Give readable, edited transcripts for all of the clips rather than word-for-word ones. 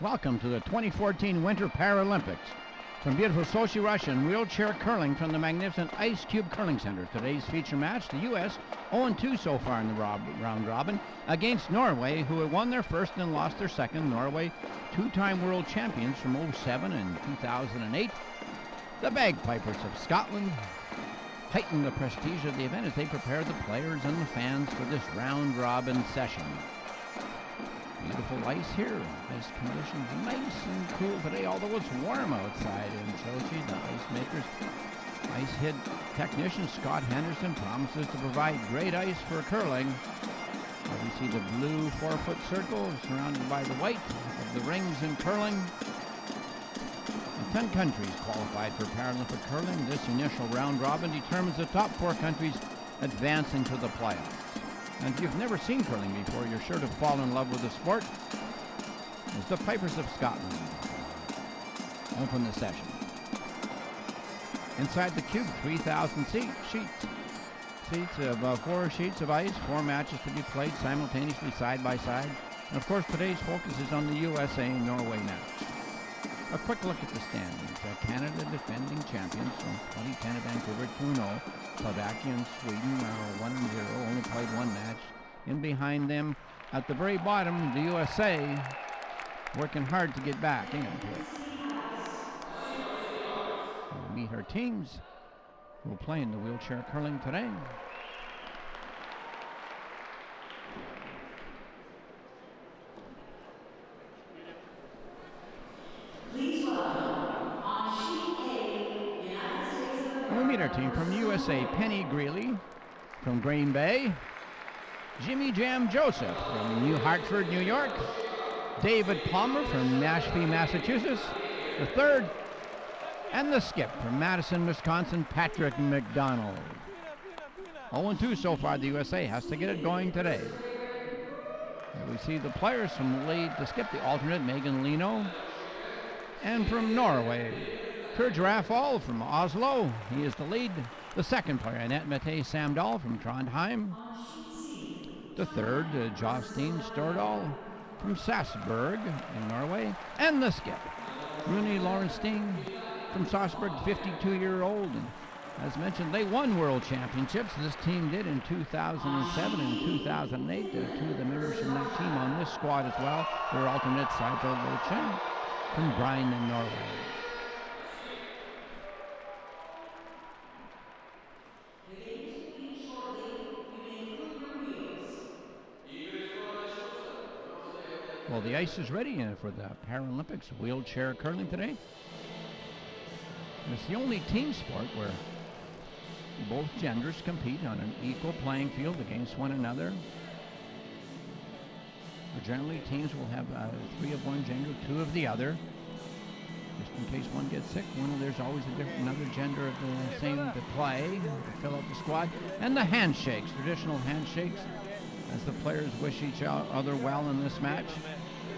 Welcome to the 2014 Winter Paralympics. From beautiful Sochi, Russia, and wheelchair curling from the magnificent Ice Cube Curling Center. Today's feature match, the U.S. 0-2 so far in the round robin against Norway, who had won their first and lost their second. Norway, two-time world champions from 2007 and 2008. The Bagpipers of Scotland heighten the prestige of the event as they prepare the players and the fans for this round robin session. Beautiful ice here. Ice conditions nice and cool today, although it's warm outside in Sochi. The ice makers, ice head technician Scott Henderson promises to provide great ice for curling. We see the blue 4-foot circle surrounded by the white of the rings in curling. And 10 countries qualified for Paralympic curling. This initial round robin determines the top 4 countries advancing to the playoffs. And if you've never seen curling before, you're sure to fall in love with the sport. As the Pipers of Scotland open the session. Inside the cube, 3,000 seats of 4 sheets of ice, 4 matches to be played simultaneously side by side. And of course, today's focus is on the USA-Norway match. A quick look at the standings. Canada defending champions from 2010 at Vancouver, 2-0. Slovakia and Sweden are 1-0, only played 1 match. In behind them, at the very bottom, the USA working hard to get back into it. We'll meet our teams who will play in the wheelchair curling today. We'll meet our team from USA, Penny Greeley from Green Bay, Jimmy Jam Joseph from New Hartford, New York, David Palmer from Nashville, Massachusetts, the third, and the skip from Madison, Wisconsin, Patrick McDonald. 0-2 so far. The USA has to get it going today. Here we see the players from lead to skip, the alternate, Megan Lino, and from Norway, Kurt Raffal from Oslo. He is the lead. The second player, Annette Mette Samdal from Trondheim. The third, Jostein Stordal from Sassberg in Norway. And the skip, Rune Laurenstein from Salzburg, 52-year-old. And as mentioned, they won world championships. This team did in 2007 and 2008. 2 of the members from that team on this squad as well. Their alternate, Saito Lochin from Brine in Norway. Well, the ice is ready for the Paralympics wheelchair curling today. And it's the only team sport where both genders compete on an equal playing field against one another. Generally, teams will have 3 of one gender, 2 of the other. Just in case one gets sick, there's always another gender of the same to play, to fill out the squad. And the handshakes, traditional handshakes, as the players wish each other well in this match.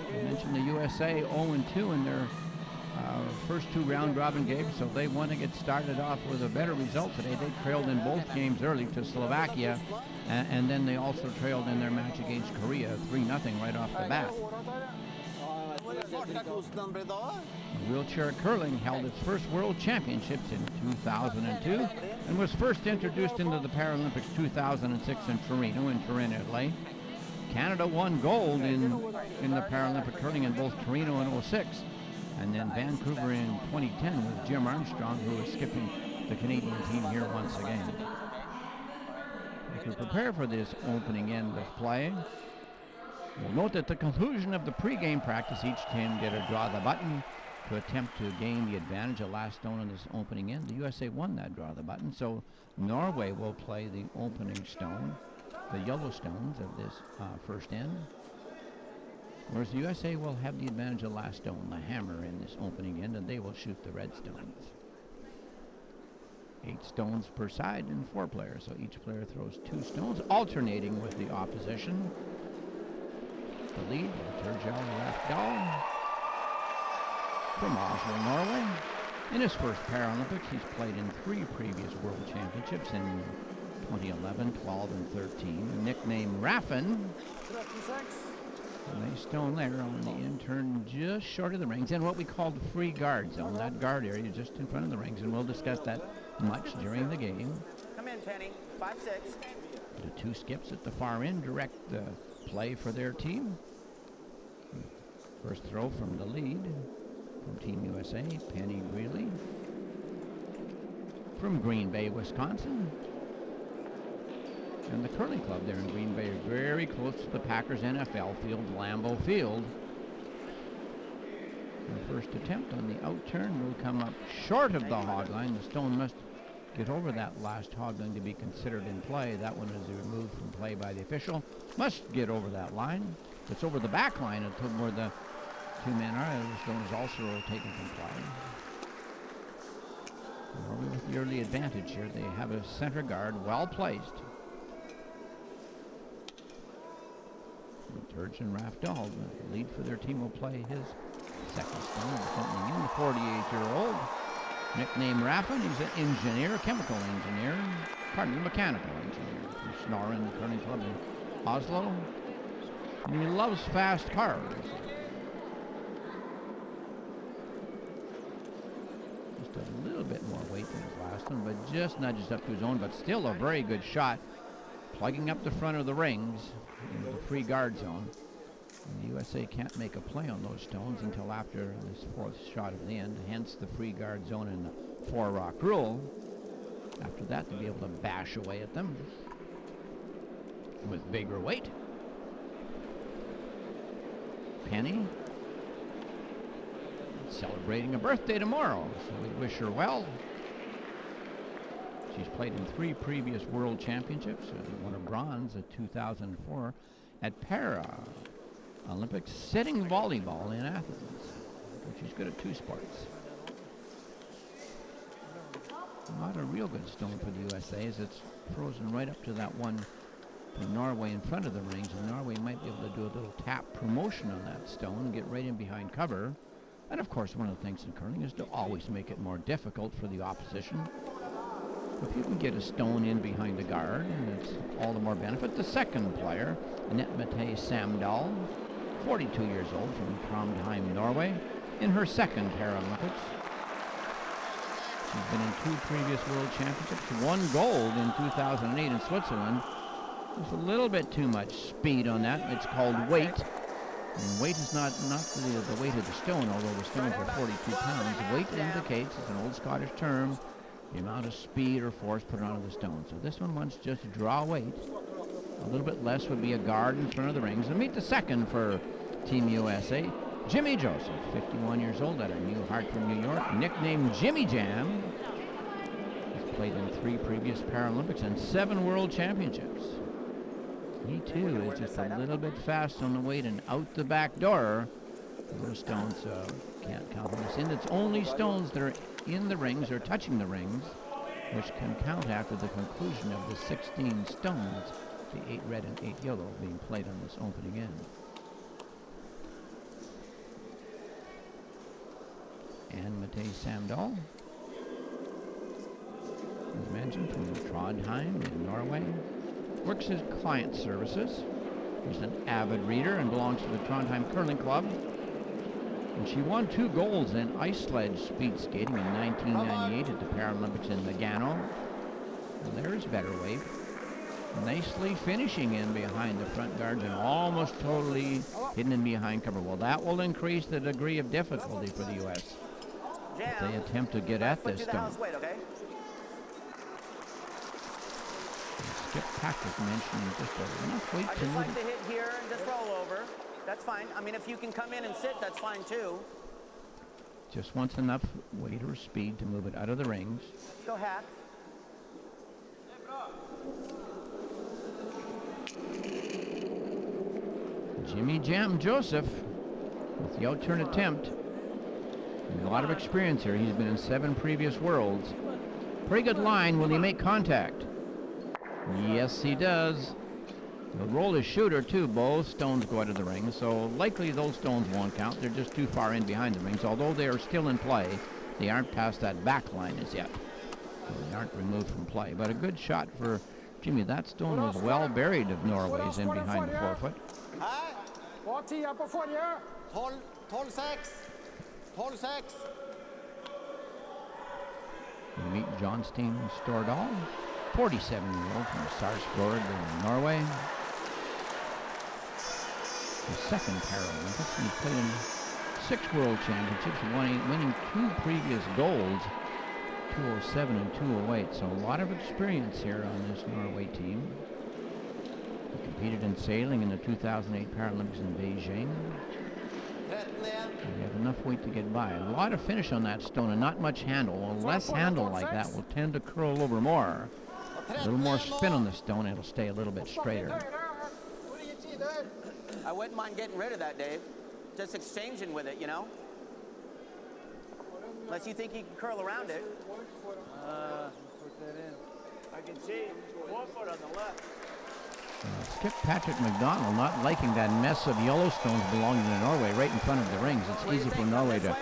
I mentioned the USA 0-2 in their first 2 round-robin games, so they want to get started off with a better result today. They trailed in both games early to Slovakia, and then they also trailed in their match against Korea 3-0 right off the bat. Wheelchair curling held its first world championships in 2002 and was first introduced into the Paralympics 2006 in Turin, Italy. Canada won gold in the Paralympic curling in both Torino and 2006, and then Vancouver in 2010 with Jim Armstrong, who is skipping the Canadian team here once again. As we prepare for this opening end of play, we'll note at the conclusion of the pre-game practice, each team did a draw the button to attempt to gain the advantage of last stone in this opening end. The USA won that draw the button, so Norway will play the opening stone, the yellow stones of this first end, whereas the USA will have the advantage of last stone, the hammer, in this opening end, and they will shoot the red stones. 8 stones per side and 4 players, so each player throws 2 stones, alternating with the opposition. The lead, Turjal Rafdal from Oslo, Norway. In his first Paralympics, he's played in 3 previous World Championships in 2011, 12, and 13. Nicknamed Raffin, Nice stone there on the in-turn just short of the rings, and what we call the free guard zone, that guard area just in front of the rings, and we'll discuss that much during the game. Come in, Penny. 5-6. The two skips at the far end direct the play for their team. First throw from the lead from Team USA, Penny Greeley from Green Bay, Wisconsin. And the curling club there in Green Bay are very close to the Packers NFL field, Lambeau Field. The first attempt on the out turn will come up short of the hog line. The stone must get over that last hog line to be considered in play. That one is removed from play by the official. Must get over that line. It's over the back line until where the two men are. The stone is also taken from play. Norway with the early advantage here. They have a center guard well placed. Turgeon Rafdahl, the lead for their team, will play his second stone. Something in the 48-year-old. Nicknamed Raffin, he's an engineer, chemical engineer, mechanical engineer from Snoren Curling Club in Oslo. And he loves fast cars. Just a little bit more weight than his last one, but just nudges up to his own, but still a very good shot. Plugging up the front of the rings into the free guard zone. And the USA can't make a play on those stones until after this fourth shot of the end, hence the free guard zone and the 4-rock rule. After that, to be able to bash away at them with bigger weight. Penny celebrating a birthday tomorrow, so we wish her well. She's played in 3 previous World Championships, won a bronze at 2004 at Paralympic sitting volleyball in Athens. She's good at 2 sports. Not a real good stone for the USA, as it's frozen right up to that one from Norway in front of the rings, and Norway might be able to do a little tap promotion on that stone and get right in behind cover. And of course, one of the things in curling is to always make it more difficult for the opposition. If you can get a stone in behind the guard, and it's all the more benefit. The second player, Annette Mette Samdal, 42 years old, from Trondheim, Norway, in her second Paralympics. She's been in 2 previous World Championships, 1 gold in 2008 in Switzerland. There's a little bit too much speed on that. It's called weight. And weight is not the weight of the stone, although the stones are 42 pounds. Weight indicates, it's an old Scottish term, the amount of speed or force put onto the stone. So this one wants just to draw weight. A little bit less would be a guard in front of the rings. And meet the second for Team USA, Jimmy Joseph, 51 years old, out of New Hartford, New York, nicknamed Jimmy Jam. He's played in 3 previous Paralympics and 7 World Championships. He too is just a little bit fast on the weight and out the back door. Those stones can't count on this. And it's only stones that are in the rings or touching the rings which can count after the conclusion of the 16 stones, the 8 red and 8 yellow being played on this opening end. And Mette Samdal, as mentioned, from Trondheim in Norway, works as client services. She's an avid reader and belongs to the Trondheim Curling Club. And she won 2 golds in ice sledge speed skating in 1998 at the Paralympics in Nagano. And there's better weight. Nicely finishing in behind the front guards and almost totally hidden in behind cover. Well, that will increase the degree of difficulty for the U.S. if they attempt to get at this stone. Skip Patrick mentioned just enough weight to move. I just like to hit here and just roll over. That's fine. I mean, if you can come in and sit, that's fine too. Just wants enough weight or speed to move it out of the rings. Let's go hack. Jimmy Jam Joseph with the out-turn attempt. And a lot of experience here. He's been in 7 previous Worlds. Pretty good line. Will he make contact? Yes, he does. The roll is shooter, too. Both stones go out of the ring, so likely those stones won't count. They're just too far in behind the rings. Although they are still in play, they aren't past that back line as yet. So they aren't removed from play. But a good shot for Jimmy. That stone was well buried of Norway's in behind the 4-foot. Bra 10 på forrige. 12-6. 12-6. We meet Johnstein Stordal, 47-year-old from Sarpsborg in Norway. His second Paralympics. He played in 6 World Championships, winning 2 previous golds, 207 and 208. So a lot of experience here on this Norway team. He competed in sailing in the 2008 Paralympics in Beijing. He had enough weight to get by. A lot of finish on that stone and not much handle. A less handle like that will tend to curl over more. A little more spin on the stone, it'll stay a little bit straighter. I wouldn't mind getting rid of that, Dave. Just exchanging with it, you know? Unless you think you can curl around it. Put that in. I can see 4 foot on the left. Skip Patrick McDonald not liking that mess of yellow stones belonging to Norway right in front of the rings. It's easy for Norway to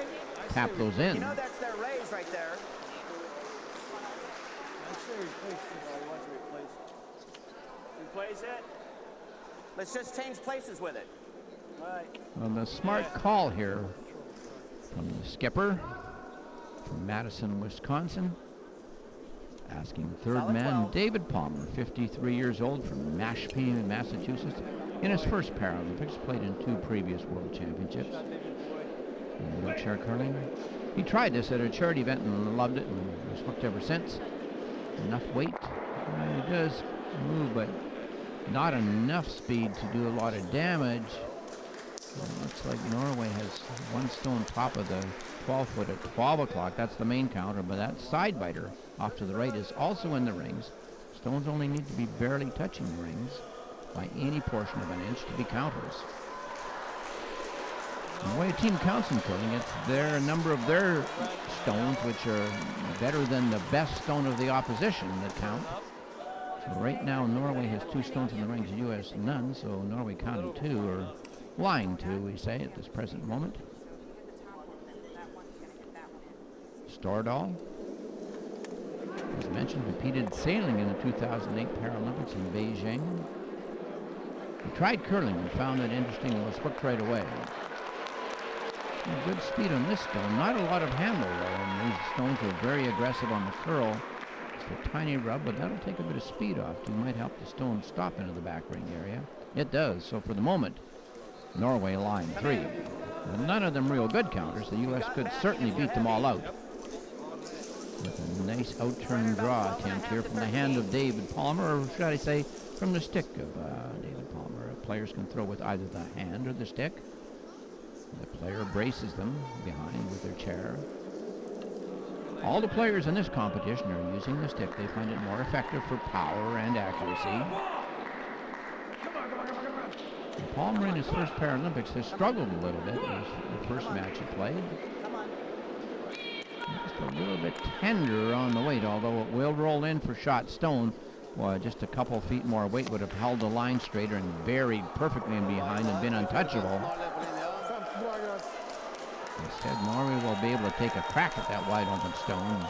tap those in. You know that's their raise right there. I say replace this. I want to replace it. Replace it? Let's just change places with it. Right. Well, the smart call here from the skipper from Madison, Wisconsin. Asking third Solid man 12. David Palmer, 53 years old from Mashpee, Massachusetts. In his first Paralympics, played in 2 previous World Championships. In wheelchair curling. He tried this at a charity event and loved it and was hooked ever since. Enough weight. He does move, but not enough speed to do a lot of damage. It looks like Norway has 1 stone top of the 12 foot at 12 o'clock. That's the main counter, but that side biter off to the right is also in the rings. Stones only need to be barely touching the rings by any portion of an inch to be counters. And the way a team counts in curling, it's a number of their stones which are better than the best stone of the opposition that count. So right now Norway has 2 stones in the rings, the U.S. none, so Norway counted 2, or line 2 we say at this present moment. Stordal, as mentioned, competed sailing in the 2008 Paralympics in Beijing. He tried curling and found it interesting and was hooked right away. Good speed on this stone, not a lot of handle though, and these stones are very aggressive on the curl. It's a tiny rub, but that'll take a bit of speed off. It might help the stone stop into the back ring area. It does, so for the moment, Norway line 3. With none of them real good counters, the U.S. could certainly beat them all out. With a nice out-turn draw attempt here from the hand of David Palmer, or should I say, from the stick of David Palmer. Players can throw with either the hand or the stick. The player braces them behind with their chair. All the players in this competition are using the stick. They find it more effective for power and accuracy. Palmer in his first Paralympics has struggled a little bit in the first match he played. Just a little bit tender on the weight, although it will roll in for shot stone. Well, just a couple feet more weight would have held the line straighter and buried perfectly in behind and been untouchable. Instead, Norway will be able to take a crack at that wide open stone and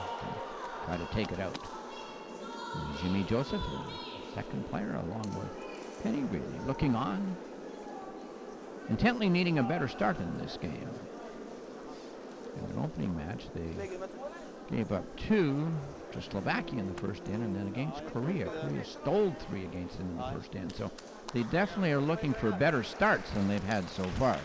try to take it out. And Jimmy Joseph, the second player, along with Penny Reilly, looking on, intently needing a better start in this game. In an opening match, they gave up 2 to Slovakia in the first end, and then against Korea. Korea stole 3 against them in the first end. So they definitely are looking for better starts than they've had so far.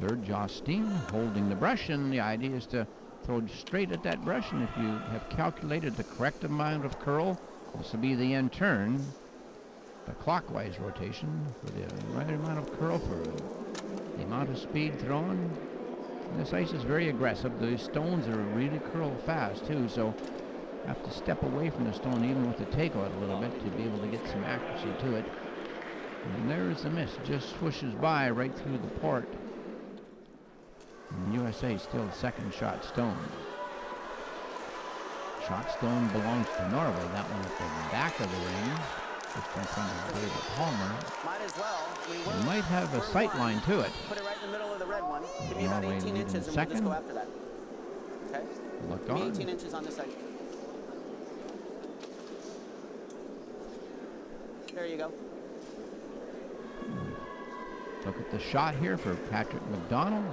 Third, Jostein holding the brush, and the idea is to throw straight at that brush, and if you have calculated the correct amount of curl, this will be the end turn, the clockwise rotation for the right amount of curl for the amount of speed thrown. And this ice is very aggressive. The stones are really curl fast too, so you have to step away from the stone even with the takeout a little bit to be able to get some accuracy to it. And there's the miss, just swishes by right through the port. And USA still second shot stone. Shot stone belongs to Norway. That one at the back of the ring, just in front of David Palmer. Might as well. We might have a sight line to it. Put it right in the middle of the red one. Give me about Norway 18 lead in inches and we'll second. just go after that. Okay? Look Give me on. 18 inches on this side. There you go. Look at the shot here for Patrick McDonald,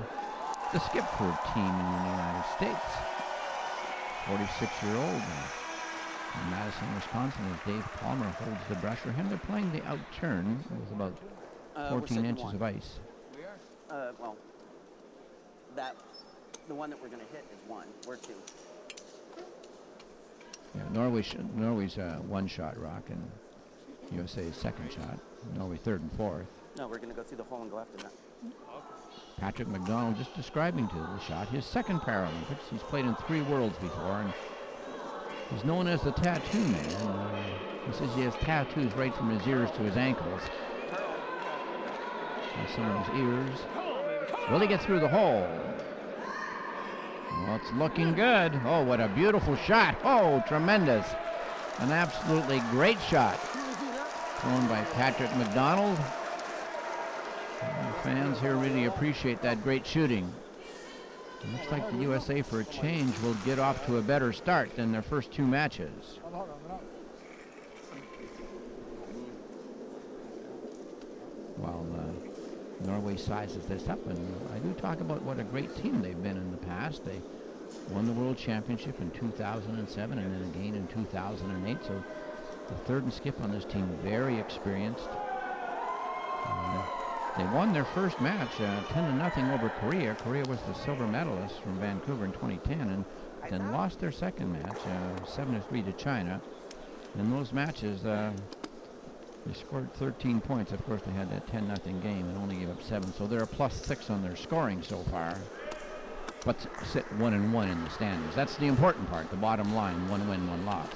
the skip for a team in the United States. 46-year-old from Madison, Wisconsin, as Dave Palmer holds the brush for him. They're playing the outturn with about 14 inches of ice. Well, the one that we're going to hit is 1. We're 2. Yeah, Norway's one shot rock, and USA's second shot. Norway third and fourth. No, we're going to go through the hole and go after that. Patrick McDonald just describing to the shot his second Paralympics. He's played in 3 worlds before, and he's known as the tattoo man. He says he has tattoos right from his ears to his ankles. And some of his ears. Will he get through the hole? Well, it's looking good. Oh, what a beautiful shot. Oh, tremendous. An absolutely great shot. Thrown by Patrick McDonald. And the fans here really appreciate that great shooting. It looks like the USA, for a change, will get off to a better start than their first 2 matches. While Norway sizes this up, and I do talk about what a great team they've been in the past. They won the World Championship in 2007 and then again in 2008. So the third and skip on this team, very experienced. They won their first match 10-0 over Korea. Korea was the silver medalist from Vancouver in 2010, and then lost their second match 7-3 to China. In those matches, they scored 13 points. Of course, they had that 10-0 game and only gave up 7, so they're a +6 on their scoring so far. But sit 1-1 in the standings. That's the important part, the bottom line, 1 win, 1 loss.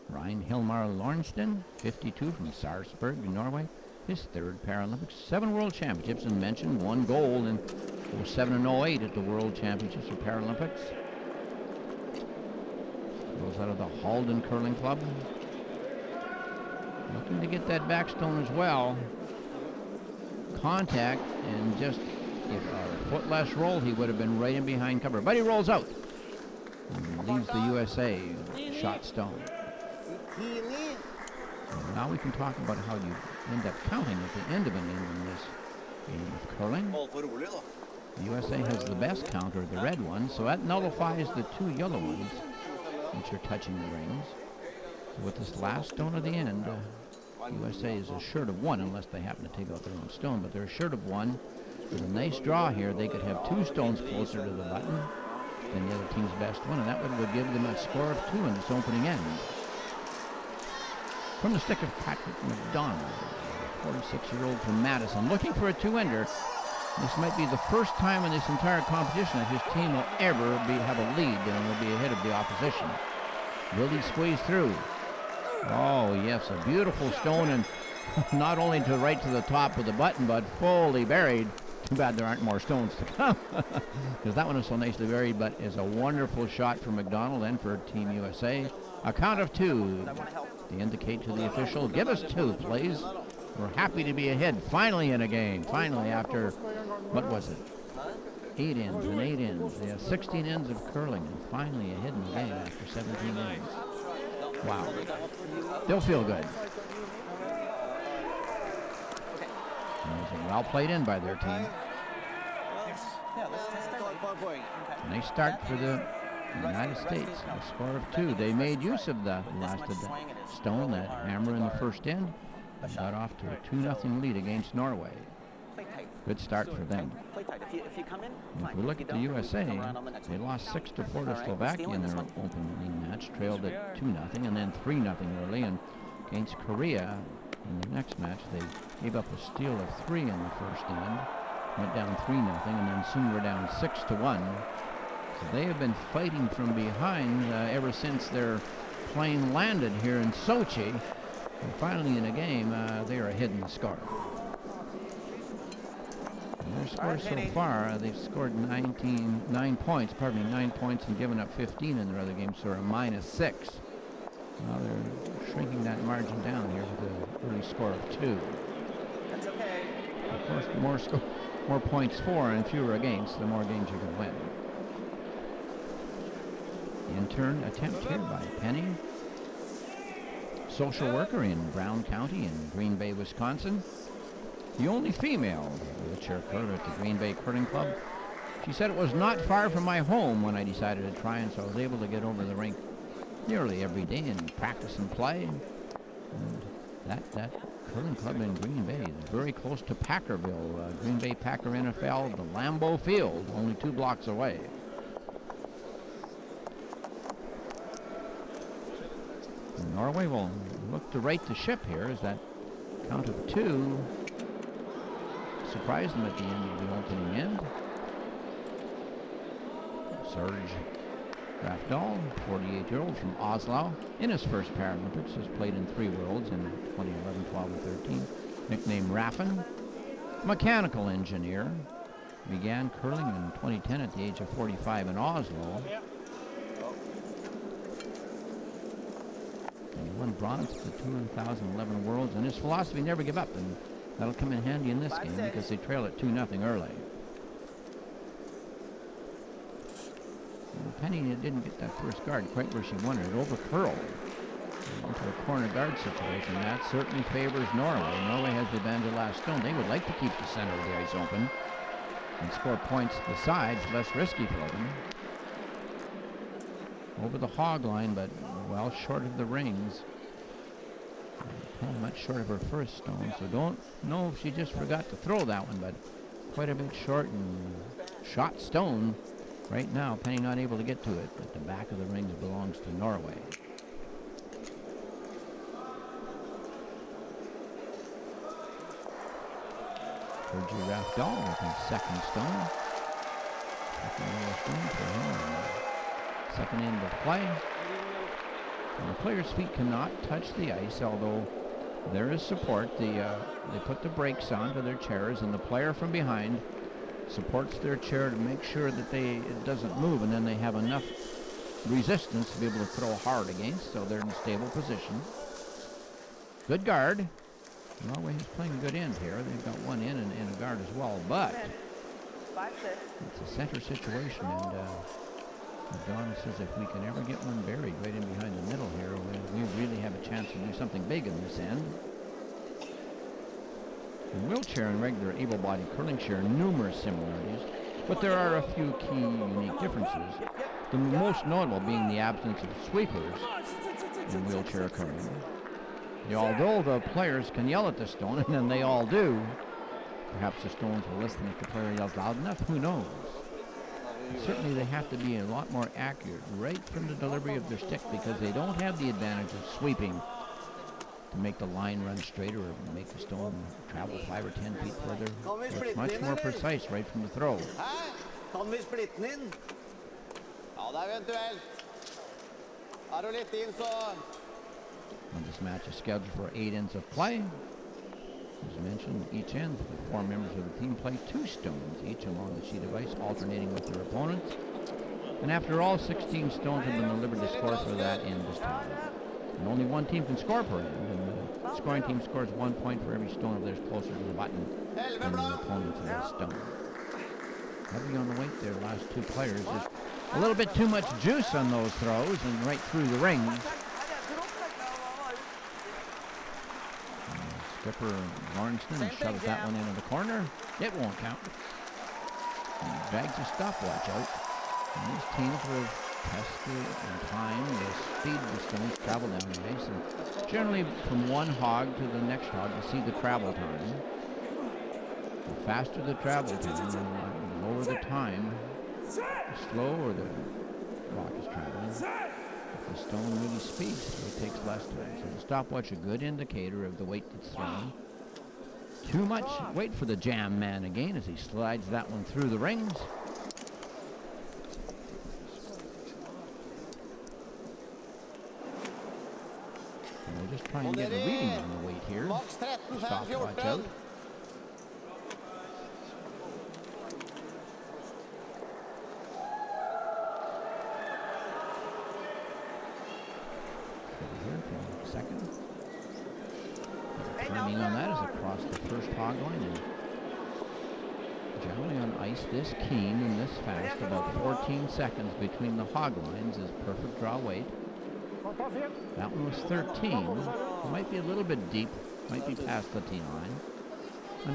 Ryan Hilmar Lornsten, 52, from Sarpsborg, Norway. His 3rd Paralympics, 7 World Championships, and mentioned 1 gold in 07 and 08 at the World Championships or Paralympics. Goes out of the Halden Curling Club. Looking to get that backstone as well. Contact, and just if a foot less roll, he would have been right in behind cover. But he rolls out and leaves the USA shot stone. And now we can talk about how you end up counting at the end of an inning in this game of curling. The USA has the best counter, the red one, so that nullifies the 2 yellow ones, which are touching the rings. So with this last stone at the end, USA is assured of 1 unless they happen to take out their own stone, but they're assured of 1. With a nice draw here, they could have 2 stones closer to the button than the other team's best one, and that would give them a score of 2 in this opening end. From the stick of Patrick McDonald, 46-year-old from Madison, looking for a 2-ender. This might be the first time in this entire competition that his team will ever have a lead and will be ahead of the opposition. Will he squeeze through? Oh, yes, a beautiful stone, and not only to right to the top of the button, but fully buried. Too bad there aren't more stones to come, because that one is so nicely buried, but is a wonderful shot for McDonald and for Team USA. A count of 2 to indicate to the official, give us 2, please. We're happy to be ahead, finally in a game. Finally, after, what was it? 8 ends and 8 ends. Yeah, 16 ends of curling, and finally ahead in the game after 17 ends. Wow. They'll feel good. Well played in by their team. Nice start for the United States. A score of 2. They made use of the last of the stone, that hammer in the first end. Got off to a 2-0 lead against Norway. Good start for them. If we look at the USA, they lost 6-4 to Slovakia in their opening match, trailed at 2-0, and then 3-0 early. And against Korea, in the next match, they gave up a steal of 3 in the first end, went down 3-0, and then soon were down 6-1. So they have been fighting from behind ever since their plane landed here in Sochi. And finally, in a game, they are ahead in the score. And their scores so far, they've scored 9 points, and given up 15 in their other games, so a -6. Now they're shrinking that margin down here with an early score of 2. That's okay. Of course, the more points for and fewer against, the more games you can win. Intern attempt here by Penny. Social worker in Brown County in Green Bay, Wisconsin. The only female wheelchair curler at the Green Bay Curling Club. She said it was not far from my home when I decided to try, and so I was able to get over the rink nearly every day and practice and play. And that curling club in Green Bay is very close to Packerville, Green Bay Packer NFL, the Lambeau Field, only 2 blocks away. Norway will look to right the ship here as that count of 2 surprised them at the end of the opening end. Serge Rafdal, 48-year-old from Oslo, in his first Paralympics, has played in 3 worlds in 2011, 12, and 13. Nicknamed Raffin. Mechanical engineer. Began curling in 2010 at the age of 45 in Oslo. And he won bronze at the 2011 Worlds, and his philosophy, never give up, and that'll come in handy in this game because they trail at 2-0 early. Penny didn't get that first guard quite where she wanted. It over-curled into a corner guard situation. That certainly favors Norway. Norway has the advantage of last stone. They would like to keep the center of the ice open and score points to the sides, less risky for them. Over the hog line, but well short of the rings. Much short of her first stone, so don't know if she just forgot to throw that one, but quite a bit short and shot stone. Right now, Penny not able to get to it, but the back of the rings belongs to Norway. Sergei Rafdal with his second stone. Second lower stone for him. Second end of play. And the player's feet cannot touch the ice, although there is support. They put the brakes onto their chairs, and the player from behind supports their chair to make sure that it doesn't move, and then they have enough resistance to be able to throw hard against, so they're in a stable position. Good guard. Norway is playing a good end here. They've got one in and a guard as well, but it's a center situation, and Don says if we can ever get one buried right in behind the middle here, we really have a chance to do something big in this end. In wheelchair and regular able-bodied curling share numerous similarities, but there are a few key unique differences. The most notable being the absence of sweepers in wheelchair curling. Although the players can yell at the stone, and then they all do, perhaps the stones will listen if the player yells loud enough, who knows? Certainly they have to be a lot more accurate right from the delivery of their stick, because they don't have the advantage of sweeping to make the line run straighter or make the stone travel 5 or 10 feet further. It's much more precise right from the throw. Kan vi splitte den inn? Ja, det eventuelt. Er du litt inn, så... And this match is scheduled for 8 ends of play. As mentioned, each end, the 4 members of the team play 2 stones, each along the sheet of ice, alternating with their opponents. And after all 16 stones have been delivered, the score for that end is tied. And only one team can score per end, and the scoring team scores 1 point for every stone of theirs closer to the button than the opponents of that stone. Heavy on the weight there, last 2 players. Just a little bit too much juice on those throws and right through the rings. Skipper Lawrenston shoves that one into the corner. It won't count. And drags a stopwatch out. And these teams will test in time the speed of the stones travel down the ice. And generally from one hog to the next hog, you see the travel time. The faster the travel time, the lower the time. The slower the rock is traveling. If the stone really speeds, so it takes less time. So the stopwatch a good indicator of the weight that's thrown. Too much weight for the jam man again as he slides that one through the rings. And we'll just try and get a reading on the weight here. Stopwatch out. Second. Timing on that is across the first hog line. And Generally on ice this keen and this fast, about 14 seconds between the hog lines is perfect draw weight. That one was 13. It might be a little bit deep, might be past the tee line.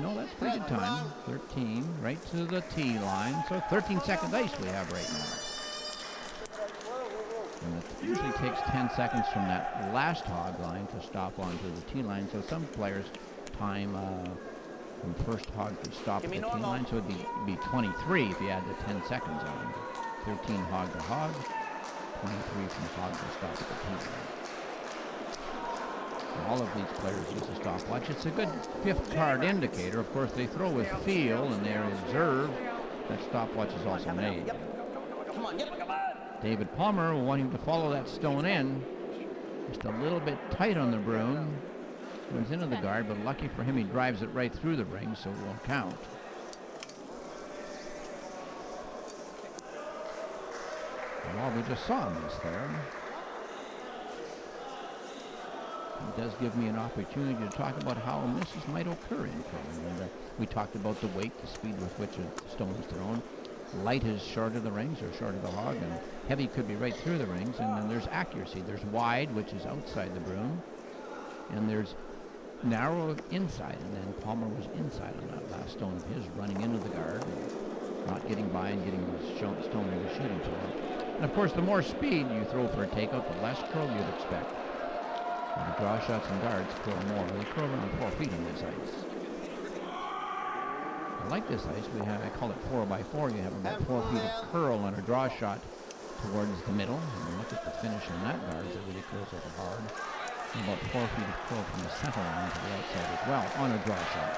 No, that's pretty good time. 13, right to the tee line. So 13 second ice we have right now. And it usually takes 10 seconds from that last hog line to stop onto the tee line. So some players time from first hog to stop at the tee line. So it'd be 23 if you add the 10 seconds on. 13 hog to hog, 23 from hog to stop at the tee line. All of these players use a stopwatch. It's a good fifth card indicator. Of course, they throw with feel and they observe that stopwatch is also made. David Palmer wanting to follow that stone in. Just a little bit tight on the broom. Runs into the guard, but lucky for him, he drives it right through the ring, so it won't count. Well, we just saw him there. It does give me an opportunity to talk about how misses might occur in curling. And, we talked about the weight, the speed with which a stone is thrown. Light is short of the rings or short of the hog, and heavy could be right through the rings. And then there's accuracy. There's wide, which is outside the broom, and there's narrow inside. And then Palmer was inside on that last stone of his, running into the guard, not getting by and getting the stone into shooting pole. And of course, the more speed you throw for a takeout, the less curl you'd expect. The draw shots and guards curl more. They curl around 4 feet on this ice. I like this ice. I call it 4x4. You have about 4 feet of curl on a draw shot towards the middle. And look at the finish on that guard. It really curls over hard. And about 4 feet of curl from the center line to the outside as well on a draw shot.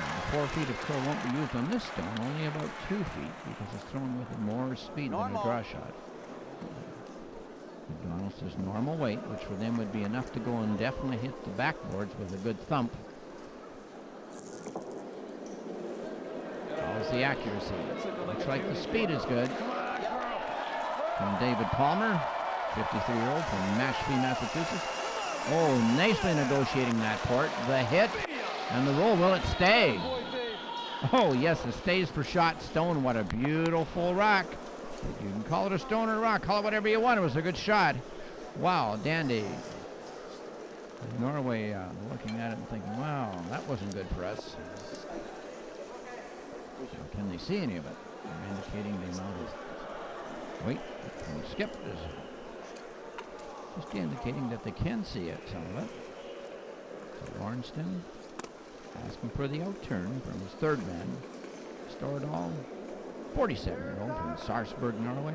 And the 4 feet of curl won't be used on this stone. Only about 2 feet because it's thrown with more speed than a draw shot. McDonald says normal weight, which for them would be enough to go and definitely hit the backboards with a good thump. How's the accuracy? Looks like the speed is good. From David Palmer, 53-year-old from Mashpee, Massachusetts. Oh, nicely negotiating that port. The hit and the roll. Will it stay? Oh, yes, it stays for shot stone. What a beautiful rock. You can call it a stone or a rock. Call it whatever you want. It was a good shot. Wow, dandy. Norway looking at it and thinking, wow, that wasn't good for us. Can they see any of it? They're indicating the amount of weight from the skip is just indicating that they can see it, some of it. So Lorenston asking for the outturn from his third man. Stordal, 47-year-old from Sarpsborg, Norway.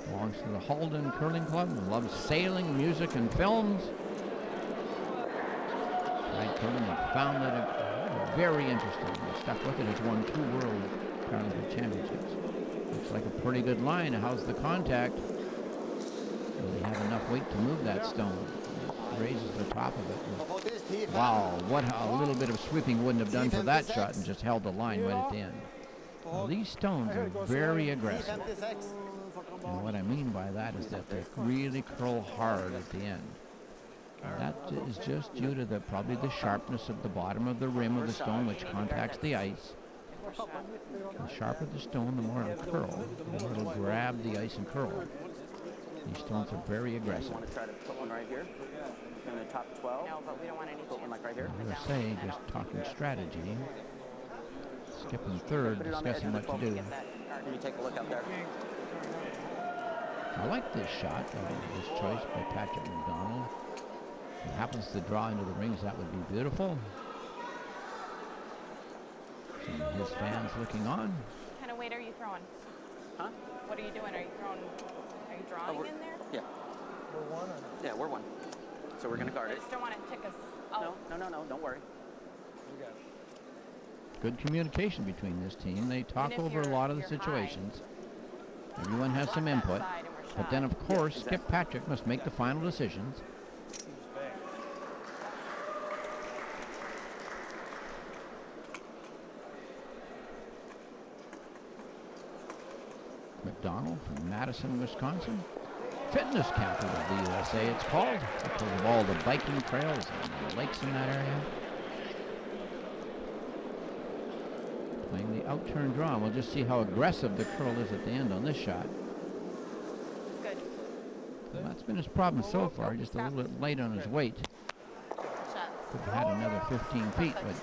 Belongs to the Halden Curling Club and loves sailing, music, and films. Tried curling and found that very interesting. He stuck with it. He's won 2 World Paralympic Championships. Looks like a pretty good line. How's the contact? Will he have enough weight to move that stone? Raises the top of it. Wow, what a little bit of sweeping wouldn't have done for that shot, and just held the line right at the end. Now, these stones are very aggressive. And what I mean by that is that they really curl hard at the end. And that is just due to probably the sharpness of the bottom of the rim of the stone, which contacts the ice. The sharper the stone, the more it'll curl. The more it'll grab the ice and curl. These stones are very aggressive. I want to try to put one right here in the top 12. No, but we don't want any. Put one like right here. I'm going to say, just talking strategy. Skipping third, discussing what to do. Let me take a look up there. I like this shot, this choice by Patrick McDonald. If it happens to draw into the rings, that would be beautiful. Some of his fans looking on. What kind of weight are you throwing? Huh? What are you doing? Are you drawing in there? Yeah. We're one. Yeah, we're one. So we're going to guard I it. just don't want it to tick us out. No, don't worry. You got it. Good communication between this team. They talk if over a lot of the situations. Everyone has some input. But then, of course, Skip Patrick must make the final decisions. McDonald from Madison, Wisconsin. fitness camp of the USA, it's called, because of all the biking trails and the lakes in that area. Playing the out-turn draw, and we'll just see how aggressive the curl is at the end on this shot. Good. Well, that's been his problem so far, just a little bit light on his weight. Shot. Could have had another 15 feet, but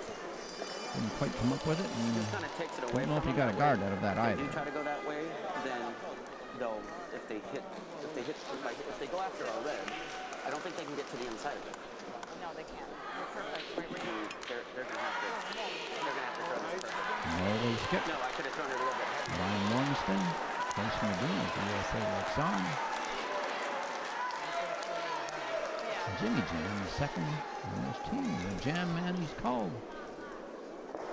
didn't quite come up with it. And Just kind of takes it away don't know if from he got a them. guard out of that If either. they do try to go that way, then they'll, if they go after our red, I don't think they can get to the inside of it. No, they can't. You're perfect. Right where you are. They're gonna have to throw this perfect. Norway skip. No, I could have thrown it a little bit heavy. Ryan Morgenstern, Jason McGee as the USA looks on. Yeah. Jimmy Jam, the second on his team. The Jam man he's called.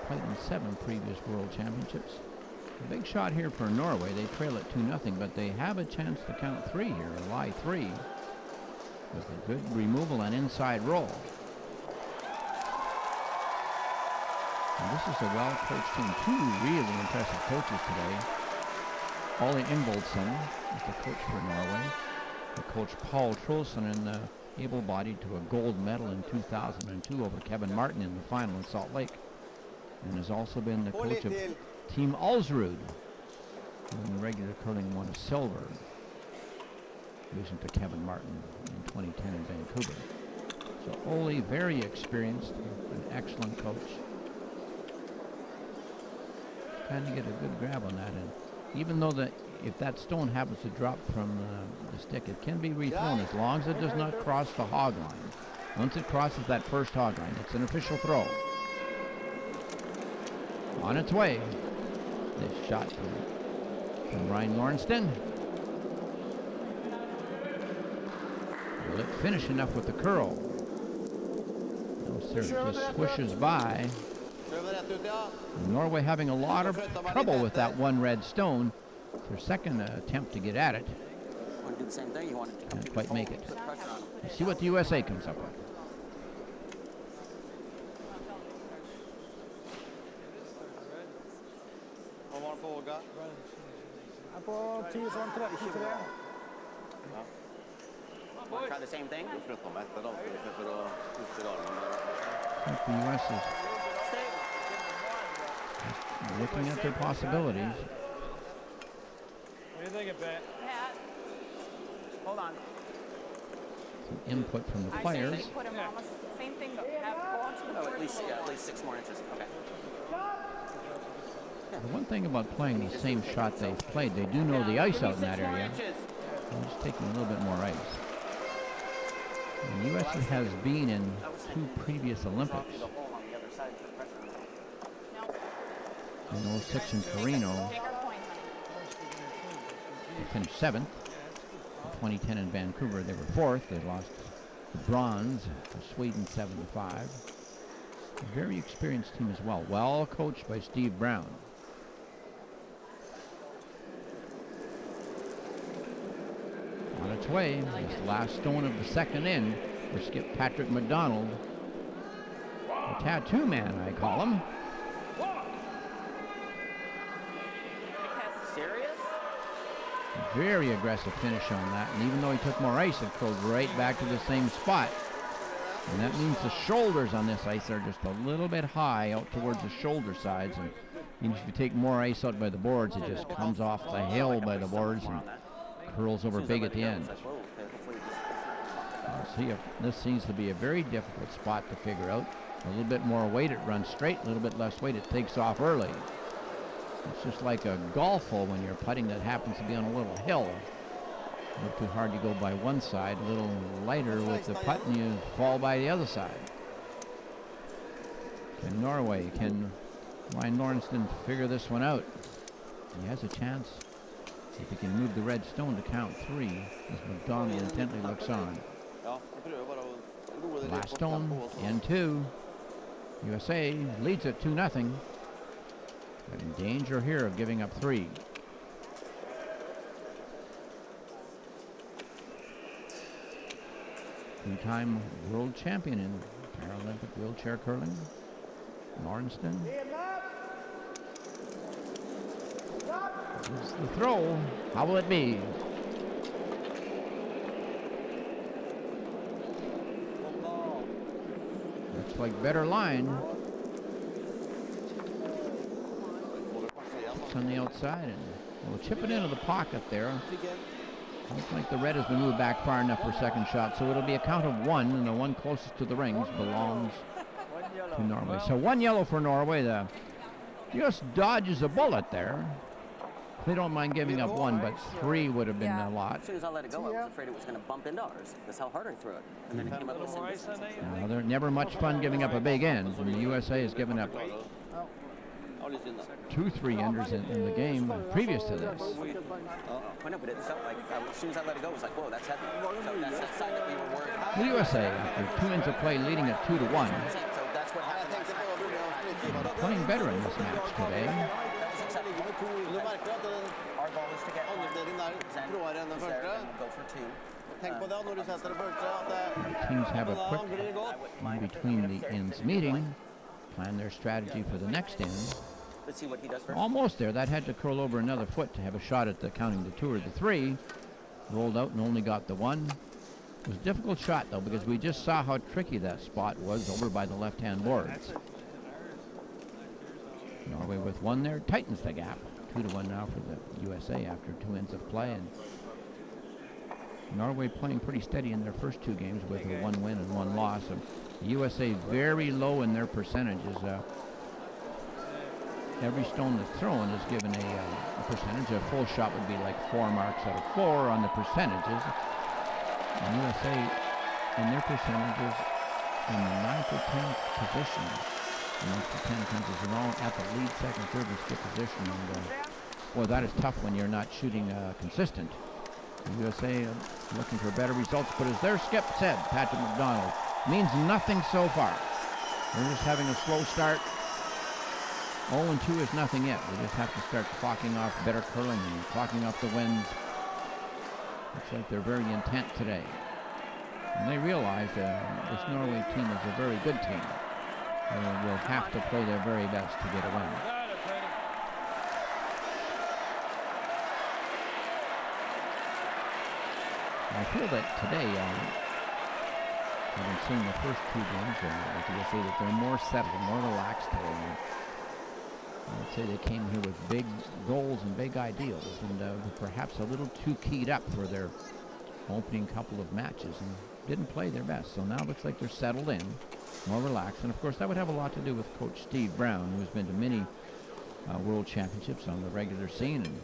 Played in 7 previous World Championships. A big shot here for Norway. They trail it 2-0, but they have a chance to count 3 here, or lie 3, with a good removal and inside roll. And this is a well-coached team. 2 really impressive coaches today. Ole Ingvoldsen is the coach for Norway. The coach Paul Trolson, and able-bodied to a gold medal in 2002 over Kevin Martin in the final in Salt Lake. And has also been the coach of Team Alsrud, who in regular curling won a silver, losing to Kevin Martin in 2010 in Vancouver. So Ole, very experienced, an excellent coach. Trying to get a good grab on that, and even though if that stone happens to drop from the stick, it can be rethrown as long as it does not cross the hog line. Once it crosses that first hog line, it's an official throw. On its way. This shot from Ryan Morgenstern. Will it finish enough with the curl? No, sir, it just swishes by. Norway having a lot of trouble with that one red stone. It's their second attempt to get at it. Want to do the same thing? You want to Can't quite make it. put pressure on them. See what the USA comes up with. Vad var det på Olga? Jag är på 10 från 33. Want to try the same thing? Förutom ett av dem, för att utföra armarna. I think the US is looking at their possibilities. What do you think of that? Pat, Hold on. Some input from the I say players. they put him almost same thing, but have go on to the Oh, first at least 6 more inches. Okay. The one thing about playing the same shot they've played, they do know the ice out in that 6 more area. inches. They're just taking a little bit more ice. And the US has been in 2 previous Olympics. The hole on the other side to put pressure on it. No. In 06 in Torino, Take our point, honey. they finished 7th. In 2010 in Vancouver, they were 4th. They lost the bronze to Sweden 7-5. A very experienced team as well. Well coached by Steve Brown. On its way, this last stone of the second end for skip Patrick McDonald. A tattoo man, I call him. Because Serious? Very aggressive finish on that, and even though he took more ice, it curled right back to the same spot. And that means the shoulders on this ice are just a little bit high out towards the shoulder sides, and means if you take more ice out by the boards, it just comes off the hill by the boards and curls over big at the end. It's like, whoa, okay, hopefully this- See if this seems to be a very difficult spot to figure out. A little bit more weight, it runs straight. A little bit less weight, it takes off early. It's just like a golf hole when you're putting that happens to be on a little hill. A little too hard to go by one side, a little lighter with the putt, and you fall by the other side. Can Norway, can Ryan Morgenstern figure this one out? He has a chance if he can move the red stone to count 3 as McDonald intently looks on. Ja, jag prövar bara att roa dig Last lite på stone, tempo och så. in 2. USA leads it 2-0. But in danger here of giving up 3. Two-time world champion in Paralympic wheelchair curling, Morgenstern. Here's the throw. How will it be? Looks like better line. It's on the outside, and we'll chip it into the pocket there. Looks like the red has been moved back far enough for second shot, so it'll be a count of 1, and the one closest to the rings belongs to Norway. So 1 yellow for Norway. The just dodges a bullet there. They don't mind giving up 1, but 3 would have been a lot. As soon as I let it go, I was afraid it was going to bump into ours. That's how hard I threw it. And then it came up the same distance. They're never much fun giving up a big end, and the USA has given up 2 3-enders in the game previous to this. I know, but it felt like, as soon as I let it go, it was like, whoa, that's heavy. So that's that sign that we were worried about. The USA, after 2 ends of play, leading at 2-1. So that's what happened. Playing better in this match today. Our goal is to get go for 2. Teams have a quick in between the ends meeting, plan their strategy for the next end. Let's see what he does first. Almost there. That had to curl over another foot to have a shot at the counting the 2 or the 3. Rolled out and only got the 1. It was a difficult shot though, because we just saw how tricky that spot was over by the left-hand boards. Norway with 1 there tightens the gap. 2-1 now for the USA after 2 ends of play. And Norway playing pretty steady in their first 2 games with a 1 win and 1 loss. And the USA very low in their percentages. Every stone that's thrown is given a percentage. A full shot would be like 4 marks out of 4 on the percentages. And USA in their percentages in the 9th or 10th position. Amongst the 10 countries are all at the lead, second, third, and fifth position. And boy, that is tough when you're not shooting consistent. The USA looking for better results, but as their skip said, Patrick McDonald, means nothing so far. They're just having a slow start. 0-2 is nothing yet. They just have to start clocking off better curling and clocking off the wins. Looks like they're very intent today. And they realize this Norway team is a very good team. They will have to play their very best to get a win. I feel that today, having seen the first 2 games, I can say that they're more settled, more relaxed today. I'd say they came here with big goals and big ideals, and perhaps a little too keyed up for their opening couple of matches and didn't play their best. So now it looks like they're settled in, more relaxed. And of course that would have a lot to do with Coach Steve Brown, who's been to many World Championships on the regular scene. And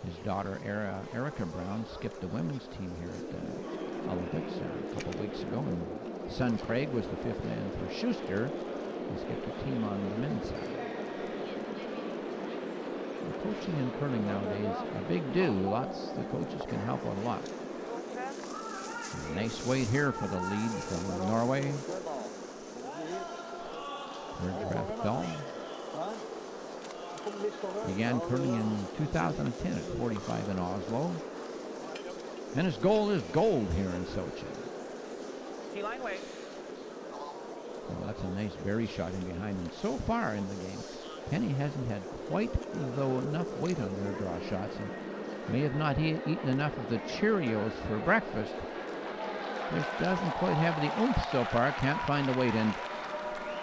his daughter Erica Brown skipped the women's team here at the Olympics a couple of weeks ago. And son Craig was the 5th man for Schuster. He skipped the team on the men's side. Coaching and curling nowadays a big do. The coaches can help out a lot. Nice wait here for the lead from Norway. Third draft Dahl. Began curling in 2010 at 45 in Oslo. And his goal is gold here in Sochi. T-line wait. Well, that's a nice berry shot in behind him so far in the game. Penny hasn't had quite enough weight on their draw shots and may have not eaten enough of the Cheerios for breakfast. Just doesn't quite have the oomph so far, can't find the weight. And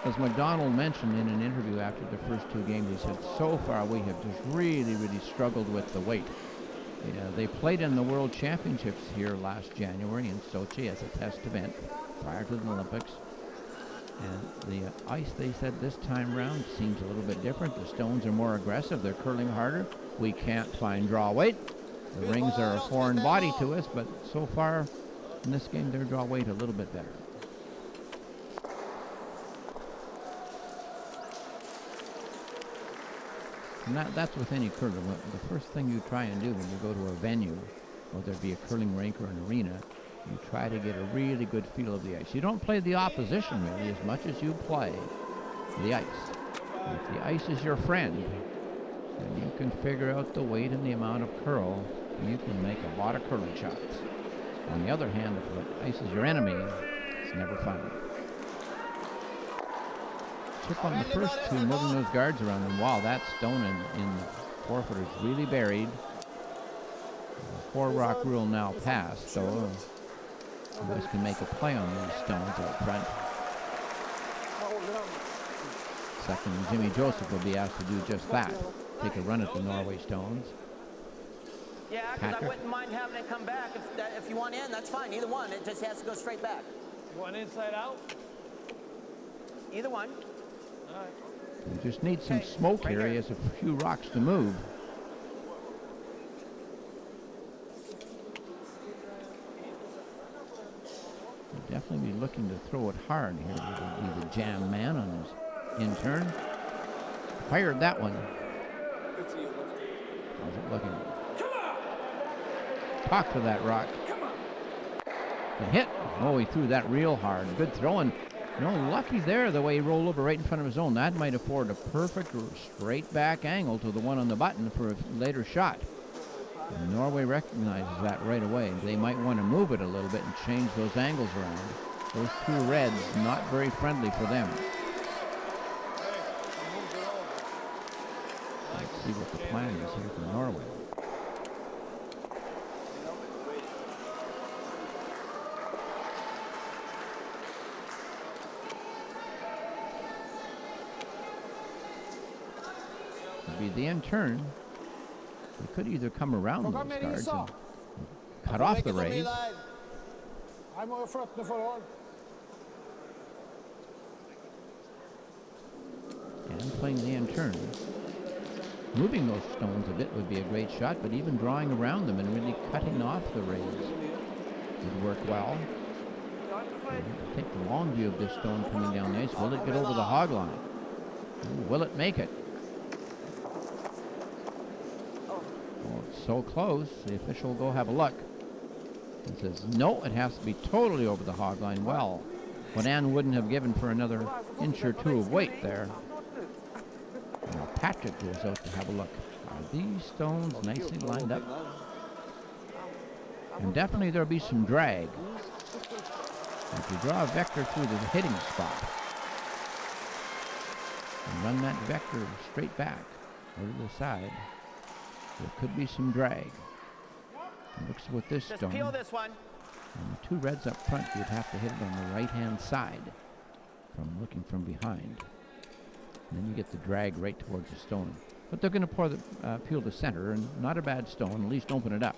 as McDonald mentioned in an interview after the first 2 games, he said, so far we have just really struggled with the weight. They played in the World Championships here last January in Sochi as a test event prior to the Olympics. And the ice, they said, this time round seems a little bit different. The stones are more aggressive. They're curling harder. We can't find draw weight. The rings are a foreign body to us, but so far in this game, their draw weight a little bit better. And that's with any curler. The first thing you try and do when you go to a venue, whether it be a curling rink or an arena, you try to get a really good feel of the ice. You don't play the opposition really as much as you play the ice. If the ice is your friend, then you can figure out the weight and the amount of curl, and you can make a lot of curling shots. On the other hand, if the ice is your enemy, it's never fun. Chip on the first 2, moving those guards around, and wow, that stone in the 4-footer is really buried. The 4-rock rule now passed, so you guys can make a play on these stones out front. Second, Jimmy Joseph will be asked to do just that. Take a run at the Norway stones. Yeah, because I wouldn't mind having it come back. If you want in, that's fine. Either one. It just has to go straight back. One inside out. Either one. All right. You just need some smoke right here. He here. has a few rocks to move. He'll definitely be looking to throw it hard here. He'll be the jam man on his in turn. Fired that one. How's it looking? Talk to that rock. The hit. Oh, he threw that real hard. Good throwing. Lucky there the way he rolled over right in front of his own. That might afford a perfect straight back angle to the one on the button for a later shot. And Norway recognizes that right away. They might want to move it a little bit and change those angles around. Those two reds, not very friendly for them. Let's see what the plan is here for Norway. It'll be the end turn. They could either come around those guards and cut off the rays. I'm over front for all. And playing the end turn. Moving those stones a bit would be a great shot, but even drawing around them and really cutting off the rays would work well. Take the long view of this stone coming down the ice. Will it get over the hog line? Will it make it? Oh, it's so close. The official will go have a look. He says, no, it has to be totally over the hog line. Well, what Ann wouldn't have given for another inch or two of weight there. Now Patrick goes out to have a look. Are these stones nicely lined up? And definitely there'll be some drag. If you draw a vector through the hitting spot and run that vector straight back or to the side, there could be some drag. It looks with this Just stone. peel this one. And the two reds up front, you'd have to hit it on the right-hand side from looking from behind. And then you get the drag right towards the stone. But they're going to peel the center, and not a bad stone, at least open it up.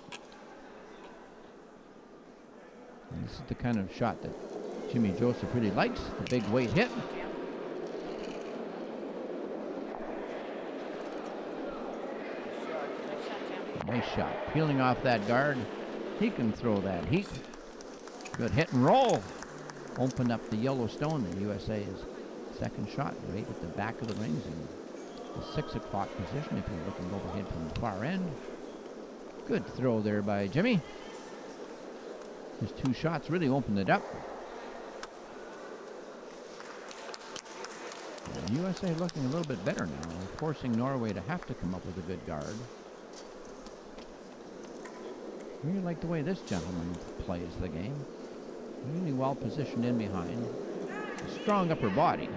And this is the kind of shot that Jimmy Joseph really likes, the big weight hit. Nice shot. Peeling off that guard. He can throw that heat. Good hit and roll. Opened up the yellow stone. The USA's second shot right at the back of the rings in the 6 o'clock position if you're looking overhead from the far end. Good throw there by Jimmy. His two shots really opened it up. And USA looking a little bit better now, forcing Norway to have to come up with a good guard. Really like the way this gentleman plays the game. Really well positioned in behind. A strong upper body.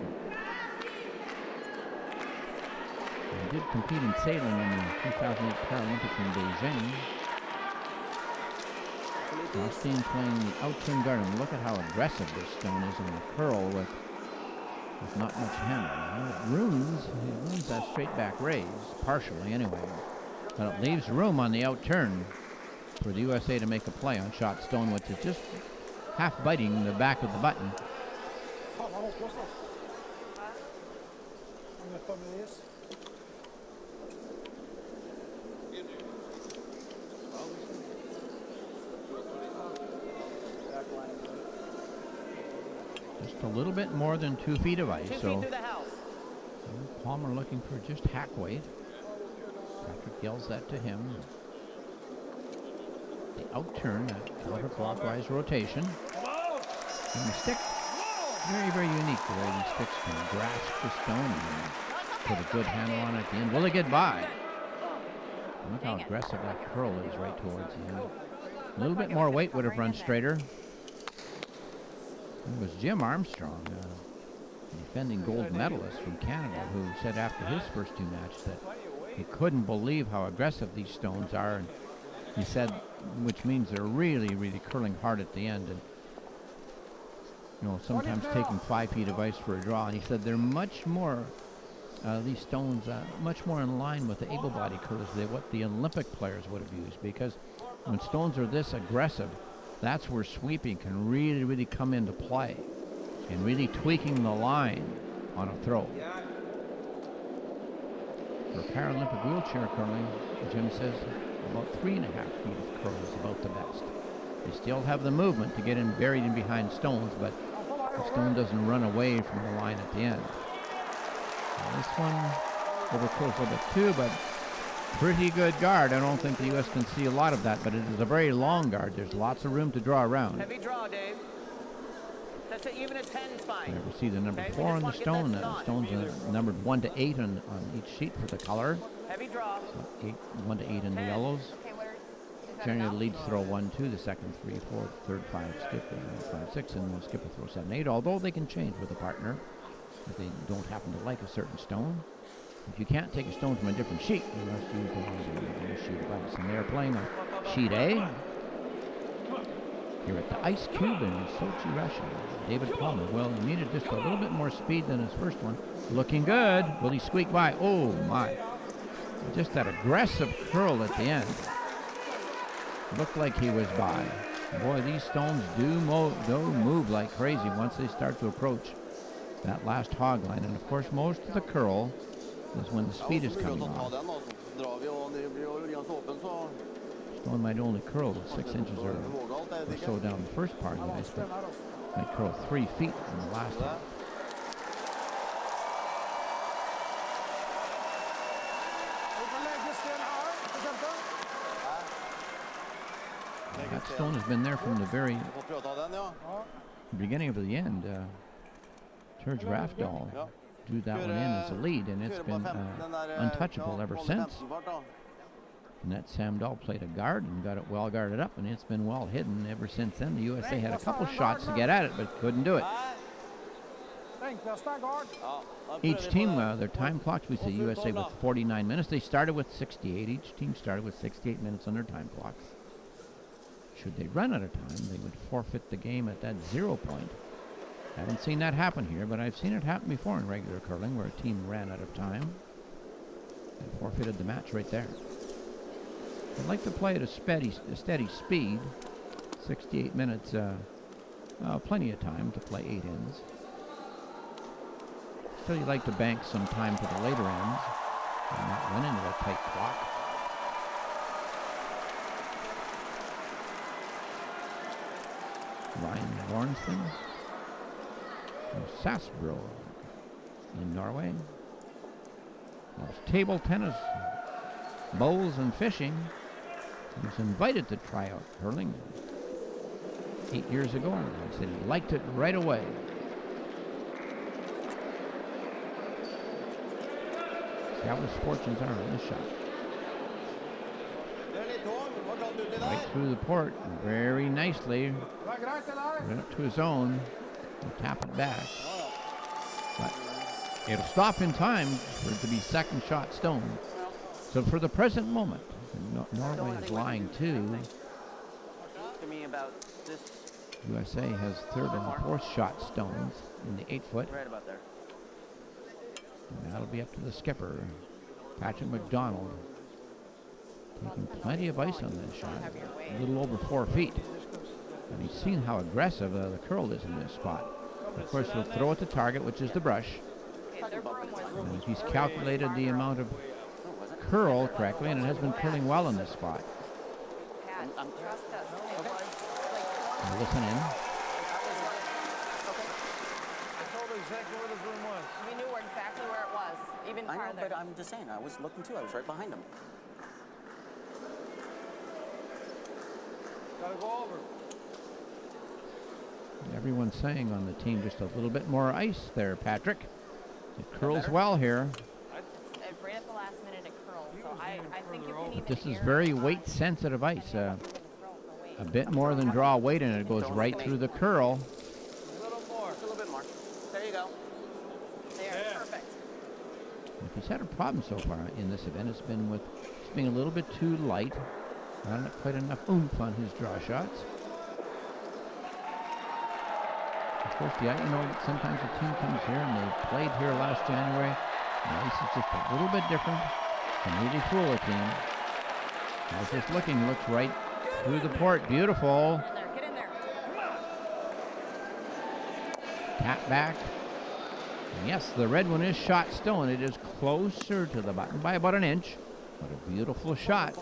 He did compete in sailing in the 2008 Paralympics in Beijing. Austin playing the out-turn guard, and look at how aggressive this stone is in the curl with not much handle. It ruins that straight back raise, partially anyway. But it leaves room on the out-turn for the USA to make a play on shot stone, which is just half biting the back of the button. Just a little bit more than 2 feet of ice, 2 so feet through the house. Palmer looking for just hack weight. Patrick yells that to him. The out-turn, that counterclockwise rotation. And the stick, very, very unique the way these sticks can grasp the stone and put a good handle on it at the end. Will it get by? And look how aggressive that curl is right towards the end. A little bit more weight would have run straighter. It was Jim Armstrong, defending gold medalist from Canada, who said after his first 2 matches that he couldn't believe how aggressive these stones are. And he said, which means they're really, really curling hard at the end. And sometimes taking 5 feet of ice for a draw, and he said they're much more, these stones, much more in line with the able-bodied curlers than what the Olympic players would have used, because when stones are this aggressive, that's where sweeping can really, really come into play, and really tweaking the line on a throw. For Paralympic wheelchair curling, Jim says about 3.5 feet of curl is about the best. They still have the movement to get in buried in behind stones, but the stone doesn't run away from the line at the end. This one overcurls a little bit too, but pretty good guard. I don't think the U.S. can see a lot of that, but it is a very long guard. There's lots of room to draw around. Heavy draw, Dave. That's it, even a 10 is fine. There we see the number 4 on the stone. The stones are numbered 1 to 8 on each sheet for the color. Heavy draw. So 1 to 8 in the yellows. Okay, where is that Generally, the enough? leads throw 1, 2, the second 3, 4, third 5, skip 5, 6, and the skipper throw 7, 8. Although they can change with a partner if they don't happen to like a certain stone. If you can't take a stone from a different sheet, you must use the one on the sheet of ice. And they're playing on sheet A. Here at the Ice Cube in Sochi, Russia. David Palmer. Well, he needed just a little bit more speed than his first one. Looking good. Will he squeak by? Oh, my. Just that aggressive curl at the end. Looked like he was by. Boy, these stones do move like crazy once they start to approach that last hog line. And, of course, most of the curl is when the speed is coming off. Stone might only curl 6 inches or so down the first part of the ice, but might curl 3 feet in the last half. That stone has been there from the very beginning of the end. Serge Rafdahl drew that one in as a lead, and it's been untouchable ever since. Annette Samdahl played a guard and got it well guarded up, and it's been well hidden ever since then. The USA had a couple shots to get at it, but couldn't do it. Each team, their time clocks, we see USA with 49 minutes. They started with 68. Each team started with 68 minutes on their time clocks. Should they run out of time, they would forfeit the game at that 0 point. I haven't seen that happen here, but I've seen it happen before in regular curling where a team ran out of time and forfeited the match right there. I'd like to play at a steady speed. 68 minutes, plenty of time to play 8 ends. Still, you like to bank some time for the later ends and not run into a tight clock. Ryan Lornson, Sassbro in Norway. There's table tennis, bowls, and fishing. He was invited to try out curling 8 years ago. He said he liked it right away. See how his fortunes are in this shot. Right through the port, very nicely. Went up to his own and tap it back. But it'll stop in time for it to be second shot stone. So for the present moment, Norway is lying 2. Give me about this. USA has third and fourth shot stones in the 8 foot. Right about there. And that'll be up to the skipper, Patrick McDonald. Taking plenty of ice on this shot, a little over 4 feet. And he's seen how aggressive the curl is in this spot. Of course, he'll throw at the target, which is the brush. And if he's calculated the amount of curl correctly, and it has been curling well in this spot. Trust us. It was like Now listen in. I told her exactly where the broom was. we knew exactly where it was, even I know, farther. but I'm just saying, I was looking too. I was right behind him. Gotta go over. Everyone's saying on the team just a little bit more ice there, Patrick. It curls well here. Right at the last minute it curls, so I think you can even This is hear, very weight sensitive ice. A bit more than draw weight and it goes right through the curl. A little more. Just a little bit more. There you go. There, perfect. If he's had a problem so far in this event, it's been with just being a little bit too light. Not quite enough oomph on his draw shots. Of course, sometimes a team comes here and they played here last January. The ice is just a little bit different. Can really fool a team. I was just looking, looks right through the port. Beautiful. Get in there. Tap back. And yes, the red one is shot still, and it is closer to the button by about an inch. What a beautiful shot.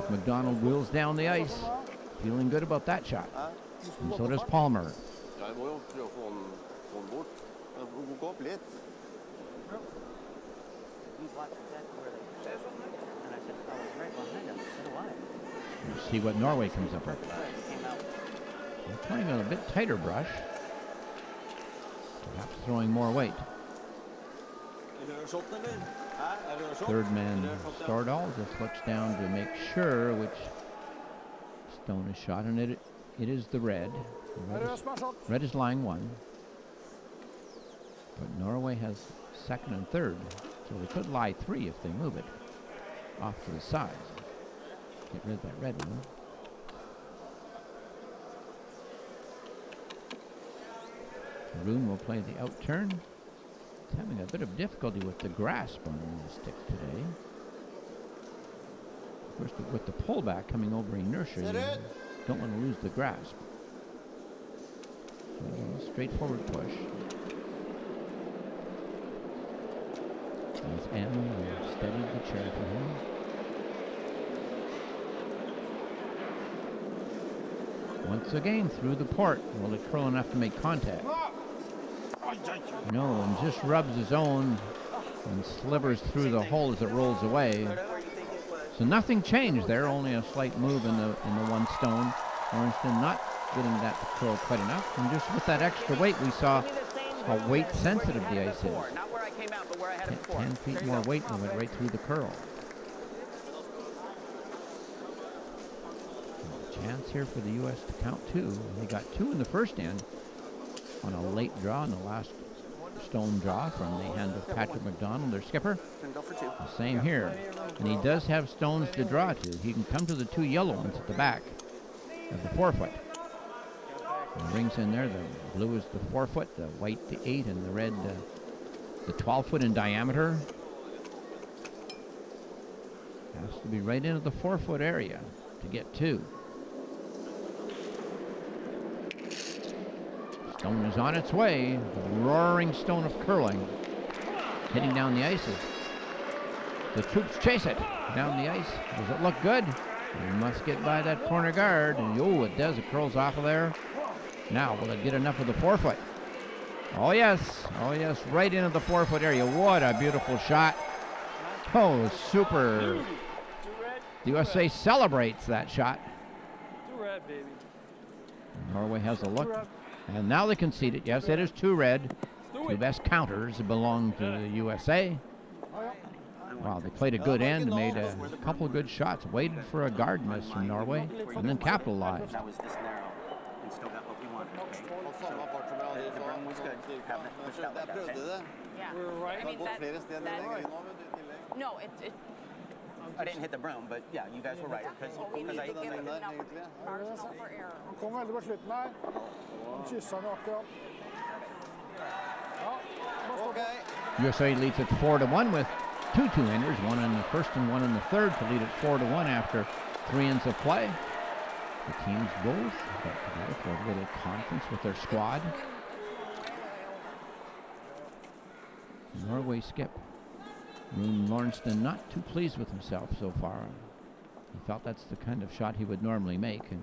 McDonald wheels down the ice. Feeling good about that shot. And so does Palmer. Jeg må jo prøve å få den bort. Gå opp litt. He watched exactly where they and I said, I was right behind him. So do I. We'll see what Norway comes up with. Came out. They're playing a bit tighter brush. Perhaps throwing more weight. Third man, Stordal, just looks down to make sure which stone is shot, and it is the red. Red is lying one. But Norway has second and third, so they could lie three if they move it off to the side. Get rid of that red one. Maroon will play the out turn. It's having a bit of difficulty with the grasp on the stick today. Of course, with the pullback coming over inertia, you don't want to lose the grasp. So, straightforward push. As M steadied the chair for him. Once again through the port. Will it curl enough to make contact? No, and just rubs his own and slivers through the hole as it rolls away. So nothing changed there, only a slight move in the one stone. Orenston not getting that to curl quite enough. And just with that extra weight, we saw how weight sensitive the ice is. Not where I came out, but where I had it before. 10 feet more weight and went right through the curl. Chance here for the U.S. to count two. They got two in the first end on a late draw in the last stone draw from the hand of Patrick McDonald, their skipper. Go for two. The same here. And he does have stones to draw to. He can come to the two yellow ones at the back of the 4 foot. And rings in there. The blue is the 4 foot, the white the 8, and the red the 12 foot in diameter. Has to be right into the 4 foot area to get two. Stone is on its way. The roaring stone of curling. Hitting down the ice. The troops chase it down the ice. Does it look good? You must get by that corner guard. And oh, it does. It curls off of there. Now, will it get enough of the 4 foot? Oh, yes. Oh, yes. Right into the 4 foot area. What a beautiful shot. Oh, super. The USA celebrates that shot. Norway has a look. And now they concede it. Yes, it is two red. The best counters belong to the USA. Wow, they played a good end, made a couple of good shots, waited for a guard miss from Norway, and then capitalized. That was this narrow and still got what we wanted. Okay. The brown was good. Having it pushed out like that. Okay? Yeah. I mean, no, it I didn't hit the broom, but yeah, you guys were right. Because we need I to give it enough margin for error. Kom veldig på slutten her. Han kysset han akkurat. USA leads it 4-1 with two two-enders, one in the first and one in the third, to lead it 4-1 after 3 ends of play. The teams both got together for a little conference with their squad. Norway skip Rune Lorenston not too pleased with himself so far. He felt that's the kind of shot he would normally make, and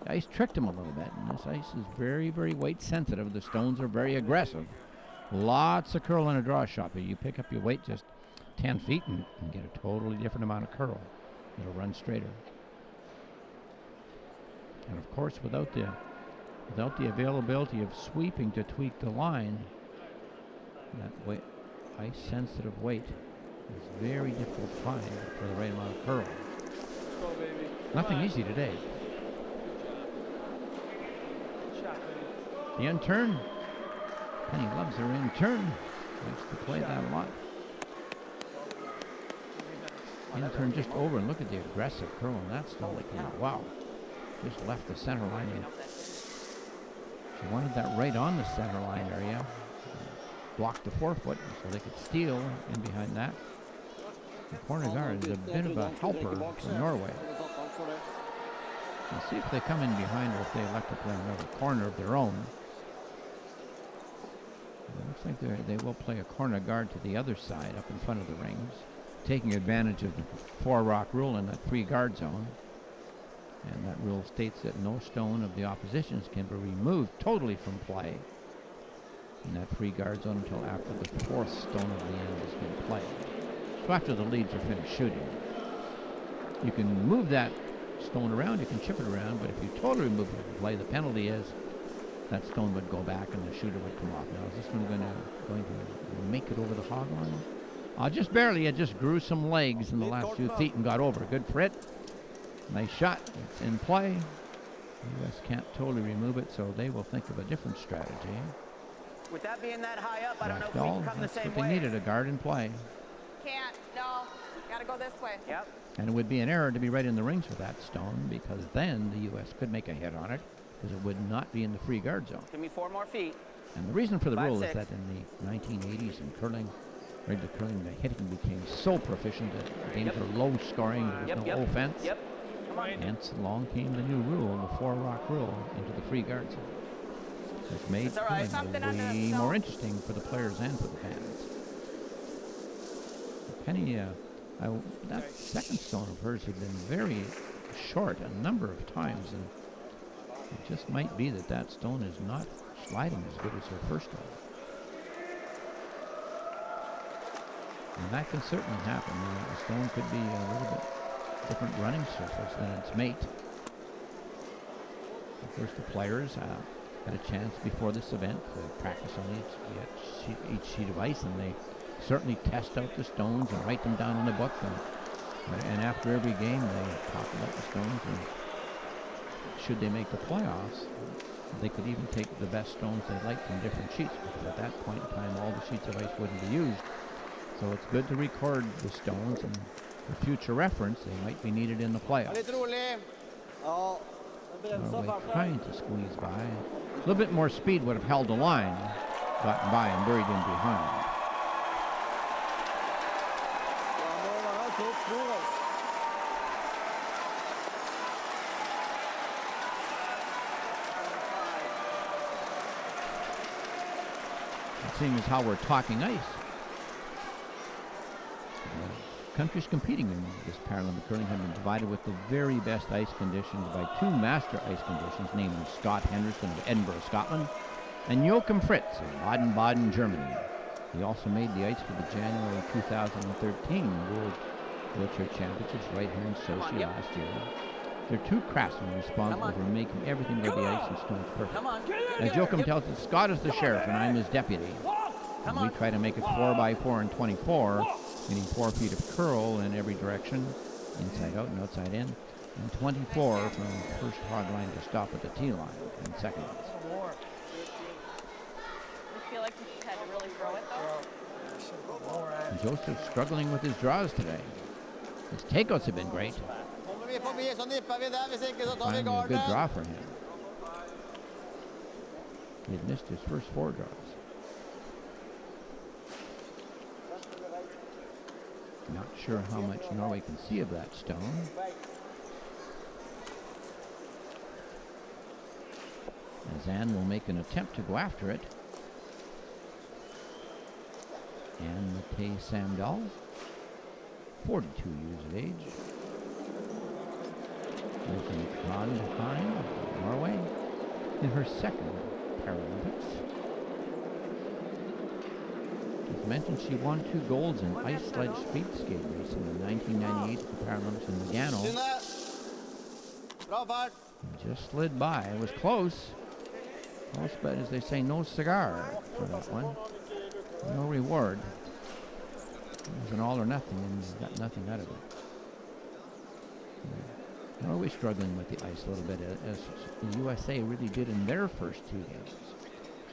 the ice tricked him a little bit. And this ice is very, very weight sensitive. The stones are very aggressive. Lots of curl in a draw shot, but you pick up your weight just 10 feet and get a totally different amount of curl. It'll run straighter. And of course, without the availability of sweeping to tweak the line, that weight, ice sensitive weight, is very difficult to find for the right amount of curl. Nothing easy today. The end turn. Penny loves her in turn. Likes to play that a lot. In turn just over, and look at the aggressive curl on that stall. Wow. Just left the center line. They wanted that right on the center line area. Block the forefoot so they could steal in behind that. The corner guard is a bit of a helper for Norway. We'll see if they come in behind or if they elect to play another corner of their own. It looks like they will play a corner guard to the other side up in front of the rings, taking advantage of the 4-rock rule in that free guard zone. And that rule states that no stone of the opposition's can be removed totally from play in that free guard zone until after the 4th stone of the end has been played. So after the leads are finished shooting. You can move that stone around, you can chip it around, but if you totally remove it from play, the penalty is that stone would go back and the shooter would come off. Now is this one going to make it over the hog line? Just barely. It just grew some legs in the last few feet and got over. Good for it. Nice shot. It's in play. The U.S. can't totally remove it, so they will think of a different strategy. With that being that high up, I don't know if we Ragdoll, can come the that's same what they way. needed, a guard in play. Can't. No. Gotta go this way. Yep. And it would be an error to be right in the rings with that stone, because then the U.S. could make a hit on it, because it would not be in the free guard zone. Give me 4 more feet. And the reason for the 5, rule 6. is that in the 1980s in curling, regular curling, the hitting became so proficient that games were low scoring, there was no offense. Yep. Come on. Hence along came the new rule, the 4-rock rule, into the free guard zone. It's made It's all right. Something curling under way the more zone. interesting for the players and for the fans. Penny, that second stone of hers had been very short a number of times, and it just might be that that stone is not sliding as good as her first one. And that can certainly happen. The stone could be a little bit different running surface than its mate. Of course, the players had a chance before this event to practice on each sheet of ice, and they certainly test out the stones and write them down in the book. And after every game, they talk about the stones, and should they make the playoffs, they could even take the best stones they like from different sheets, because at that point in time, all the sheets of ice wouldn't be used. So it's good to record the stones, and for future reference, they might be needed in the playoffs. Litt rolig. Ja. Norway trying to squeeze by. A little bit more speed would have held the line, gotten by and buried in behind. Seeing as how we're talking ice. Countries competing in this Paralympic curling have been provided with the very best ice conditions by 2 master ice conditions, namely Scott Henderson of Edinburgh, Scotland, and Joachim Fritz of Baden-Baden, Germany. He also made the ice for the January 2013 World Wheelchair Championships right here in Sochi last year. There are 2 craftsmen responsible for making everything by the ice and stones perfect. Come on. As Joachim tells us, Scott is the sheriff and I'm his deputy. And we try to make it 4x4 and 24, meaning 4 feet of curl in every direction, inside out and outside in, and 24 from first hog line to stop at the tee line in seconds. You feel like you just had to really throw it though? And Joseph's struggling with his draws today. His takeouts have been great. Kommer vi forbi, så nipper vi der. Hvis ikke, så tar vi Finally a good draw garden. for him. He had missed his first 4 draws. Not sure how much Norway can see of that stone. As Anne will make an attempt to go after it. Anne Mattei Samdal, 42 years of age. Lives in Trondheim, Norway, in her second Paralympics. As mentioned, she won 2 golds in ice sledge speed skate racing in 1998 at the Paralympics in Lugano. Synne. Bra fart. Just slid by. It was close. Close, but as they say, no cigar for that one. No reward. It was an all or nothing, and you got nothing out of it. Norway struggling with the ice a little bit, as the USA really did in their first 2 games.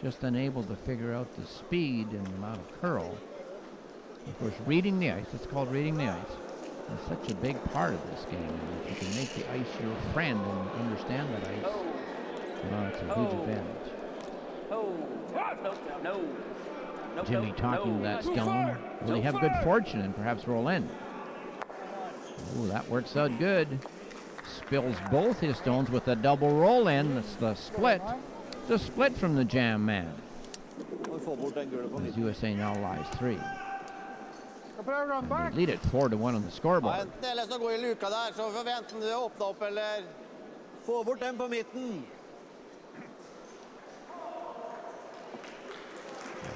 Just unable to figure out the speed and the amount of curl. Of course, reading the ice, it's called reading the ice, is such a big part of this game. And if you can make the ice your friend and understand that ice, well, it's a huge advantage. No. Nope, Jimmy nope, talking no. that stone. Will he have good fortune and perhaps roll in? Ooh, that works out good. Spills both his stones with a double roll in. That's the split. The split from the jam man. As USA now lies 3. And they lead it 4-1 on the scoreboard. Enten eller så går I luka der, så forventer du å åpne opp eller få bort den på midten.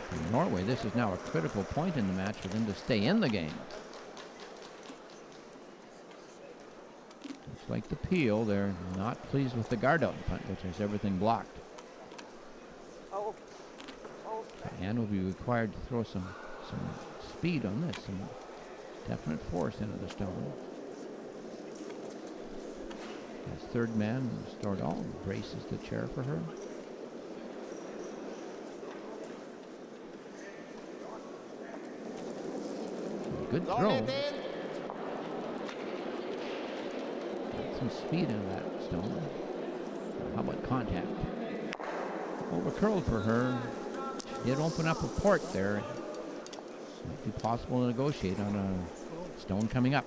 For Norway, this is now a critical point in the match for them to stay in the game. Looks like the Peel, they're not pleased with the guard out in front, which has everything blocked. And will be required to throw some speed on this, some definite force into the stone. As third man, Stordal braces the chair for her. Good throw. Got some speed in that stone. How about contact? Overcurled for her. She did open up a port there. Might be possible to negotiate on a stone coming up.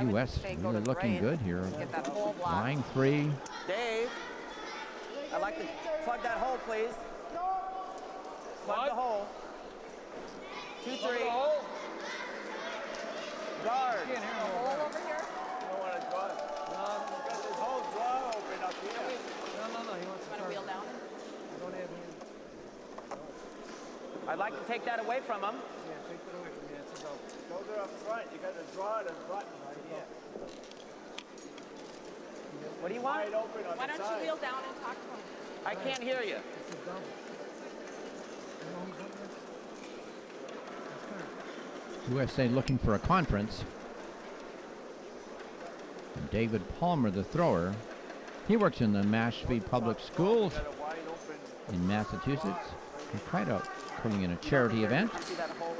The U.S. really looking good here. Flying 3. Dave, I'd like to plug that hole, please. Plug the hole. 2-3. Guard. A hole over here? You don't want to draw it. No, because this whole draw open up here. No, he wants to wheel down. Don't have him. I'd like to take that away from him. Yeah, take that away from me. That's about. Go there up front. You got to draw the button right here. What do you want? Wide open on Why the don't side. you wheel down and talk to him? I can't hear you. USA looking for a conference. And David Palmer, the thrower, he works in the Mashpee Public Schools in Massachusetts. He tried out curling in a charity event. Empty that hole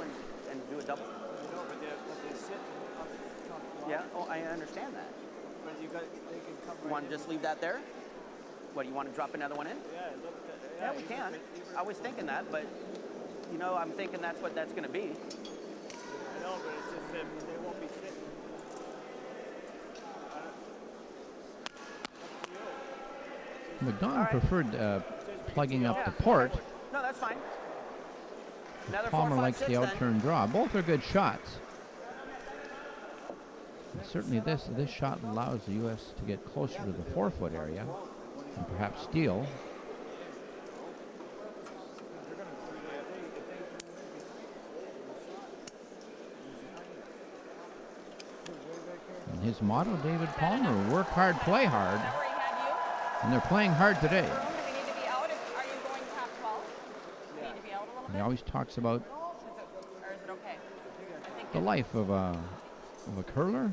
and do a double. No, but they're sitting up. Yeah, oh, I understand that. But they can come You right want in. to just leave that there? What, do you want to drop another one in? Yeah, look. Yeah, we can. I was thinking that, but, you know, I'm thinking that's what that's going to be. I know, but it's just that they won't be sitting. McDonald preferred plugging up the port. No, that's fine. Another Palmer 4, 5, likes 6 the then. outturn draw. Both are good shots. And certainly this shot allows the U.S. to get closer to the 4-foot area and perhaps steal. And his motto, David Palmer, work hard, play hard. Is that where he had you? And they're playing hard today. Do we need to be out? Are you going top 12? Do we need to be out a little He bit? always talks about Or is it okay? I think the life of a curler,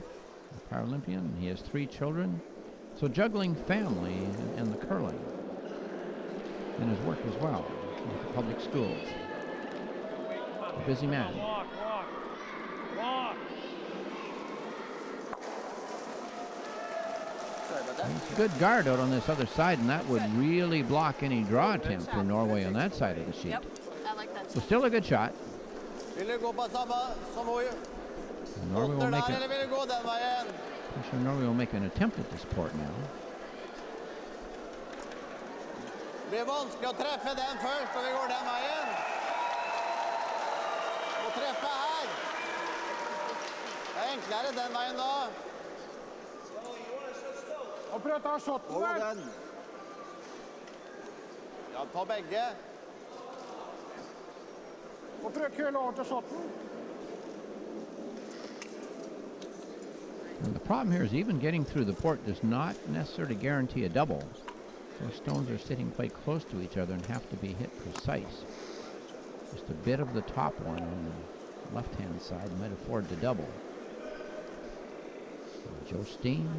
a Paralympian. He has 3 children. So juggling family and the curling and his work as well with the public schools. A busy man. Walk. Sorry about that. It's a good guard out on this other side, and that would really block any draw attempt for Norway on that side of the sheet. Yep, I like that. So still a good shot. Vil du gå på samme som hun And Norway will åpner make der, eller vil du gå den veien? I'm sure Norway will make an attempt at this port now. Det blir vanskelig å treffe den først, og vi går den veien. Må treffe her. Det er enklere den veien da. Og prøv å ta shotten Hold der. den. Ja, ta begge. Og prøv å køle over til shotten. And the problem here is even getting through the port does not necessarily guarantee a double. Those stones are sitting quite close to each other and have to be hit precise. Just a bit of the top one on the left-hand side might afford the double. Joe Steen,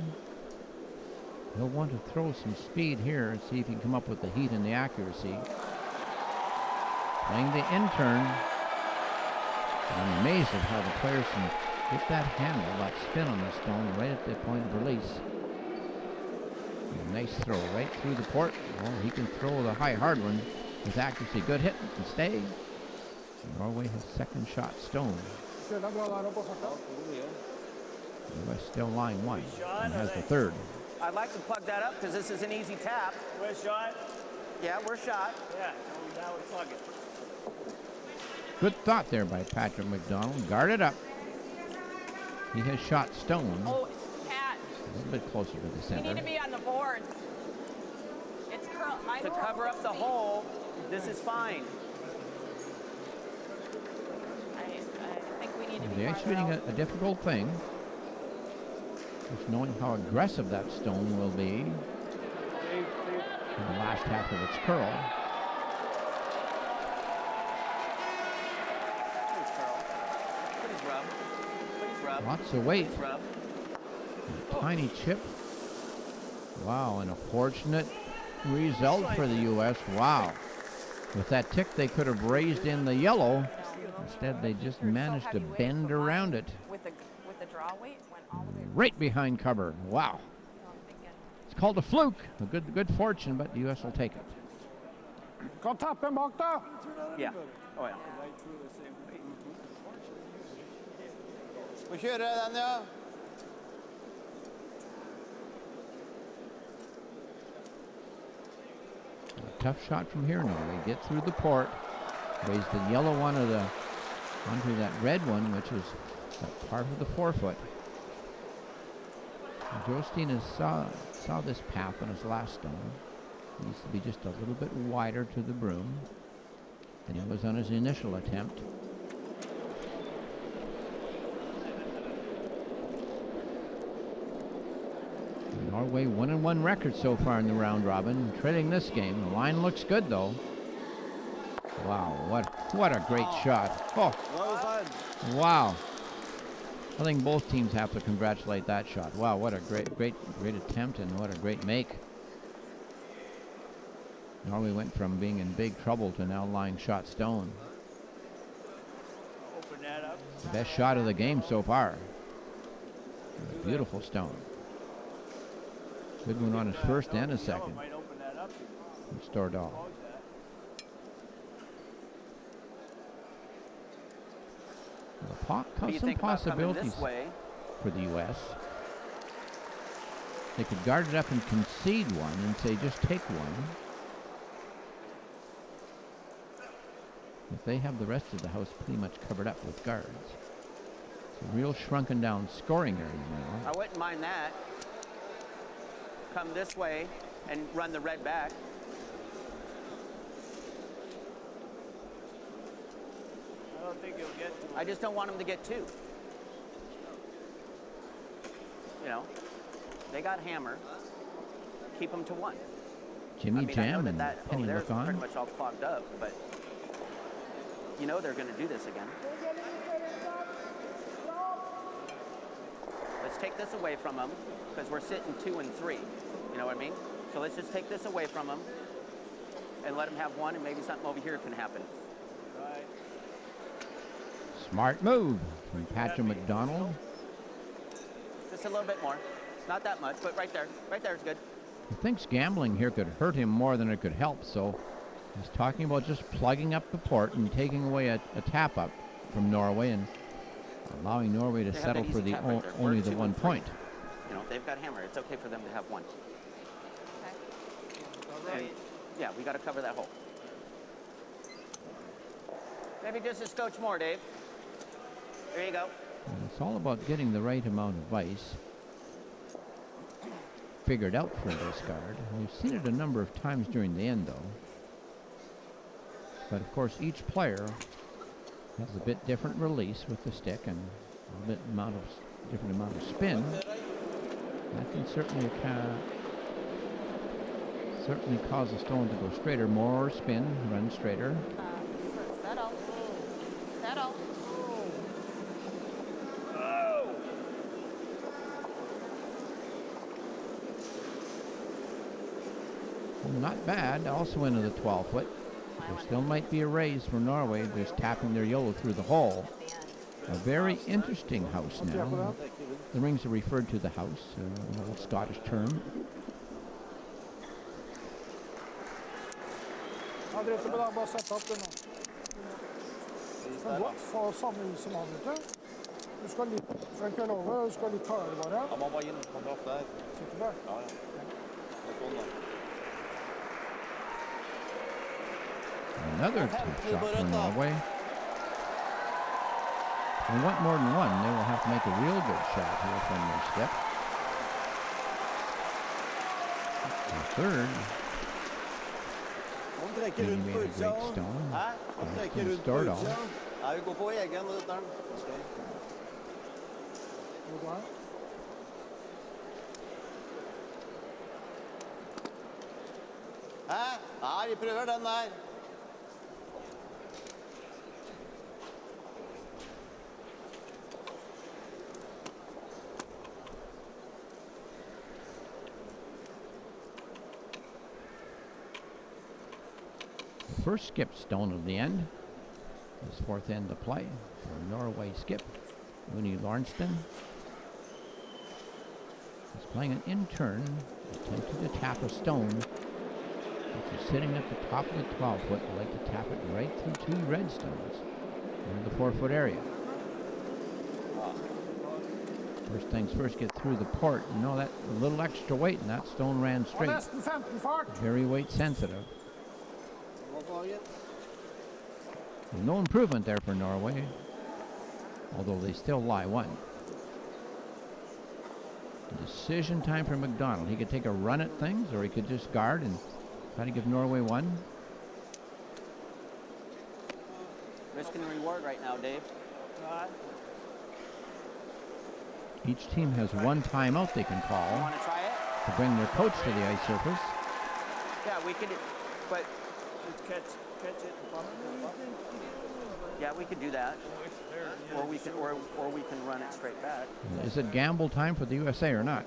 he'll want to throw some speed here and see if he can come up with the heat and the accuracy. Playing the in-turn. I'm amazed at how the players can get that handle, that spin on the stone right at the point of release. A nice throw right through the port. Well, he can throw the high hard one with accuracy. Good hit and stay. Norway has second shot stone. U.S. still lying one and has the third. I'd like to plug that up because this is an easy tap. We're shot. Yeah, we're shot. Yeah, so now we plug it. Good thought there by Patrick McDonald. Guard it up. He has shot stone. Oh, Pat, A little bit closer to the you center. need to be on the boards. It's curl. I To know cover up the hole, this is fine. I think we need to be The ice farther shooting out. a difficult thing. Just knowing how aggressive that stone will be in the last half of its curl. Please curl. Please rub. Please rub. Lots of weight. Please rub. Tiny chip. Wow, and a fortunate result for the U.S. Wow. With that tick, they could have raised in the yellow. Instead, they just managed to bend around it. With the draw weight, went all the way. Right behind cover. Wow. So I'm thinking, It's called a fluke. A good fortune, but the U.S. will take it. Yeah. Oh, yeah. Vi kjører den, ja. A tough shot from here now. They get through the port. Raise the yellow one of the onto that red one, which is that part of the forefoot. Jostein saw this path on his last stone. It needs to be just a little bit wider to the broom than he was on his initial attempt. Norway 1-1 record so far in the round robin, trailing this game. The line looks good though. Wow, what a great shot. Oh, wow. I think both teams have to congratulate that shot. Wow, what a great attempt and what a great make. Norway went from being in big trouble to now lying shot stone. Open that up. The best shot of the game so far. A beautiful stone. Good one on his first and his second. Might open that up. From Stordal. Close that. What do you Some think about coming possibilities this way? for the U.S. They could guard it up and concede one and say just take one. But they have the rest of the house pretty much covered up with guards. It's a real shrunken down scoring area now. I wouldn't mind that. Come this way and run the red back. I don't think he'll get to it. I just don't want them to get two. You know, they got hammer. Keep them to one. Jimmy I mean, I Jam know and that Penny there's look pretty on. much all clogged up, but you know they're going to do this again. Let's take this away from them because we're sitting 2 and 3. You know what I mean? So let's just take this away from them and let them have one, and maybe something over here can happen. Right. Smart move from Patrick McDonald. Just a little bit more. Not that much, but right there. Right there is good. He thinks gambling here could hurt him more than it could help, so he's talking about just plugging up the port and taking away a tap up from Norway and allowing Norway to They have settle that for easy the tap right there. only We're the 2 1 and 3. point. You know, they've got hammer. It's okay for them to have one. okay. And, yeah, we got to cover that hole. Maybe just a scotch more, Dave. There you go. And it's all about getting the right amount of ice figured out for this guard. We've seen it a number of times during the end, though. But of course, each player has a bit different release with the stick and a bit different amount of spin. That can certainly cause the stone to go straighter. More spin, run straighter. Settle. Settle. Well, not bad. Also into the 12 foot. There still might be a raise for Norway, just tapping their yellow through the hole. A very interesting house now. The rings are referred to the house, an old Scottish term. Jeg driter på deg, bare sett opp det nå. Du kan godt få samme is som han, vet du. Du skal litt, for en kveld over, du skal litt hardere bare. Ja, man var inn, man var ofte der. Sitter der. Ja, ja. Det er sånn da. Another shot for Norway. If they want more than one, they will have to make a real good shot here from their skip. The third. Man trekker He rundt made på a utsida. great stone. Hæ? Man trekker Can rundt på start utsida. off. Ja, vi går på egen og dette her. Hvor går han? Hæ? Nei, vi prøver den der. First skip stone of the end. His fourth end to play for Norway skip, Uni Lornston. He's playing an in turn, attempting to tap a stone, which is sitting at the top of the 12-foot. I'd like to tap it right through two red stones into the 4-foot area. First things first, get through the port. You know that a little extra weight, and that stone ran Og straight. nesten 15 fart. Very weight sensitive. Målslaget. No improvement there for Norway, although they still lie one. Decision time for McDonald. He could take a run at things, or he could just guard and try to give Norway one. Risk and reward right now, Dave. Each team has one timeout they can You call want to try it? to bring their coach to the ice surface. Yeah, we could, but Just catch it. yeah, we could do that. Or we can run it straight back. Is it gamble time for the USA or not?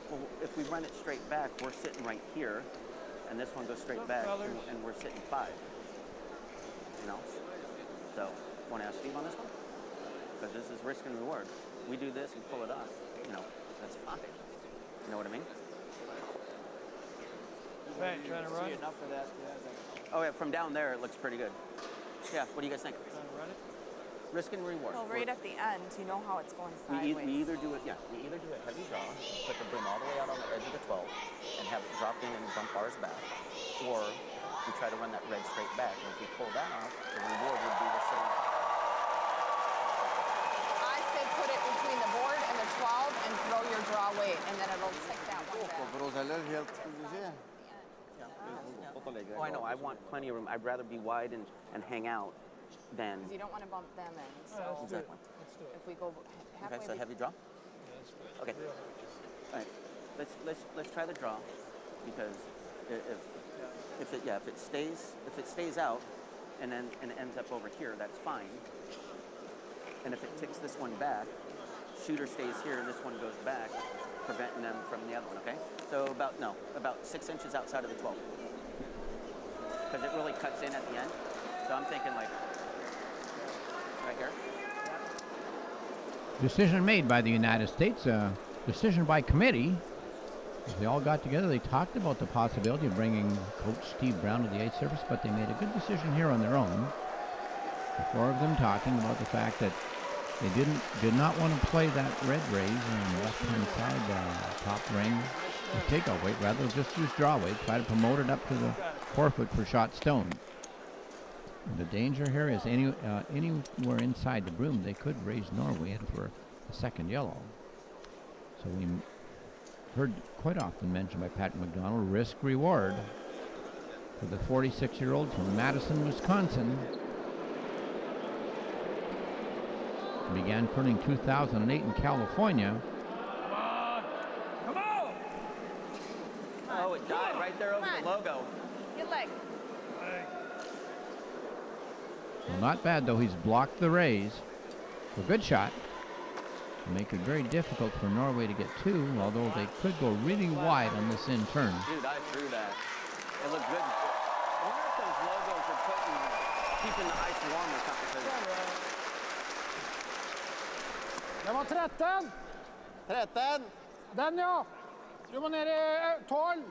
Well, if we run it straight back, we're sitting right here, and this one goes straight back, and we're sitting 5. You know? So, want to ask Steve on this one? Because this is risk and reward. We do this and pull it off. You know, that's 5. You know what I mean? Trying to run? Enough for that. Oh yeah, from down there it looks pretty good. Yeah, what do you guys think? Trying to run it? Risk and reward. Well, right at the end, you know how it's going We sideways. either do it, we either do a heavy draw, put the brim all the way out on the edge of the 12, and have it drop in and bump ours back, or we try to run that red straight back, and if we pull that off, the reward would be the same. I say put it between the board and the 12 and throw your draw weight, and then it'll take that one back. For oss heller, helt, skal vi se. Oh, I know, I want plenty of room. I'd rather be wide and hang out than... Because you don't want to bump them in. So Exactly. if we go halfway, Okay, so heavy draw? Okay. All right. Let's try the draw, because if it stays out and then ends up over here, that's fine. And if it ticks this one back, shooter stays here, this one goes back, preventing them from the other one. Okay. So about 6 inches outside of the 12, because it really cuts in at the end. So I'm thinking like right here. Decision made by the United States, decision by committee. They all got together, they talked about the possibility of bringing Coach Steve Brown to the ice surface, but they made a good decision here on their own. The 4 of them talking about the fact that they did not want to play that red raise on the left-hand side, top ring, and takeout weight, rather just use draw weight, try to promote it up to the 4-foot for shot stone. The danger here is anywhere inside the broom, they could raise Norway in for a second yellow. So we heard quite often mentioned by Patrick McDonald, risk reward for the 46-year-old from Madison, Wisconsin. He began curling 2008 in California. Come on! Oh, it died right there over the logo. Good leg. Well, not bad though, he's blocked the raise. A good shot. Make it very difficult for Norway to get 2, although they could go really wide on this in turn. Dude, I threw that. It looked good. I wonder if those logos are keeping the ice warm or something. Det var 13. 13. Den, ja. Du må ned i 12.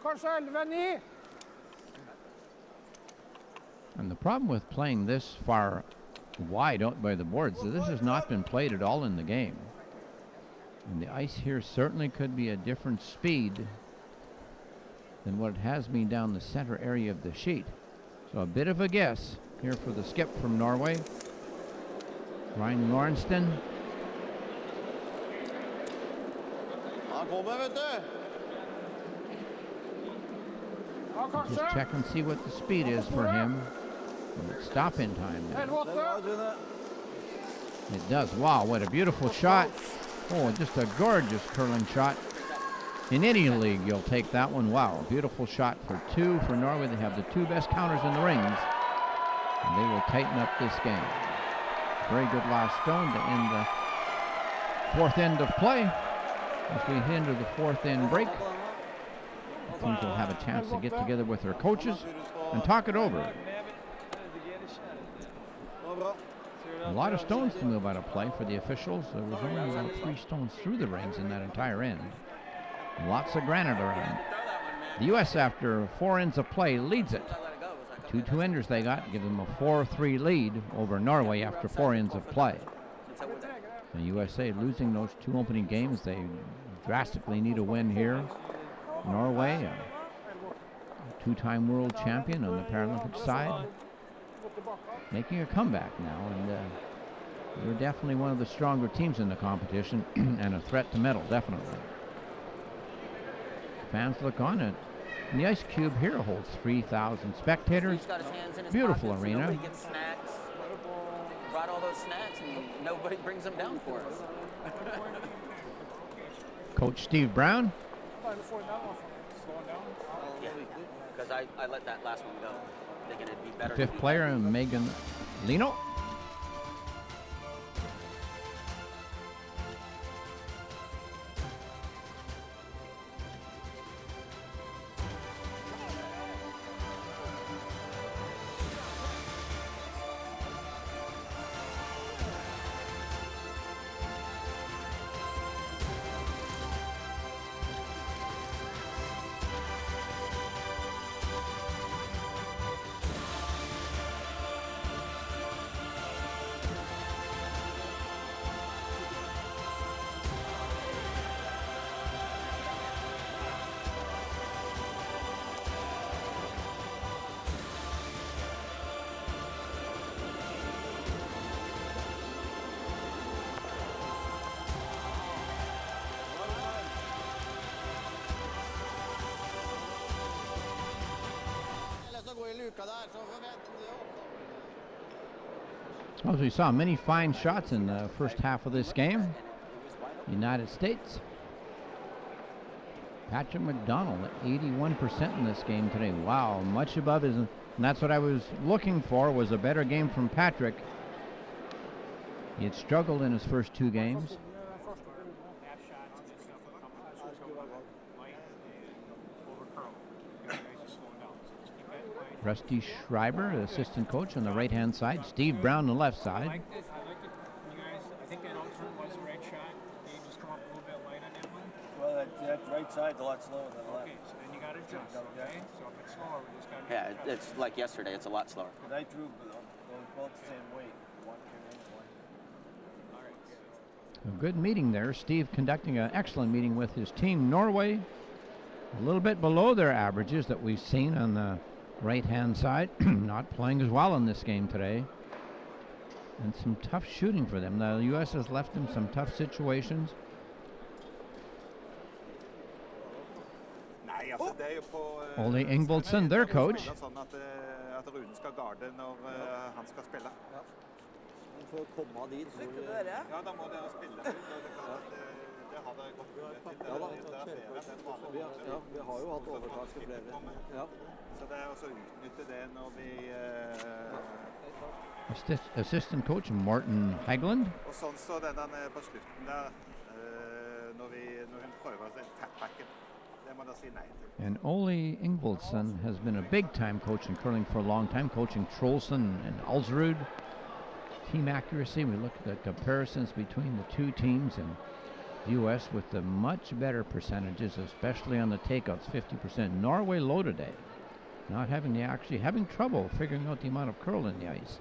Kanskje 11-9. And the problem with playing this far wide out by the boards, so this has not been played at all in the game. And the ice here certainly could be a different speed than what it has been down the center area of the sheet. So a bit of a guess here for the skip from Norway, Ryan Lawrenston. Han kommer, vet du. Ja, Just kanskje. check and see what the speed is for him. Will it stop in time? 11-8. It does. Wow, what a beautiful shot. Oh, just a gorgeous curling shot. In any league, you'll take that one. Wow, beautiful shot for two for Norway. They have the two best counters in the rings, and they will tighten up this game. Very good last stone to end the fourth end of play. As we head into the fourth end break, I think we'll have a chance to get together with their coaches and talk it over. A lot of stones to move out of play for the officials. There was only about 3 stones through the rings in that entire end. Lots of granite around. The U.S., after 4 ends of play, leads it. 2 two-enders they got, give them a 4-3 lead over Norway after 4 ends of play. The USA losing those 2 opening games, they drastically need a win here. Norway, a 2-time world champion on the Paralympic side, making a comeback now, and they're definitely one of the stronger teams in the competition and a threat to medal, definitely. Fans look on it. And the ice cube here holds 3,000 spectators. He's got his hands in his Beautiful pockets, arena. Nobody gets snacks. Brought all those snacks and nobody brings them down for us. Coach Steve Brown. Yeah, because I let that last one go. Thinking it'd be better. to Fifth do player, that. Megan Lino. As we saw many fine shots in the first half of this game. United States. Patrick McDonald at 81% in this game today. Wow, much above his, and that's what I was looking for, was a better game from Patrick. He had struggled in his first 2 games. Rusty Schreiber, the assistant coach on the right-hand side. Steve Brown on the left side. I like it. You guys, I think that also was the right shot. Can you just come up a little bit light on that one? Well, that right side's a lot slower than the left. Okay, so then you got to adjust, okay? So if it's slower, we just got to Yeah, it's like yesterday. It's a lot slower. Because I threw those both the same weight. One came in, one. All right. A good meeting there. Steve conducting an excellent meeting with his team. Norway, a little bit below their averages that we've seen on the right-hand side. Not playing as well in this game today. And some tough shooting for them. The U.S. has left them some tough situations. Ole Ingvoldsen, their coach. For å komme av dit. Ja, da må dere spille. Det har dere gått Vi har jo hatt overtak til flere. Ja. Så det å utnytte det når vi Assistant coach Martin Haglund. Og sånn så denne på slutten der, når hun prøver å tapbacken, det må dere si nei til. And Ole Ingvoldsen has been a big-time coach in curling for a long time, coaching Troelsen and Alsrud. Team accuracy, we look at the comparisons between the two teams, and U.S. with the much better percentages, especially on the takeouts, 50%. Norway low today. Not having having trouble figuring out the amount of curl in the ice.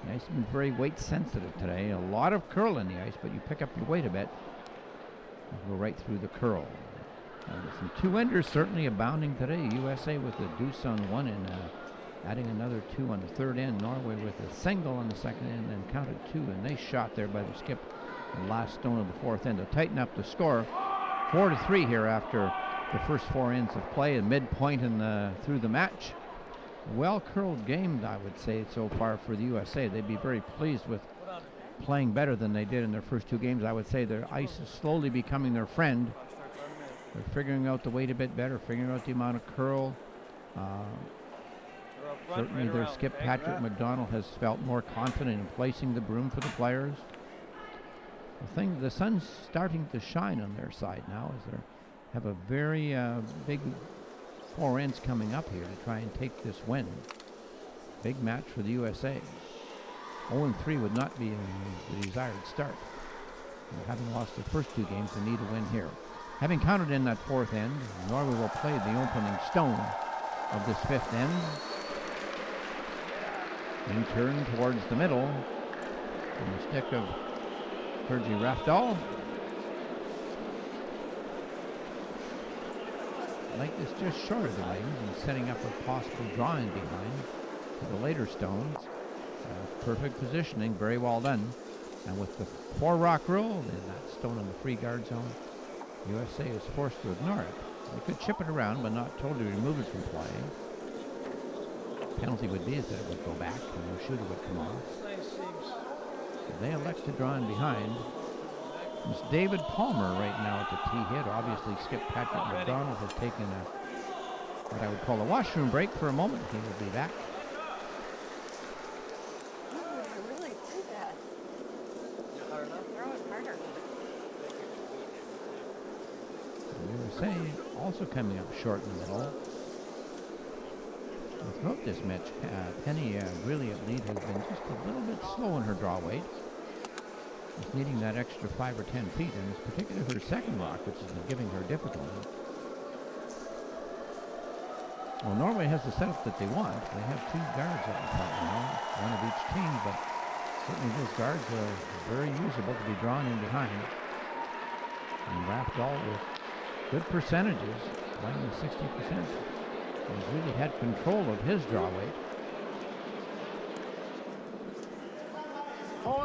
The ice has been very weight sensitive today. A lot of curl in the ice, but you pick up your weight a bit and go right through the curl. Some two-enders certainly abounding today. USA with a deuce on one and adding another two on the third end. Norway with a single on the second end and counted two. And nice shot there by the skip. The last stone of the fourth end to tighten up the score. 4-3 here after the first four ends of play and midpoint through the match. Well-curled game, I would say, so far for the USA. They'd be very pleased with playing better than they did in their first two games. I would say their ice is slowly becoming their friend. They're figuring out the weight a bit better, figuring out the amount of curl. Certainly their skip, Patrick McDonald, has felt more confident in placing the broom for the players. The sun's starting to shine on their side now as they have a very big four ends coming up here to try and take this win. Big match for the USA. 0-3 would not be the desired start. Having lost the first two games, they need a win here. Having counted in that fourth end, Norway will play the opening stone of this fifth end. In turn towards the middle, and the stick of Sergei Rafdal. Like this just short of the rings and setting up a possible drawing behind for the later stones. Perfect positioning, very well done. And with the four rock rule and that stone in the free guard zone, USA is forced to ignore it. They could chip it around, but not totally remove it from play. Penalty would be is that it would go back and the shooter would come off. So they elect to draw in behind. It's David Palmer right now at the tee hit. Obviously, skip Patrick McDonald has taken what I would call a washroom break for a moment. He will be back. Really do that. Throw it harder. USA also coming up short in the middle. Throughout this match, Penny really at lead has been just a little bit slow in her draw weight. Just needing that extra 5 or 10 feet, and it's particularly her second rock, which has been giving her difficulty. Well, Norway has the setup that they want. They have two guards up in front now, one of each team, but certainly those guards are very usable to be drawn in behind. And Rafdal with good percentages, playing with 60%. He's really had control of his draw weight.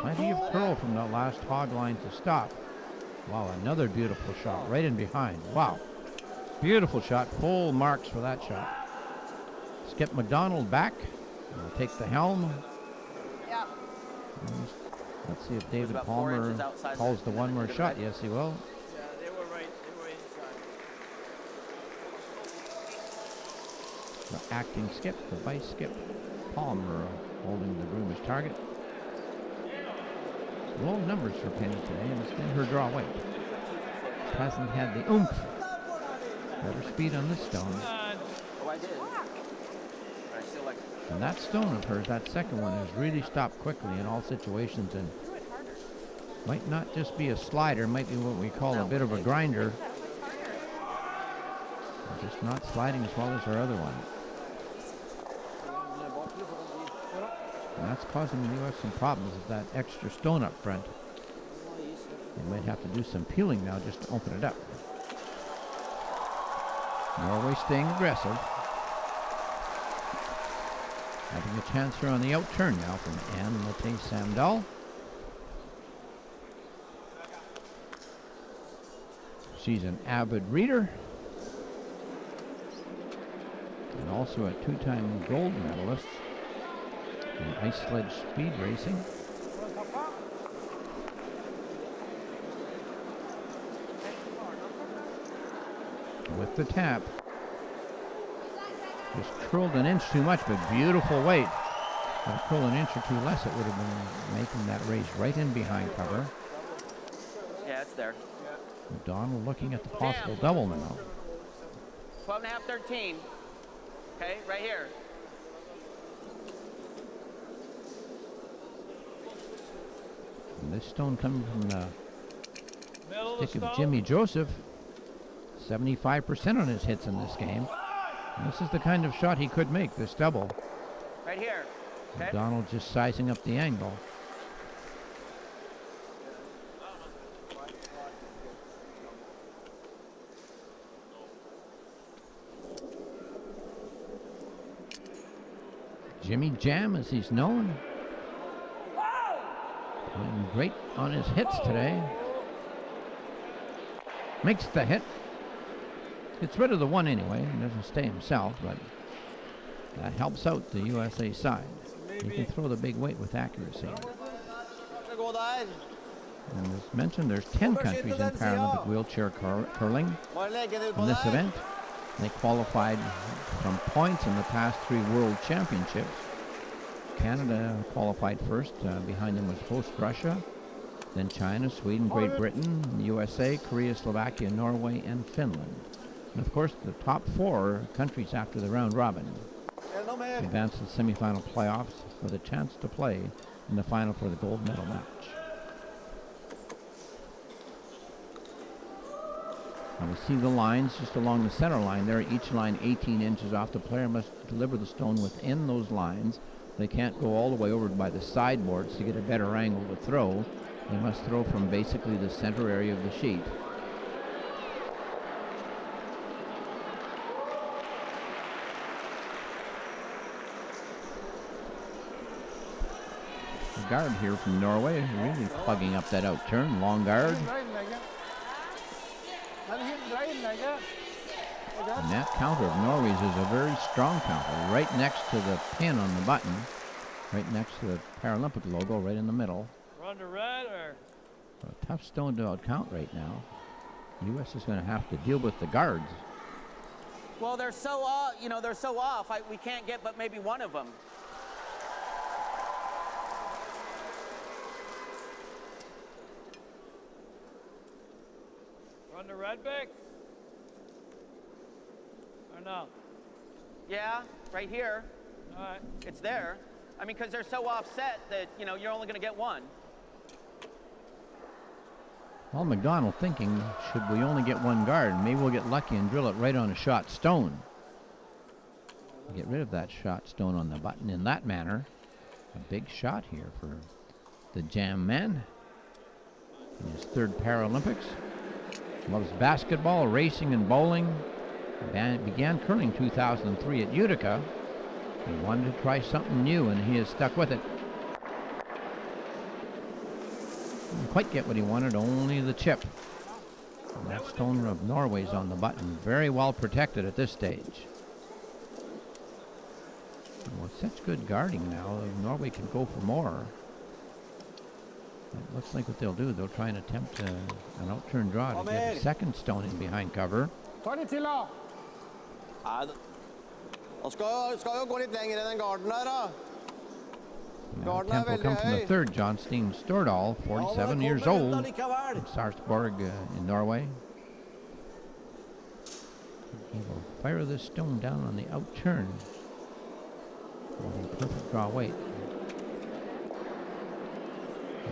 Plenty of curl from the last hog line to stop. Wow, another beautiful shot right in behind. Wow, beautiful shot. Full marks for that shot. Skip McDonald back. He'll take the helm. Yeah. Let's see if David Palmer calls the one more shot. Yes, he will. Yeah, they were right. They were inside. The acting skip, the vice skip, Palmer holding the broom as target. Low numbers for Penny today, and it's been her draw weight. She hasn't had the oomph, better speed on this stone. Oh, I did. But I still like it. And that stone of hers, that second one, has really stopped quickly in all situations, and might not just be a slider, might be what we call a bit of a grinder. Just not sliding as well as her other one. And that's causing the U.S. some problems with that extra stone up front. They might have to do some peeling now just to open it up. Norway staying aggressive. Having a chance here on the out turn now from Anne Mate Samdal. She's an avid reader. And also a two-time gold medalist in ice sledge speed racing. With the tap. Just curled an inch too much, but beautiful weight. If it curled an inch or two less, it would have been making that race right in behind cover. Yeah, it's there. McDonald looking at the possible double now. 12 and a half, 13. Okay, right here. And this stone coming from the Stick of Jimmy Joseph, 75% on his hits in this game. And this is the kind of shot he could make, this double. Right here. Okay. McDonald just sizing up the angle. Jimmy Jam, as he's known. Playing great on his hits today. Makes the hit. Gets rid of the one anyway. He doesn't stay himself, but that helps out the USA side. He can throw the big weight with accuracy. And as mentioned, there's 10 countries in Paralympic wheelchair curling in this event. They qualified from points in the past 3 World Championships. Canada qualified first. Behind them was host Russia, then China, Sweden, Great Britain, USA, Korea, Slovakia, Norway, and Finland. And of course, the top 4 countries after the round robin advance to the semifinal playoffs with a chance to play in the final for the gold medal match. And we see the lines just along the center line there, each line 18 inches off. The player must deliver the stone within those lines. They can't go all the way over by the sideboards to get a better angle to throw. They must throw from basically the center area of the sheet. The guard here from Norway really plugging up that out turn, long guard. And that counter of Norway's is a very strong counter, right next to the pin on the button, right next to the Paralympic logo, right in the middle. Run to red or? A tough stone to outcount right now. The U.S. is going to have to deal with the guards. Well, they're so off. They're so off. We can't get but maybe one of them. Run to red, Vic? Or no? Yeah, right here. All right. It's there. I mean, because they're so offset that, you're only going to get one. Well, McDonald thinking, should we only get one guard? Maybe we'll get lucky and drill it right on a shot stone. Get rid of that shot stone on the button in that manner. A big shot here for the Jam man in his 3rd Paralympics. Loves basketball, racing, and bowling. Began curling 2003 at Utica. He wanted to try something new, and he has stuck with it. Didn't quite get what he wanted, only the chip. And that stone of Norway's on the button. Very well protected at this stage. And with such good guarding now, Norway can go for more. It looks like what they'll do. They'll try and attempt an outturn draw to get a second stone in behind cover. Skal jo gå litt lenger enn den garden her, da. Now tempo comes from the 3rd, John Steen Stordal, 47 years old, from Sarpsborg in Norway. He will fire this stone down on the outturn with a perfect draw weight.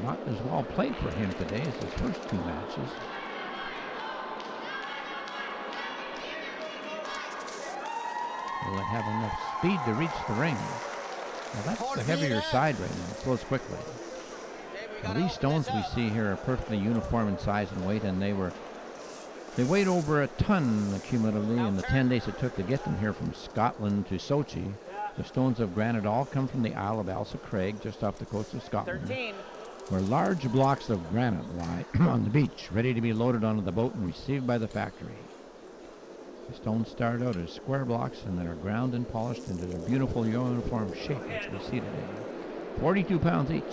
Not as well played for him today as his first 2 matches. Will it have enough speed to reach the ring? Now that's the heavier side right now. It goes quickly. Now these stones we see here are perfectly uniform in size and weight, and they weighed over a ton cumulatively in the 10 days it took to get them here from Scotland to Sochi. The stones of granite all come from the Isle of Ailsa Craig, just off the coast of Scotland, 13. where large blocks of granite lie on the beach, ready to be loaded onto the boat and received by the factory. The stones start out as square blocks and then are ground and polished into their beautiful uniform shape, which we see today. 42 pounds each.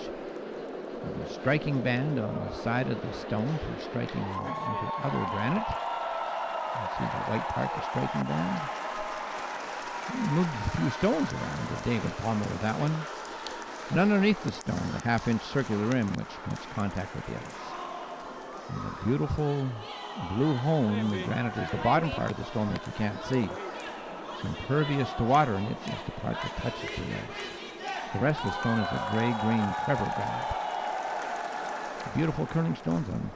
With a striking band on the side of the stone for striking into other granite. You see the white part, the striking band. He moved a few stones around with David Palmer with that one. And underneath the stone, the half-inch circular rim, which makes contact with the ice. And a beautiful blue hone. The granite is the bottom part of the stone that you can't see. It's impervious to water, and it's just the part that touches the ice. The rest of the stone is a gray-green Trevor granite. Beautiful curling stones on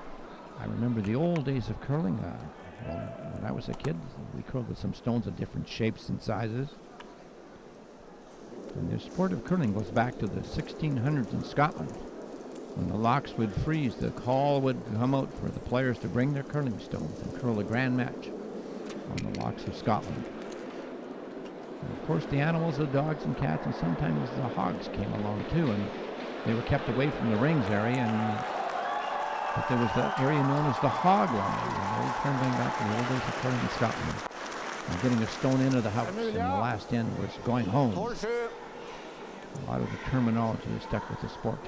I remember the old days of curling. When I was a kid, we curled with some stones of different shapes and sizes. And the sport of curling goes back to the 1600s in Scotland. When the locks would freeze, the call would come out for the players to bring their curling stones and curl a grand match on the locks of Scotland. And of course, the animals, the dogs and cats, and sometimes the hogs came along too, and they were kept away from the rings area. But there was the area known as the hog line. And they turned back to the old days of curling in Scotland. And getting a stone into the house, and the last end was going home. A lot of the terminology is stuck with the sport.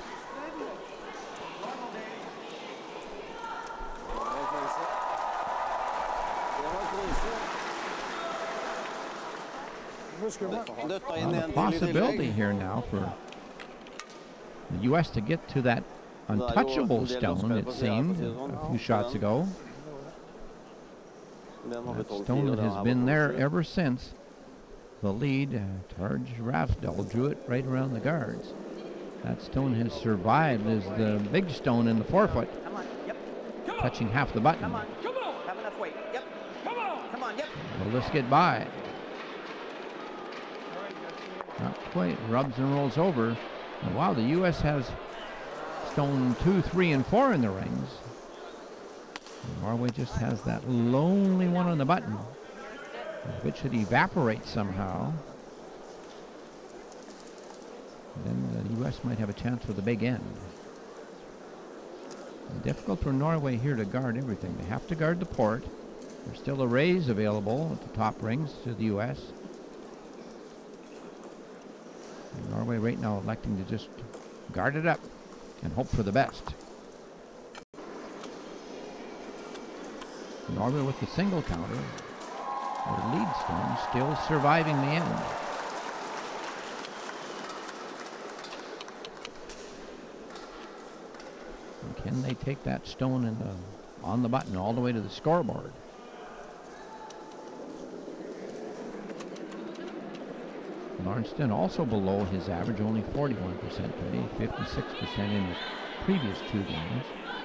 The possibility here now for the U.S. to get to that untouchable stone, it seemed, a few shots ago. That stone that has been there ever since. The lead, Tarj Rafdal, drew it right around the guards. That stone has survived as the big stone in the forefoot, touching half the button. Come on. Have enough weight. Yep. Come on. Yep. Will this get by? Not quite. Rubs and rolls over. And wow, the U.S. has stone 2, 3, and 4 in the rings. Norway just has that lonely one on the button, which should evaporate somehow. Then the U.S. might have a chance for the big end. Difficult for Norway here to guard everything. They have to guard the port. There's still arrays available at the top rings to the U.S. And Norway right now electing to just guard it up and hope for the best. Norway with the single counter. Their lead stone still surviving the end. And can they take that stone on the button all the way to the scoreboard? Lawrenston also below his average, only 41% today, 56% in his previous 2 games.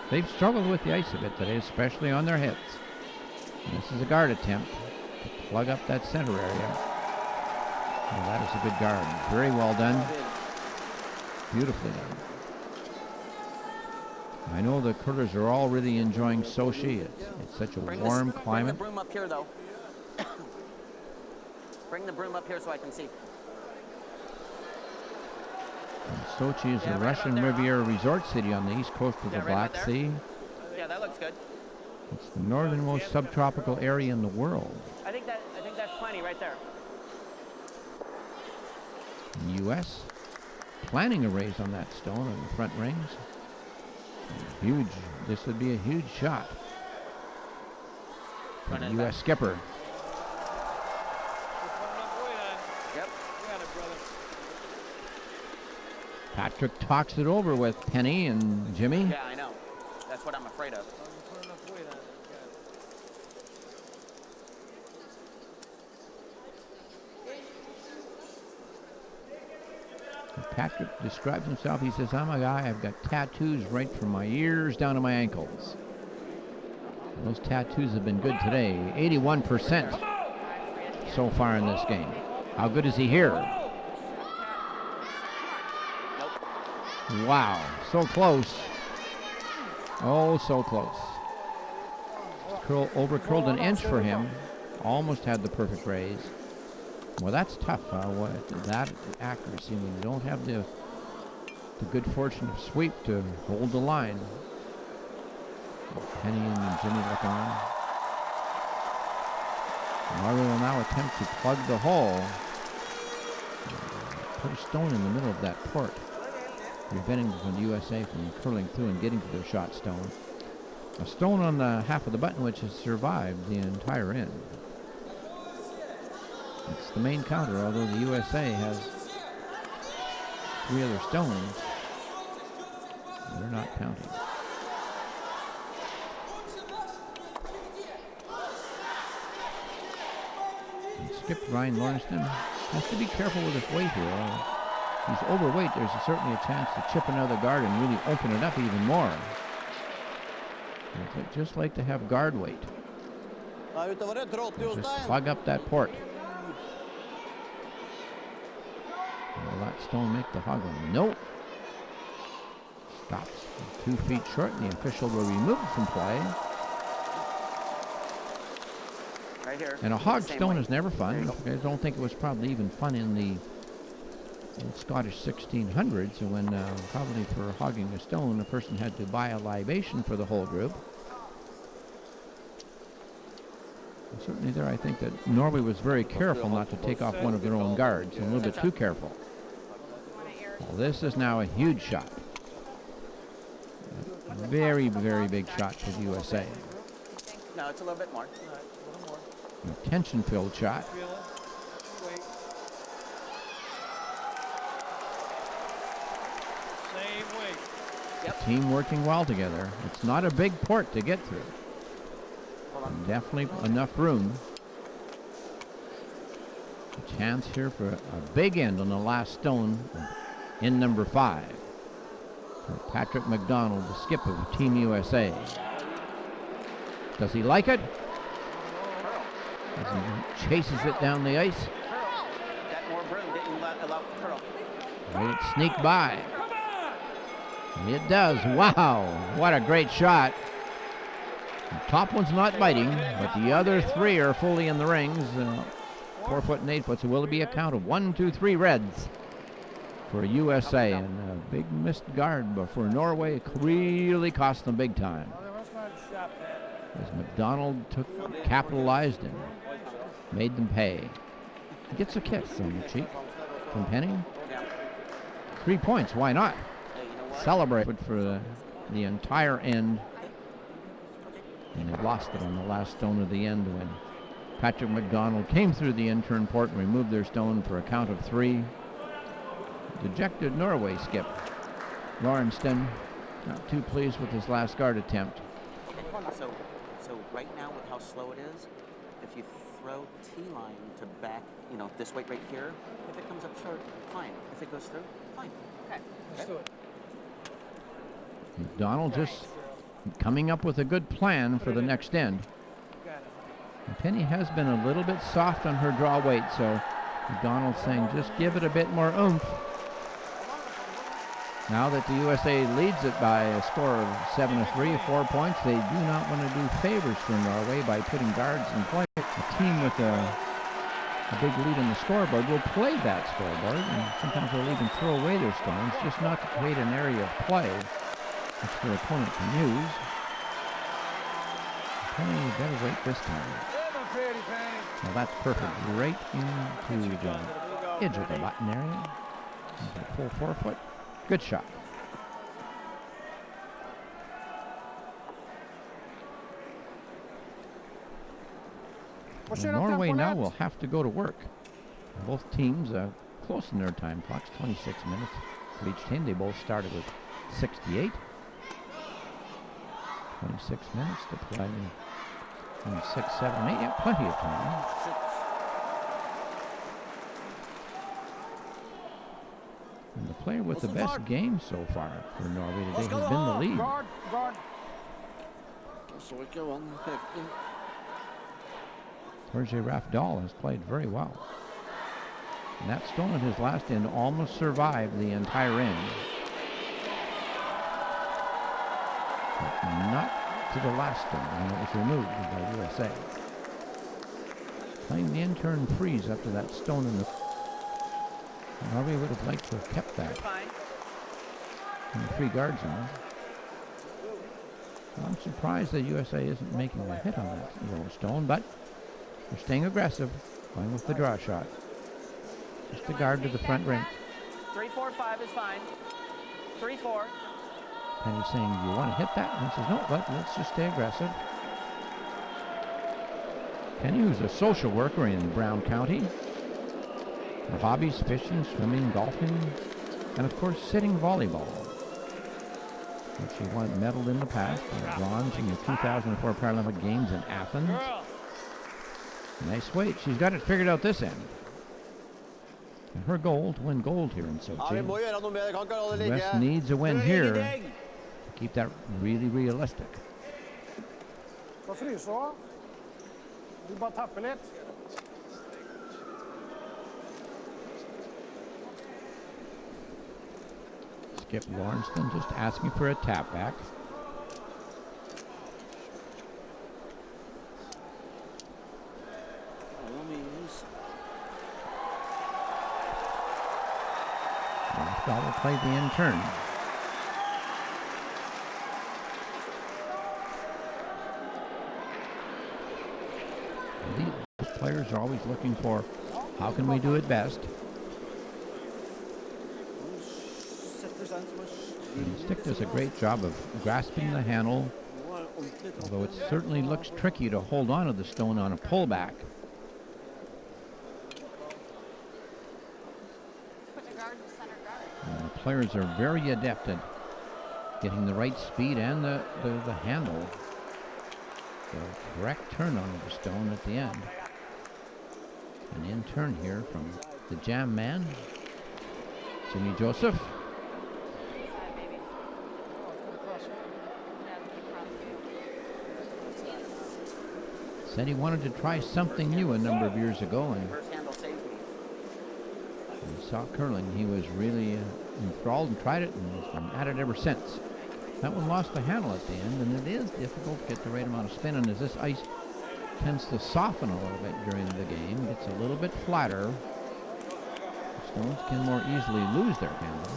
They've struggled with the ice a bit today, especially on their hits. And this is a guard attempt to plug up that center area. Well, that is a good guard. Very well done. Beautifully done. I know the curlers are all really enjoying Sochi. It's such a warm climate. Bring the broom up here, though. Bring the broom up here so I can see. And Sochi is a Russian Riviera resort city on the east coast of the Black Sea. Yeah, that looks good. It's the northernmost subtropical area in the world. I think that's plenty right there. The U.S. planning a raise on that stone on the front rings. Huge. This would be a huge shot for the U.S. skipper. Yep. Got it, brother. Patrick talks it over with Penny and Jimmy. Yeah, I know. That's what I'm afraid of. Put enough weight on it. Patrick describes himself. He says, I'm a guy, I've got tattoos right from my ears down to my ankles. Those tattoos have been good today. 81% so far in this game. How good is he here? Wow, so close. Oh, so close. Over-curled an inch for him. Almost had the perfect raise. Well, that's tough. That accuracy when you don't have the good fortune of sweep to hold the line. Penny and Jimmy looking on. Norway will now attempt to plug the hole. Put a stone in the middle of that port, preventing the USA from curling through and getting to their shot stone. A stone on the half of the button which has survived the entire end. It's the main counter, although the USA has 3 other stones. They're not counting. And skip Ryan Lawrenston has to be careful with his weight here. He's overweight. There's certainly a chance to chip another guard and really open it up even more. I'd just like to have guard weight. Da utover det, trått Just Jostein. plug up that port. Will that stone make the hoggle? Nope. Stops 2 feet short, and the official will remove it from play. Right here. And a hog Same stone way. is never There you fun. go. I don't think it was probably even fun in the Scottish 1600s, when probably for hogging a stone, a person had to buy a libation for the whole group. And certainly there, I think that Norway was very careful not to take off one of their own guards, a little bit too careful. Well, this is now a huge shot. A very, very big shot for the USA. No, it's a little bit more. A tension-filled shot. Feel it. Wait. Same weight. Team working well together. It's not a big port to get through. Definitely enough room. A chance here for a big end on the last stone in number 5. For Patrick McDonald, the skip of Team USA. Does he like it? As he chases it down the ice. That more broom didn't allow for curl. Let it sneak by. It does. Wow. What a great shot. The top one's not biting, but the other 3 are fully in the rings. 4 foot and 8 foot. So will it be a count of 1, 2, 3 reds for USA? And a big missed guard for Norway. It really cost them big time. As McDonald capitalized and made them pay. He gets a kiss on the cheek from Penny. 3 points. Why not? Hey, you know what? Celebrate for the entire end. And they lost it on the last stone of the end when Patrick McDonald came through the intern port and removed their stone for a count of 3. Dejected Norway skip Lawrenson, not too pleased with his last guard attempt. So right now with how slow it is, if you throw T-line to back, this weight right here, if it comes up short, fine. If it goes through, fine. Okay. Let's do it. McDonald just coming up with a good plan for the next end. And Penny has been a little bit soft on her draw weight, so McDonald's saying just give it a bit more oomph. Now that the USA leads it by a score of 7-3, 4 points, they do not want to do favors for Norway by putting guards in play. A team with a big lead on the scoreboard will play that scoreboard, and sometimes they'll even throw away their stones, just not to create an area of play which their opponent can use. Penny better wait this time. Well, that's perfect. Right into the edge of the button area. Full 4 foot. Good shot. Well, Norway now will have to go to work. Both teams close in their time clocks, 26 minutes for each team. They both started with 68. 26 minutes to play. 6, 7, 8. Yeah, plenty of time. And the player with the best game so far for Norway today has been the lead. Guard, guard. Torje Rafdal has played very well. And that stone at his last end almost survived the entire end. But not to the last stone when it was removed by USA. Playing the intern freeze up to that stone in the... Norway would have liked to have kept that. And the 3 guards on. Well, I'm surprised that USA isn't making a hit on that little stone, but they're staying aggressive, going with the draw shot. Just a guard to the front ring. 3, 4, 5 is fine. 3, 4. Penny's saying, do you want to hit that? And he says, no, but let's just stay aggressive. Penny, who's a social worker in Brown County. Her hobbies, fishing, swimming, golfing, and of course, sitting volleyball. And she won medal in the past, bronze in the 2004 Paralympic Games in Athens. Nice weight. She's got it figured out this end. And her goal to win gold here in Sochi. The West needs a win here to keep that really realistic. Skal fryse også. Du bare tapper litt. Skip Lawrenston just asking for a tap back. That will play the in turn. These players are always looking for how can we do it best. And Stick does a great job of grasping the handle, although it certainly looks tricky to hold on to the stone on a pullback. And the players are very adept at getting the right speed and the handle. The correct turn on the stone at the end. An in turn here from the jam man, Jimmy Joseph. Said he wanted to try something new a number of years ago, and he saw curling. He was really enthralled and tried it, and has been at it ever since. That one lost the handle at the end, and it is difficult to get the right amount of spin. And as this ice tends to soften a little bit during the game, gets a little bit flatter, stones can more easily lose their handle.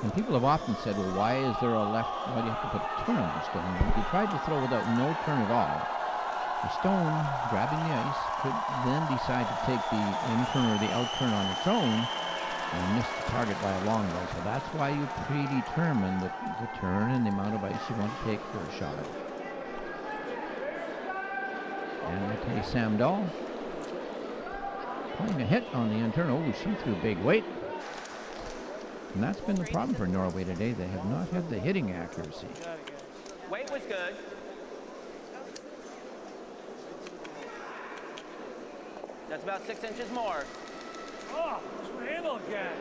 And people have often said, well, why is there a left? Why do you have to put a turn on the stone? But if you tried to throw without no turn at all, the stone, grabbing the ice, could then decide to take the in-turn or the out-turn on its own and miss the target by a long way. So that's why you predetermine the turn and the amount of ice you want to take for a shot. And okay, Sam Dahl playing a hit on the in-turn. Oh, she threw big weight. And that's been the problem for Norway today. They have not had the hitting accuracy. Weight was good. That's about 6 inches more. Oh, it's my handle again.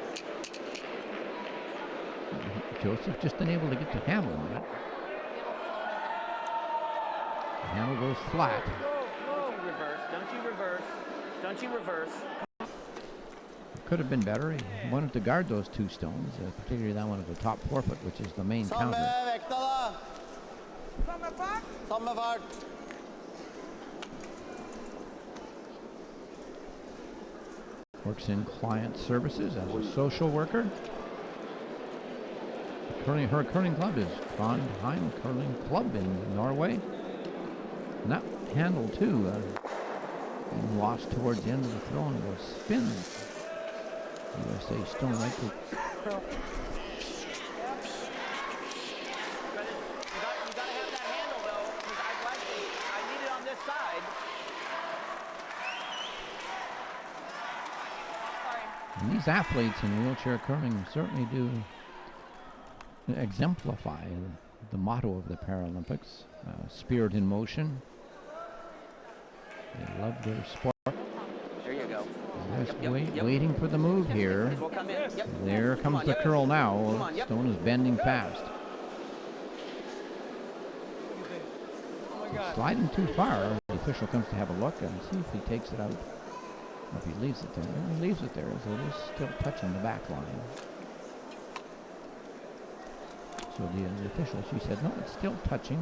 Joseph just unable to get the handle on it. The handle goes flat. Don't you reverse. Don't you reverse. Don't you reverse. Could have been better. He wanted to guard those two stones, particularly that one at the top forefoot, which is the main counter. Samme fart. Works in client services as a social worker. Her curling club is Trondheim Curling Club in Norway. And that handle too, lost towards the end of the throw and will spin. USA stone right to. You got to have that handle though, because I need it on this side. And these athletes in wheelchair curling certainly do exemplify the motto of the Paralympics, spirit in motion. They love their sport. There you go. Just waiting for the move here. We'll come in. Yep. There comes the curl now. Stone is bending fast. Sliding too far. The official comes to have a look and see if he takes it out. Or if he leaves it there. He leaves it there, so it is still touching the back line. So the official, she said, no, it's still touching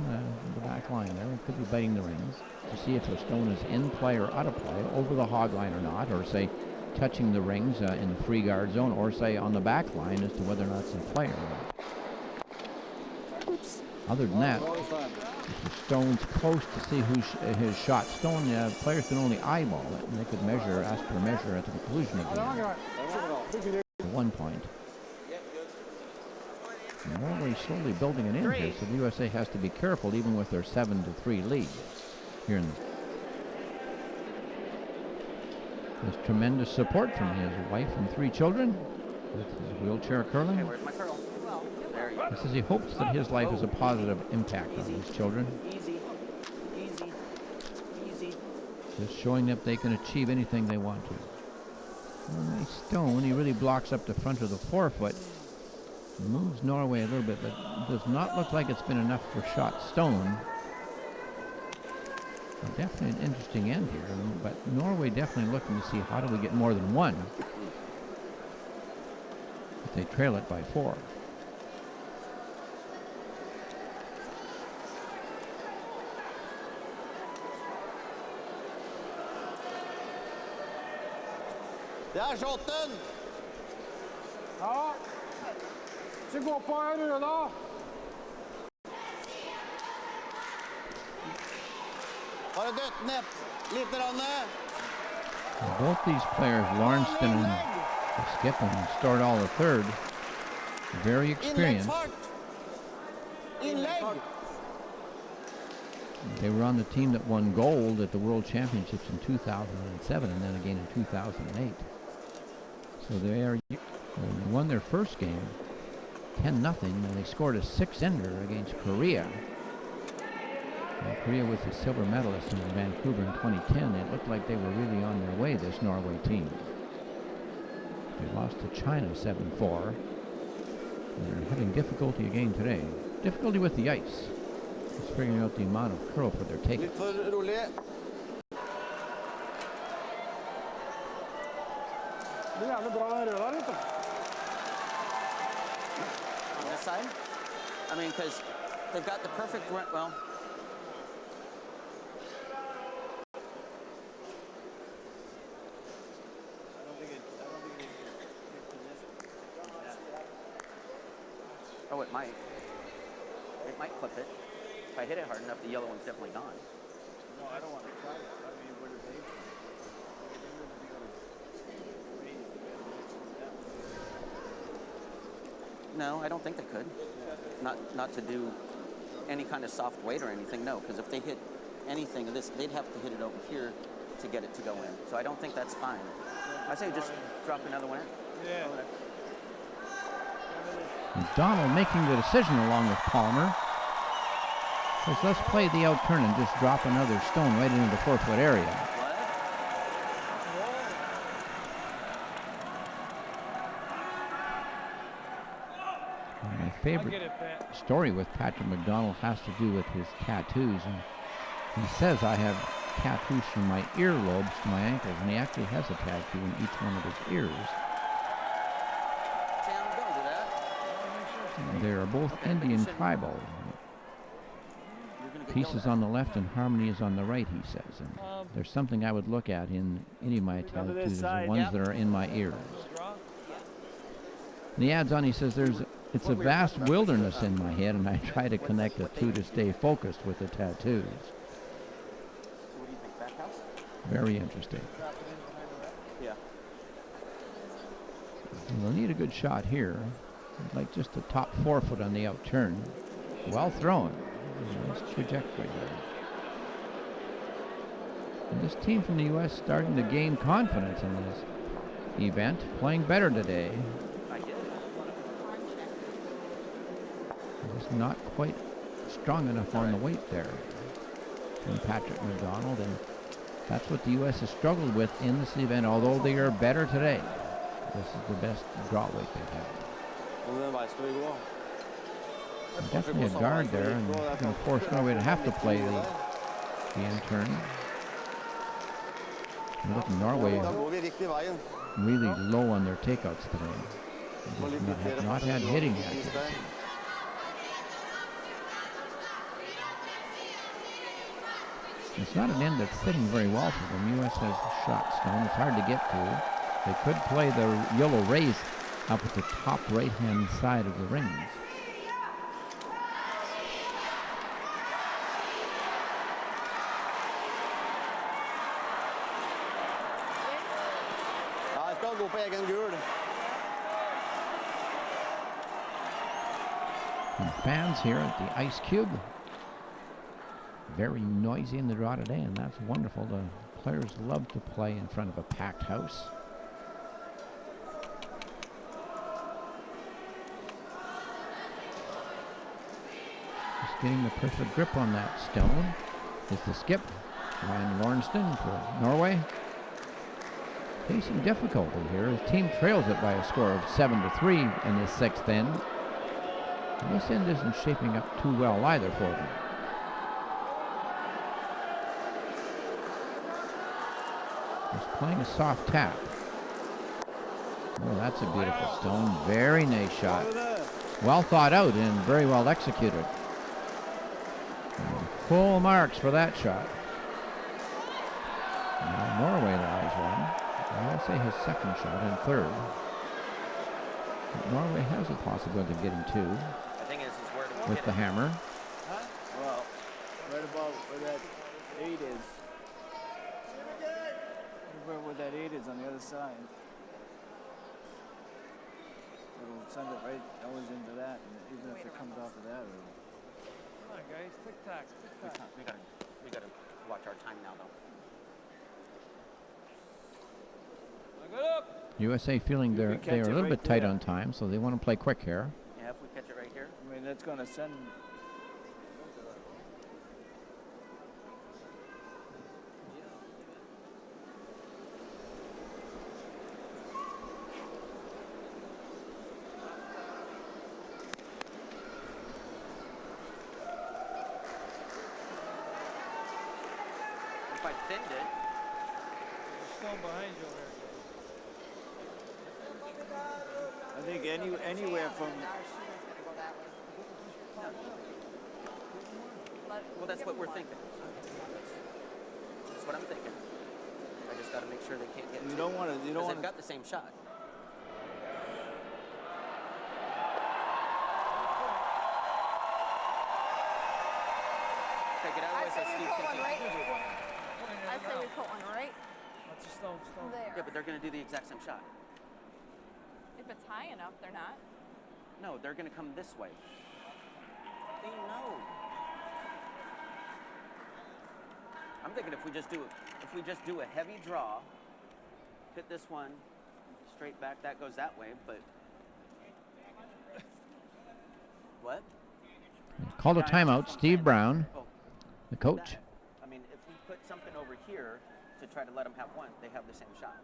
the back line there. It could be biting the rings to see if the stone is in play or out of play, over the hog line or not, or say touching the rings in the free guard zone, or say on the back line as to whether or not it's in play or not. Other than that, if the stone's close to see who's his shot stone, players can only eyeball it, and they could measure, ask for a measure at the conclusion of the game. At 1 point. Norway slowly building it in here, so the USA has to be careful even with their 7-3 lead here in the. There's tremendous support from his wife and 3 children with his wheelchair curling. Okay, where's my curl? There you go. He says he hopes that his life has a positive impact on his children. Easy, easy, easy. Just showing that they can achieve anything they want to. Well, nice stone. He really blocks up the front of the forefoot. Moves Norway a little bit, but does not look like it's been enough for shot stone. Definitely an interesting end here, but Norway definitely looking to see how do we get more than one if they trail it by 4. Det er shotten! Ja. Så gå på her, Røda. Har du dødt ned litt rann? Both these players, Lawrenston and Skip and Stordahl III, very experienced. Innlegg! They were on the team that won gold at the World Championships in 2007 and then again in 2008. So they won their first game 10-0, and they scored a 6-ender against Korea. And Korea was the silver medalist in Vancouver in 2010. It looked like they were really on their way, this Norway team. They lost to China 7-4. They're having difficulty again today. Difficulty with the ice. Just figuring out the amount of curl for their take. Litt for rolig. Det er jævlig bra den Røda, vet du. On this side? I mean, because they've got the perfect run. Well, oh, it might. It might clip it. If I hit it hard enough, the yellow one's definitely gone. No, I don't want to try it. I mean, what are they? No, I don't think they could. Not to do any kind of soft weight or anything, no, because if they hit anything of this, they'd have to hit it over here to get it to go in. So I don't think that's fine. I say just drop another one in. Yeah. Donald making the decision along with Palmer. Says let's play the out turn and just drop another stone right into the 4-foot area. My favorite story with Patrick McDonald has to do with his tattoos. And he says I have tattoos from my earlobes to my ankles, and he actually has a tattoo in each one of his ears. And they are both Indian tribal. Peace is on the left and harmony is on the right, he says. And there's something I would look at in any of my tattoos, the ones that are in my ears. And he adds on, he says, it's a vast wilderness in my head, and I try to connect the two to stay focused with the tattoos. What do you think, back house? Very interesting. Yeah. We'll need a good shot here. Like just the top 4-foot on the out turn. Well thrown. Nice trajectory there. And this team from the U.S. starting to gain confidence in this event, playing better today. Just not quite strong enough on the weight there from Patrick McDonald, and that's what the U.S. has struggled with in this event, although they are better today. This is the best draw weight they've had. Definitely a guard there, and going to force Norway to have to play the end turn. And look, Norway really low on their takeouts today. They have not had hitting accuracy. It's not an end that's sitting very well for them. U.S. has shot stone. It's hard to get to. They could play the yellow rays up at the top right-hand side of the rings. And fans here at the Ice Cube. Very noisy in the draw today, and that's wonderful. The players love to play in front of a packed house. Just getting the perfect grip on that stone is the skip. Ryan Lawrenston for Norway. Facing difficulty here. His team trails it by a score of 7-3 in this 6th end. And this end isn't shaping up too well either for them. playing a soft tap. Oh, that's a beautiful stone. Very nice shot. Well thought out and very well executed. And full marks for that shot. Now Norway lies one. I'll say his second shot and third. But Norway has a possibility of getting two The thing is where do we with get the it? hammer. Well, right about where that 8 is. Where that 8 is on the other side. It'll send it right always into that, and even if it comes off of that, it'll... Come on, guys. Tick tock. Tick tock. We gotta watch our time now, though. Look it up. USA feeling they are catch a it little right bit tight there. on time, so they want to play quick here. Yeah, if we catch it right here. I mean, that's going to send... If I thinned it, There's a stone behind you over there. I think anywhere from... Our shooter's gonna go that way. well, that's Give what him we're one. thinking. That's what I'm thinking. I just gotta make sure they can't get You two. don't want to... You don't Because want they've to... got the same shot. Okay, get out of the I way so say we Steve put can one see. right. I say we put one right What's the stone? Stone. there. Yeah, but they're gonna do the exact same shot. If it's high enough, they're not. No, they're gonna come this way. They know. I'm thinking if we just do a heavy draw, hit this one straight back, that goes that way, but what? Called a timeout. Steve Brown, Oh, the coach. that. I mean, if we put something over here to try to let them have one, they have the same shot.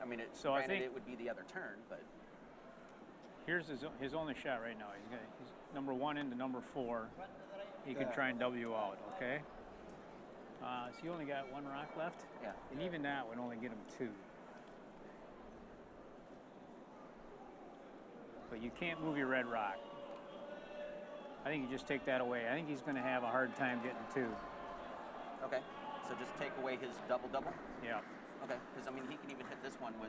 I mean, So I granted think- it would be the other turn, but Here's his only shot right now. He's number 1 into number 4. He can try and W out, okay? So you only got 1 rock left? yeah. And even that would only get him 2. But you can't move your red rock. I think you just take that away. I think he's going to have a hard time getting 2. Okay, so just take away his double-double? Yeah. Okay, because I mean, he can even hit this one with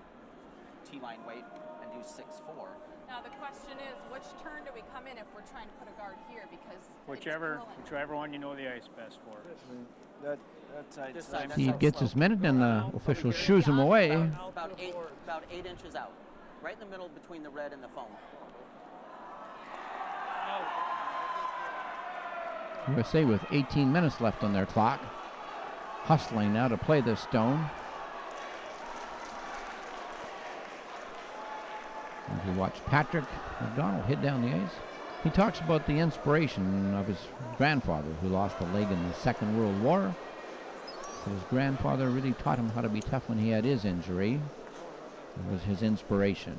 T-line weight and do 6-4. Now the question is, which turn do we come in if we're trying to put a guard here? Because it's Whichever curling. one you know the ice best for. That side... This side, that's He how gets slow. his minute, and the official shoos him away. About 8 inches out, right in the middle between the red and the foam. USA with 18 minutes left on their clock. Hustling now to play this stone. As we watch Patrick McDonald hit down the ice. He talks about the inspiration of his grandfather, who lost a leg in the Second World War. His grandfather really taught him how to be tough when he had his injury. It was his inspiration.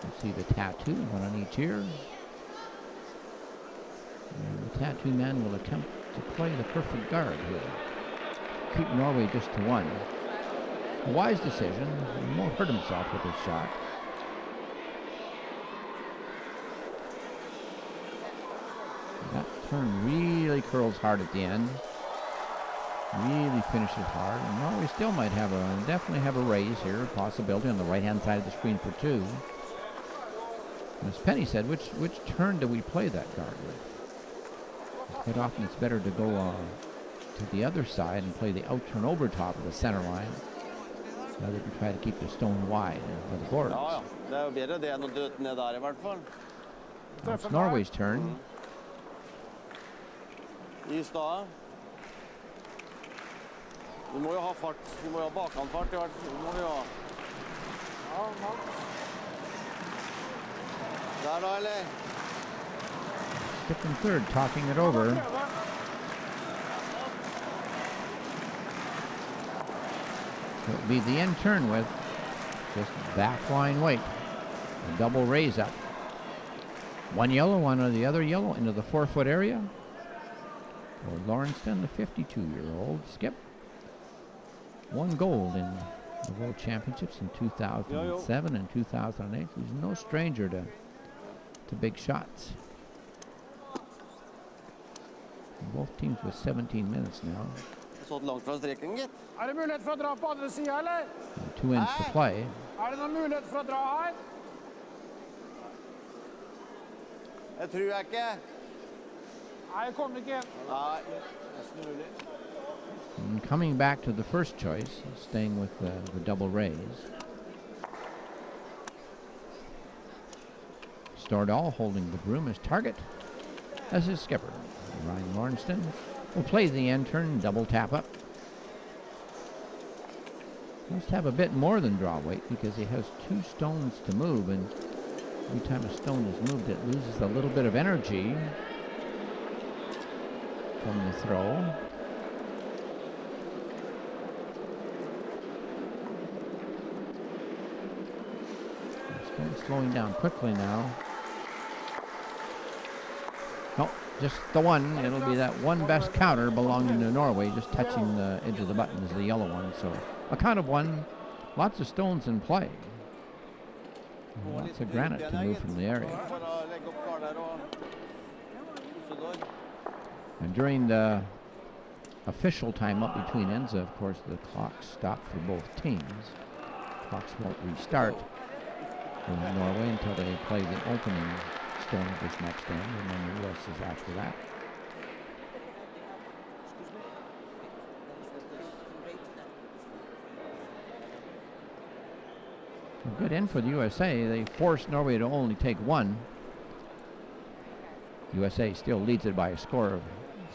You see the tattoo, one on each ear. And the tattoo man will attempt to play the perfect guard here. Keep Norway just to 1. A wise decision. He won't hurt himself with his shot. That turn really curls hard at the end. Really finishes hard. And Norway still might have definitely have a raise here, possibility on the right-hand side of the screen for 2. As Penny said, which turn do we play that guard with? Quite often it's better to go to the other side and play the out turn over top of the center line, rather than try to keep the stone wide by the boards. Ja, det er jo bedre det enn å døte ned der i hvert fall. Now it's Norway's turn. I stad. Du må jo ha fart. Du må jo ha bakanfart i hvert fall. Du må jo ha. Der da, eller? Stick in third, talking it over. It'll be the end turn with just back line weight. A double raise up. One yellow, one of the other yellow into the 4-foot area. For Lawrencetown, the 52-year-old skip. Won gold in the World Championships in 2007 and 2008. He's no stranger to big shots. Both teams with 17 minutes now. Så langt fra streken, gitt. Det mulighet for å dra på andre siden, eller? And 2 ends to play. Det noen mulighet for å dra her? Det tror jeg ikke. Jeg kommer ikke inn. Nei. And coming back to the first choice, staying with the double raise. Stordahl holding the broom as target as his skipper. Ryan Lawrencetown will play the end turn, double tap up. Must have a bit more than draw weight because he has 2 stones to move, and every time a stone is moved, it loses a little bit of energy from the throw. The stone's slowing down quickly now. No, just the one. It'll be that one best counter belonging to Norway, just touching the edge of the button is the yellow one. So a count of 1, lots of stones in play. And lots of granite to move from the area. And during the official time up between ends, of course, the clocks stop for both teams. Clocks won't restart for Norway until they play the opening stone of this next end, and then the U.S. is after that. A good end for the USA. They forced Norway to only take 1. USA still leads it by a score of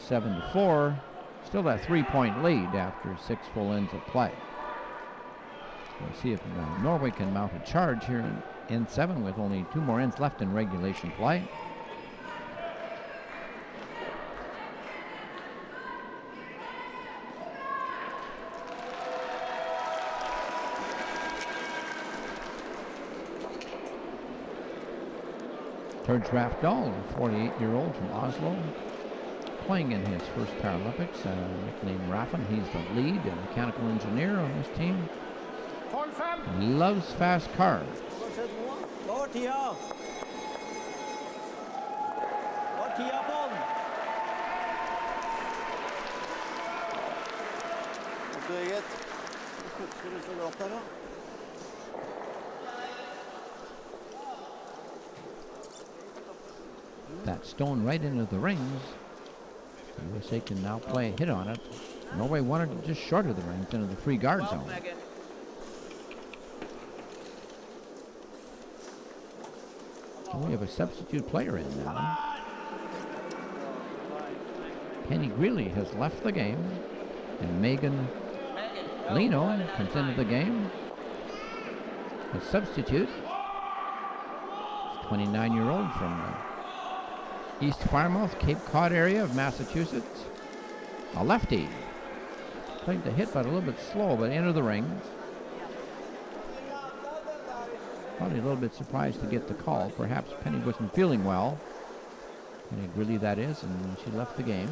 7-4. Still that 3-point lead after 6 full ends of play. We'll see if Norway can mount a charge here in end 7 with only 2 more ends left in regulation play. George Rafdahl, a 48-year-old from Oslo, playing in his first Paralympics, nicknamed Raffen. He's the lead and mechanical engineer on this team. He loves fast cars. That stone right into the rings. The USA can now play a hit on it. Norway wanted it just short of the rings into the free guard zone. So we have a substitute player in now. Penny Greeley has left the game, and Megan Leno comes into the game. A substitute, 29-year-old from East Farmouth, Cape Cod area of Massachusetts. A lefty. Played the hit, but a little bit slow, but into the rings. Probably a little bit surprised to get the call. Perhaps Penny wasn't feeling well. Penny Greeley, that is, and she left the game.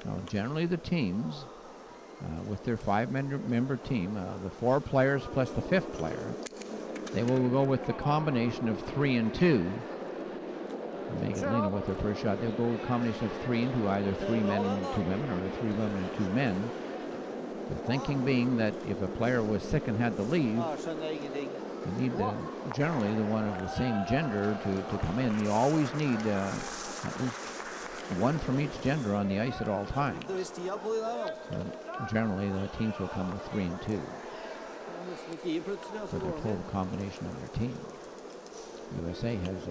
Now, generally the teams, with their 5-member team, the 4 players plus the 5th player, they will go with the combination of 3 and 2. Megan Leno with her first shot. They'll go with a combination of 3 and 2, either 3 men and 2 women, or 3 women and 2 men. The thinking being that if a player was sick and had to leave, you need generally the one of the same gender to come in. You always need at least 1 from each gender on the ice at all times. So generally, the teams will come with 3 and 2 for the total combination of their team. USA has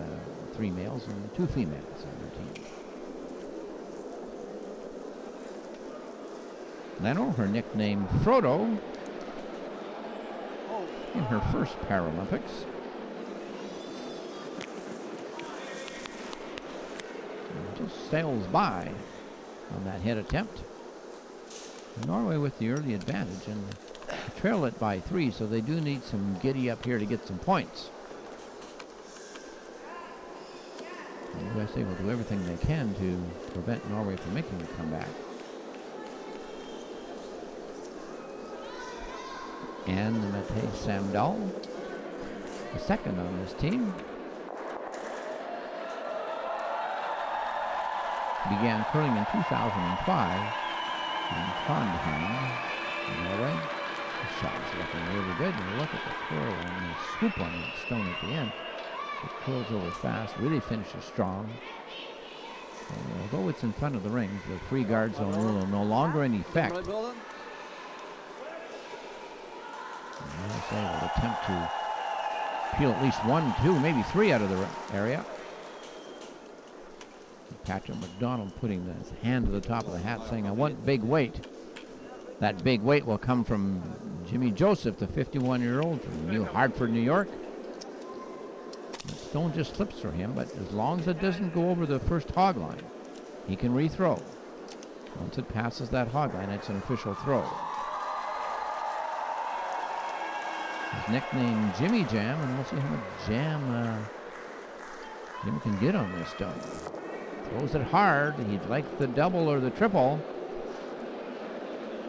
3 males and 2 females on their team. Leno, her nickname Frodo, in her first Paralympics. And just sails by on that hit attempt. Norway with the early advantage and trail it by 3, so they do need some giddy up here to get some points. The USA will do everything they can to prevent Norway from making a comeback. And Matej Samdal, the second on this team, began curling in 2005 in Trondheim, Norway. The shot is looking really good. And look at the curl and the swoop on that stone at the end. It curls over fast, really finishes strong. And although it's in front of the rings, the free guard zone rule are no longer in effect. USA will attempt to peel at least 1, 2, maybe 3 out of the area. Patrick McDonald putting his hand to the top of the hat saying, I want big weight. That big weight will come from Jimmy Joseph, the 51-year-old from New Hartford, New York. The stone just slips for him, but as long as it doesn't go over the first hog line, he can rethrow. Once it passes that hog line, it's an official throw. His nickname Jimmy Jam, and we'll see how much jam Jim can get on this stone. Throws it hard. He'd like the double or the triple.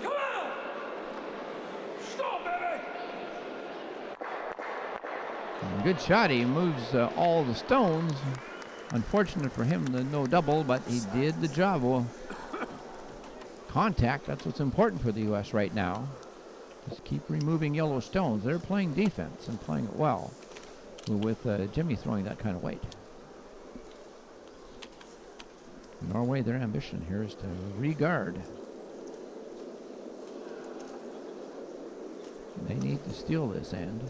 Come on! Stop, baby! And good shot. He moves all the stones. Unfortunate for him, the no double, but he did the job. Well, contact, that's what's important for the U.S. right now. Just keep removing yellow stones. They're playing defense and playing it well with Jimmy throwing that kind of weight. Norway, their ambition here is to regard. They need to steal this end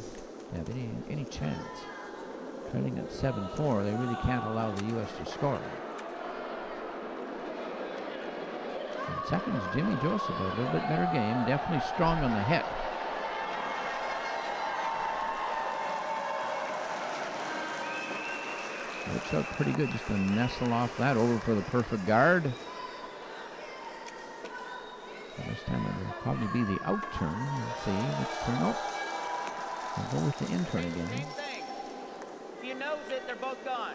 to have any chance. Trailing at 7-4, they really can't allow the U.S. to score. And second is Jimmy Joseph, a little bit better game, definitely strong on the hit. Looks out pretty good just to nestle off that over for the perfect guard. This time it will probably be the out turn. Let's see. Let's turn out. We'll go with the in turn again. Same thing. If you nose it, they're both gone.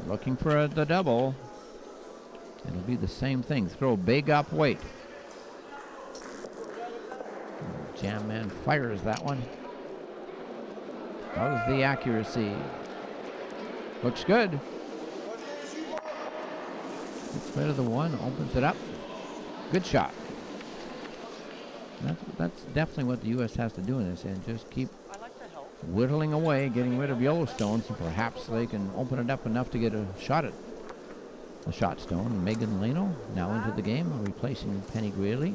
Looking for the double. It'll be the same thing. Throw big up weight. Jam man fires that one. How's the accuracy? Looks good. Gets rid of the one, opens it up. Good shot. That's definitely what the U.S. has to do in this end. Just keep whittling away, getting rid of yellow stones, and perhaps they can open it up enough to get a shot at the shot stone. Megan Leno now into the game, replacing Penny Greeley.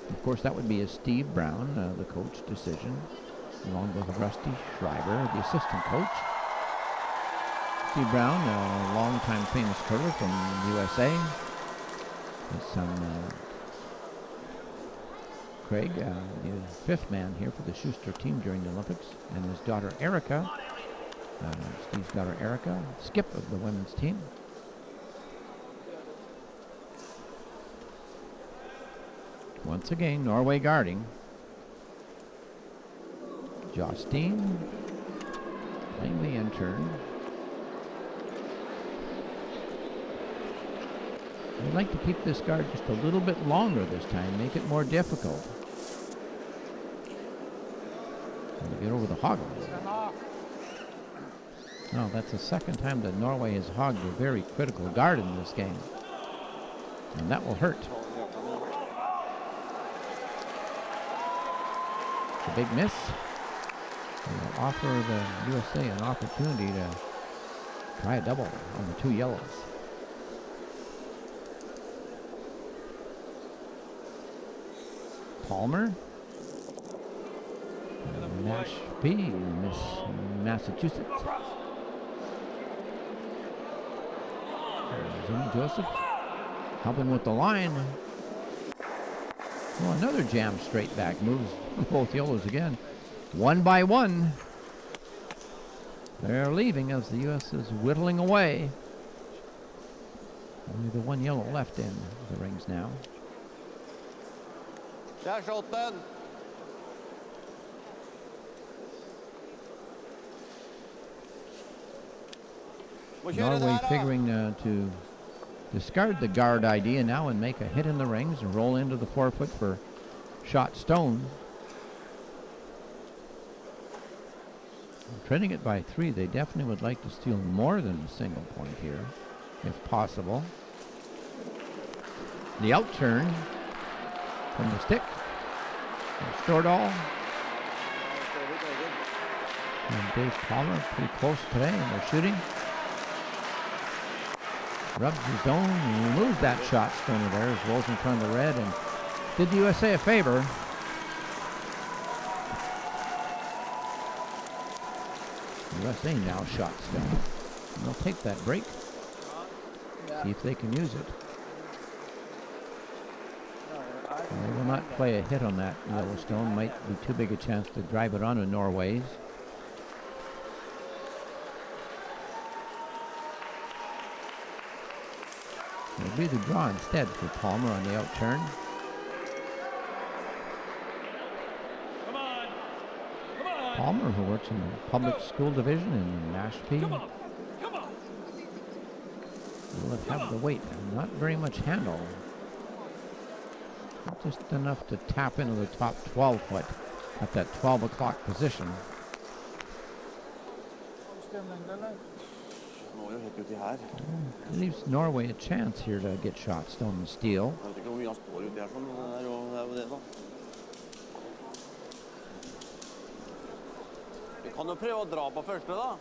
Of course, that would be a Steve Brown, the coach decision, along with Rusty Schreiber, the assistant coach. Steve Brown, a longtime famous curler from the USA. His son, Craig, is fifth man here for the Schuster team during the Olympics, and his daughter Erica, Steve's daughter Erica, skip of the women's team. Once again, Norway guarding. Jostin playing the intern. I'd like to keep this guard just a little bit longer this time, make it more difficult. Trying to get over the hog line. No, that's the second time that Norway has hogged a very critical guard in this game. And that will hurt. A big miss. It will offer the USA an opportunity to try a double on the two yellows. Palmer. Nashby, Miss Massachusetts. Jimmy Joseph helping with the line. Well, another jam straight back. Moves both yellows again. 1 by 1. They're leaving as the U.S. is whittling away. Only the one yellow left in the rings now. Det er shoten. Må kjøre Norway der, da. figuring to discard the guard idea now and make a hit in the rings and roll into the forefoot for shot stone. Trending it by 3, they definitely would like to steal more than a single point here, if possible. The outturn from the stick. Stordahl. And Dave Palmer pretty close today, and they're shooting. Rubs his own, and moves that shot stone there as rolls in front of the red and did the USA a favor. USA now shot stone. And they'll take that break. See if they can use it. And they will not play a hit on that yellow stone. Might be too big a chance to drive it onto Norway's. It'll be the draw instead for Palmer on the outturn. Palmer, who works in the public school division in Mashpee, will have the weight and not very much handle. Just enough to tap into the top 12 foot at that 12 o'clock position. Leaves Norway a chance here to get shot stone and steal. Vi kan jo prøve å dra på første, da.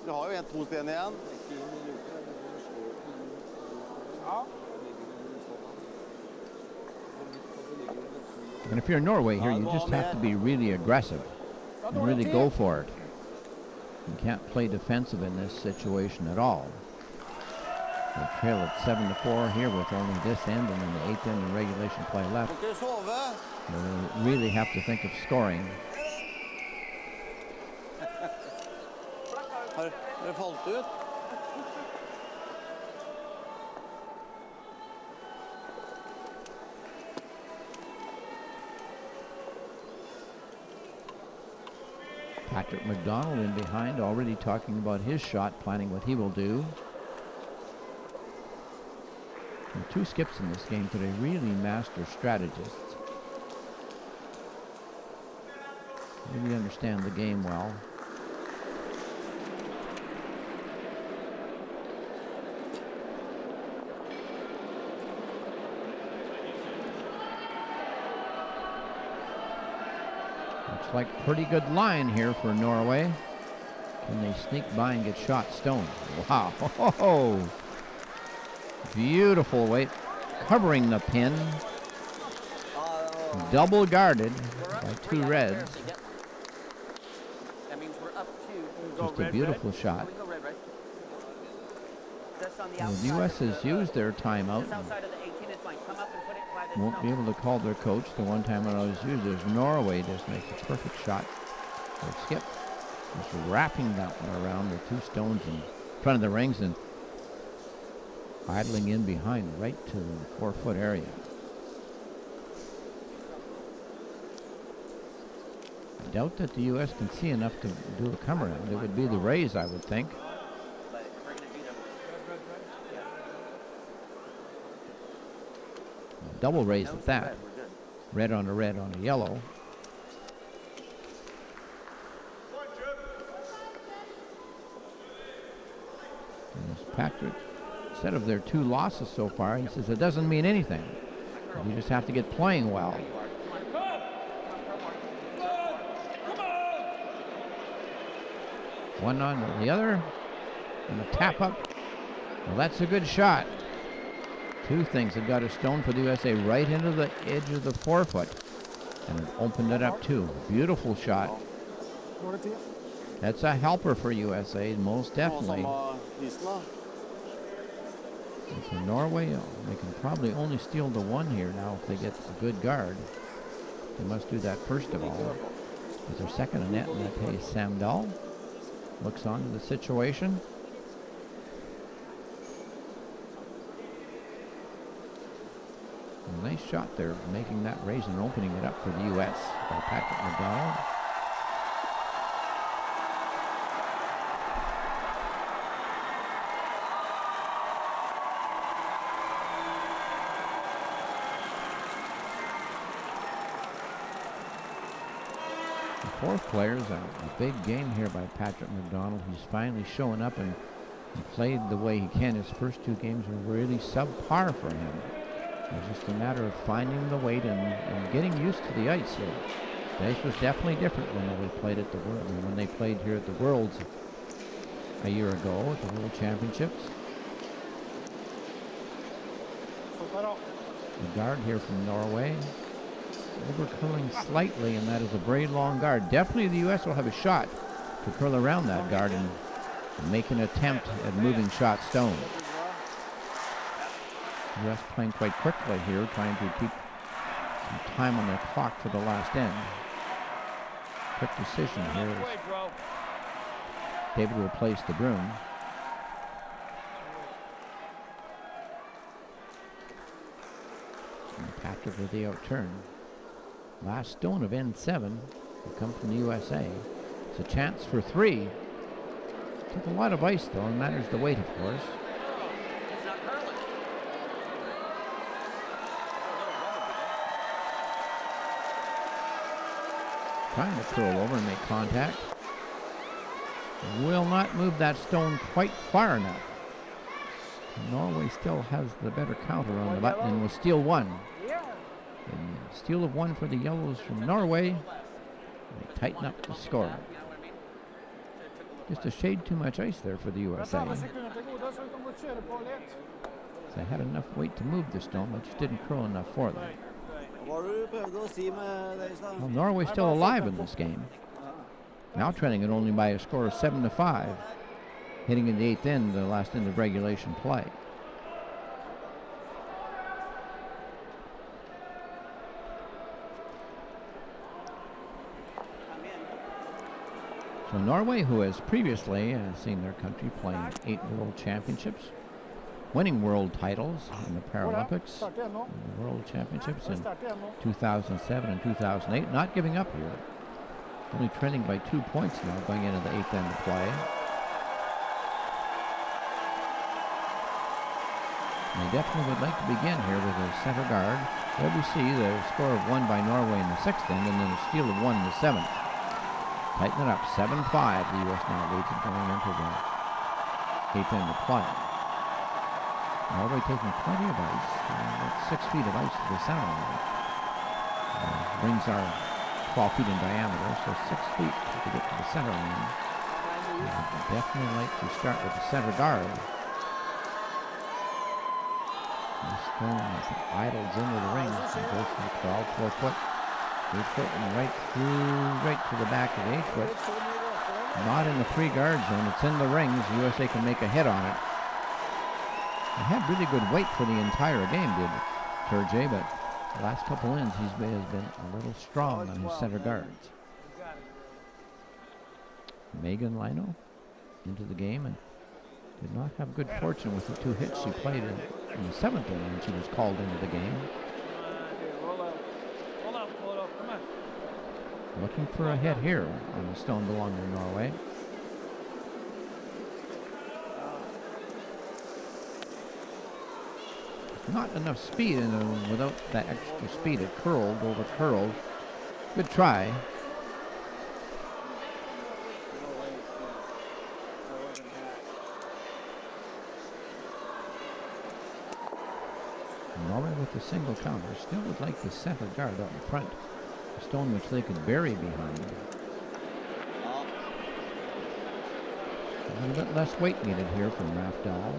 Vi har jo 1-2 sten igjen. And if you're Norway here, you just have to be really aggressive and really go for it. You can't play defensive in this situation at all. They trail at 7-4 here with only this end and then the 8th end in regulation play left. They really have to think of scoring. Har det falt ut? Patrick McDonald in behind, already talking about his shot, planning what he will do. And 2 skips in this game today, really master strategists. Really understand the game well. Looks like pretty good line here for Norway. Can they sneak by and get shot stone? Wow. Oh, beautiful weight. Covering the pin. Double guarded by 2 reds. That means we're up to Just a beautiful shot. we go red, right? Just on the Well, outside. the U.S. has used their timeout. Just outside of the 18, it's fine. Come up and put it by the Won't be able to call their coach. The one time when I was used is Norway just makes a perfect shot. Or skip. Just wrapping that one around with 2 stones in front of the rings and idling in behind right to the 4-foot area. I doubt that the U.S. can see enough to do a come around. It would be the Rays, I would think. But we're going to beat them. Double Rays Nose at to that. red, we're good. Red on a red on a yellow. And as Patrick said of their 2 losses so far, he says it doesn't mean anything. You just have to get playing well. One on the other, and a tap up. Well, that's a good shot. 2 things that got a stone for the USA right into the edge of the 4-foot, and it opened it up too. Beautiful shot. That's a helper for USA, most definitely. And for Norway, they can probably only steal the 1 here now if they get a good guard. They must do that first of all. Is their second in net, and that pays Samdahl. Looks on to the situation. Patrick, instead of their 2 losses so far, he says it doesn't mean anything. You just have to get playing well. One on the other, and a tap up. Well, that's a good shot. 2 things that got a stone for the USA right into the edge of the 4-foot, and it opened it up too. Beautiful shot. That's a helper for USA, most definitely. And for Norway, they can probably only steal the 1 here now if they get a good guard. Is their second in net, and that pays Samdahl. Looks on to the situation. A nice shot there, making that raise and opening it up for the U.S. by Patrick McDonald. The fourth player is a big game here by Patrick McDonald. He's finally showing up and he played the way he can. His first 2 games were really subpar for him. It was just a matter of finding the weight and getting used to the ice here. The ice was definitely different when they played at the when they played here at the Worlds a year ago at the World Championships. The guard here from Norway, overcurling slightly, and that is a very long guard. Definitely the U.S. will have a shot to curl around that guard and make an attempt at moving shot stone. U.S. playing quite quickly here, trying to keep some time on their clock for the last end. Quick decision here. David will place the broom. And Patrick with the outturn. Last stone of N7 will come from the USA. It's a chance for 3. Took a lot of ice though, and matters the weight, of course. Trying to curl over and make contact. Will not move that stone quite far enough. Norway still has the better counter on the button and will steal 1. A steal of 1 for the Yellows from Norway. They tighten up the score. Just a shade too much ice there for the USA. They had enough weight to move the stone, but just didn't curl enough for them. Well, Norway's still alive in this game. Now trailing it only by a score of 7-5. Hitting in the 8th end, the last end of regulation play. So Norway, who has previously seen their country playing 8 World Championships, winning world titles in the Paralympics, in the World Championships in 2007 and 2008, not giving up here. Only trailing by 2 points now going into the 8th end of play. And they definitely would like to begin here with a center guard. There we see the score of 1 by Norway in the 6th end and then a steal of 1 in the 7th. Tighten it up, 7-5. The U.S. now leads it going into the 8th end of play. Norway taking plenty of ice, about 6 feet of ice to the center line. Rings are 12 feet in diameter, so 6 feet to get to the center line. Definitely like to start with the center guard. The stone idles into the rings and goes from 12, 4 foot, 8 foot, and right to the back of the 8 foot. Not in the free guard zone, it's in the rings. USA can make a hit on it. He had really good weight for the entire game, did Turjay, but the last couple ends has been a little strong on his center guards. Megan Lino into the game and did not have good fortune with the 2 hits she played in the 7th inning when she was called into the game. Looking for a hit here on the stone belonging to Norway. Not enough speed, and without that extra speed, it curled, over curled. Good try. Norway with the single counter still would like the center guard out in front. A stone which they could bury behind. A little bit less weight needed here from Rafdal.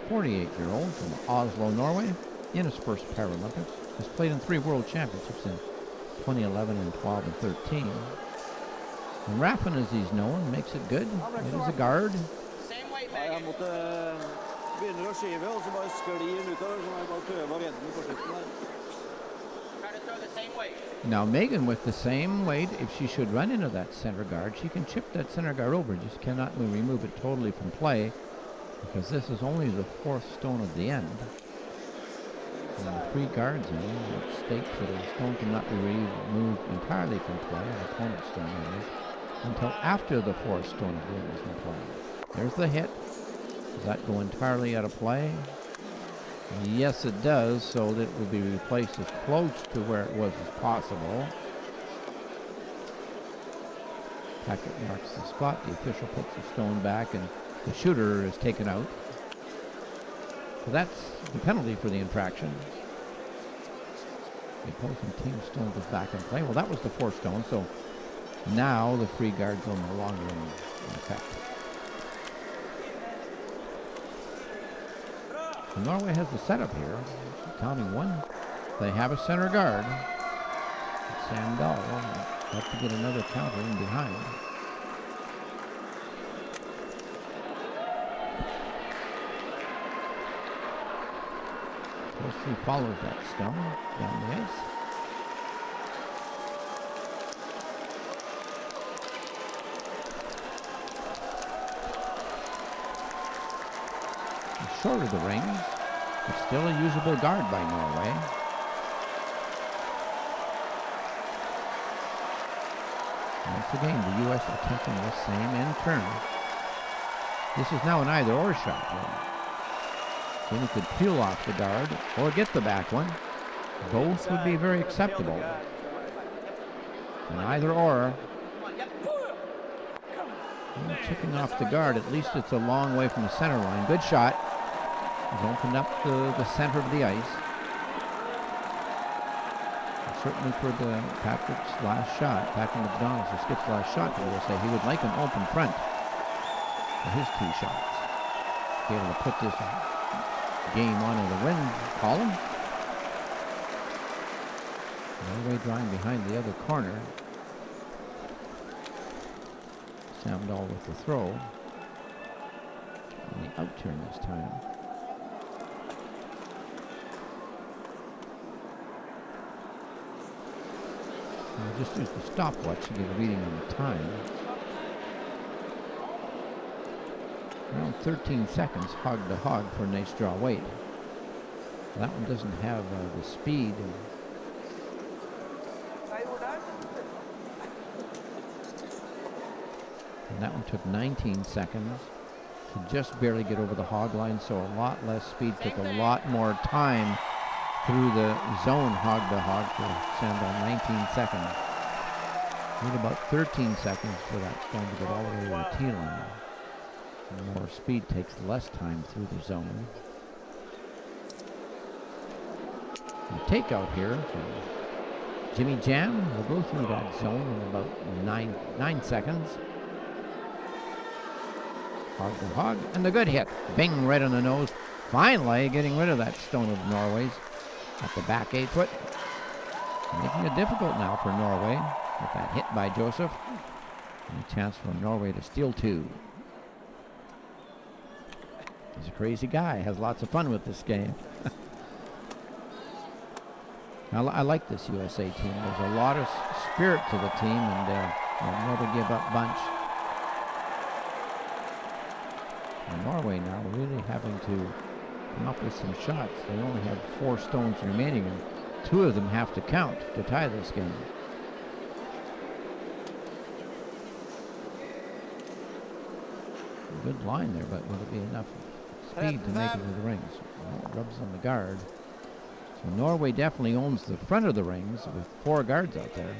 48-year-old from Oslo, Norway, in his first Paralympics. Has played in 3 World Championships in 2011 and 12 and 13. And Raffin, as he's known, makes it good. It is a guard. Same weight, Megan. Try to throw the same weight. Now Megan with the same weight, if she should run into that center guard, she can chip that center guard over, just cannot remove it totally from play, because this is only the 4th stone of the end. And the three guards in it states that a stone cannot be removed entirely from play, an opponent's stone that is, until after the fourth stone of the end is in play. There's the hit. Does that go entirely out of play? Yes, it does, so that it will be replaced as close to where it was as possible. Patrick marks the spot. The official puts the stone back, and the shooter is taken out. So that's the penalty for the infraction. The opposing team stone goes back in play. Well, that was the fourth stone, so now the free guards are no longer in effect. So Norway has the setup here. Counting one. They have a center guard. Sam Dahl will have to get another counter in behind. Closely follows that stone down the ice. He's short of the rings, but still a usable guard by Norway. Once again, the U.S. attempting the same in turn. This is now an either-or shot. Jimmy could peel off the guard or get the back one. Both would be very acceptable. And either-or. Chipping off the guard, at least it's a long way from the center line. Good shot. He's opened up the center of the ice. Certainly for Patrick's last shot, Patrick McDonald's the Skip's last shot for the USA, he would like an open front for his two shots. Be able to put this game onto the win column. Norway drawing behind the other corner. Sam Dahl with the throw. And the outturn this time. I'll just use the stopwatch to get a reading on the time. Around 13 seconds, hog to hog for a nice draw weight. That one doesn't have the speed. And that one took 19 seconds to just barely get over the hog line, so a lot less speed, took a lot more time through the zone hog to hog for Sandal, 19 seconds. Need about 13 seconds for that stone to get all the way to the tee line. And more speed takes less time through the zone. The takeout here from Jimmy Jam will go through that zone in about 9 seconds. Hog to hog, and the good hit. Bing, right on the nose. Finally getting rid of that stone of Norway's at the back 8 foot. Making it difficult now for Norway with that hit by Joseph. And a chance for Norway to steal 2. He's a crazy guy, has lots of fun with this game. I like this USA team. There's a lot of spirit to the team, and they'll never give up bunch. And Norway now really having to come up with some shots. They only have 4 stones remaining, and 2 of them have to count to tie this game. Good line there, but will it be enough speed to make it to the rings? Well, it rubs on the guard. So Norway definitely owns the front of the rings with 4 guards out there.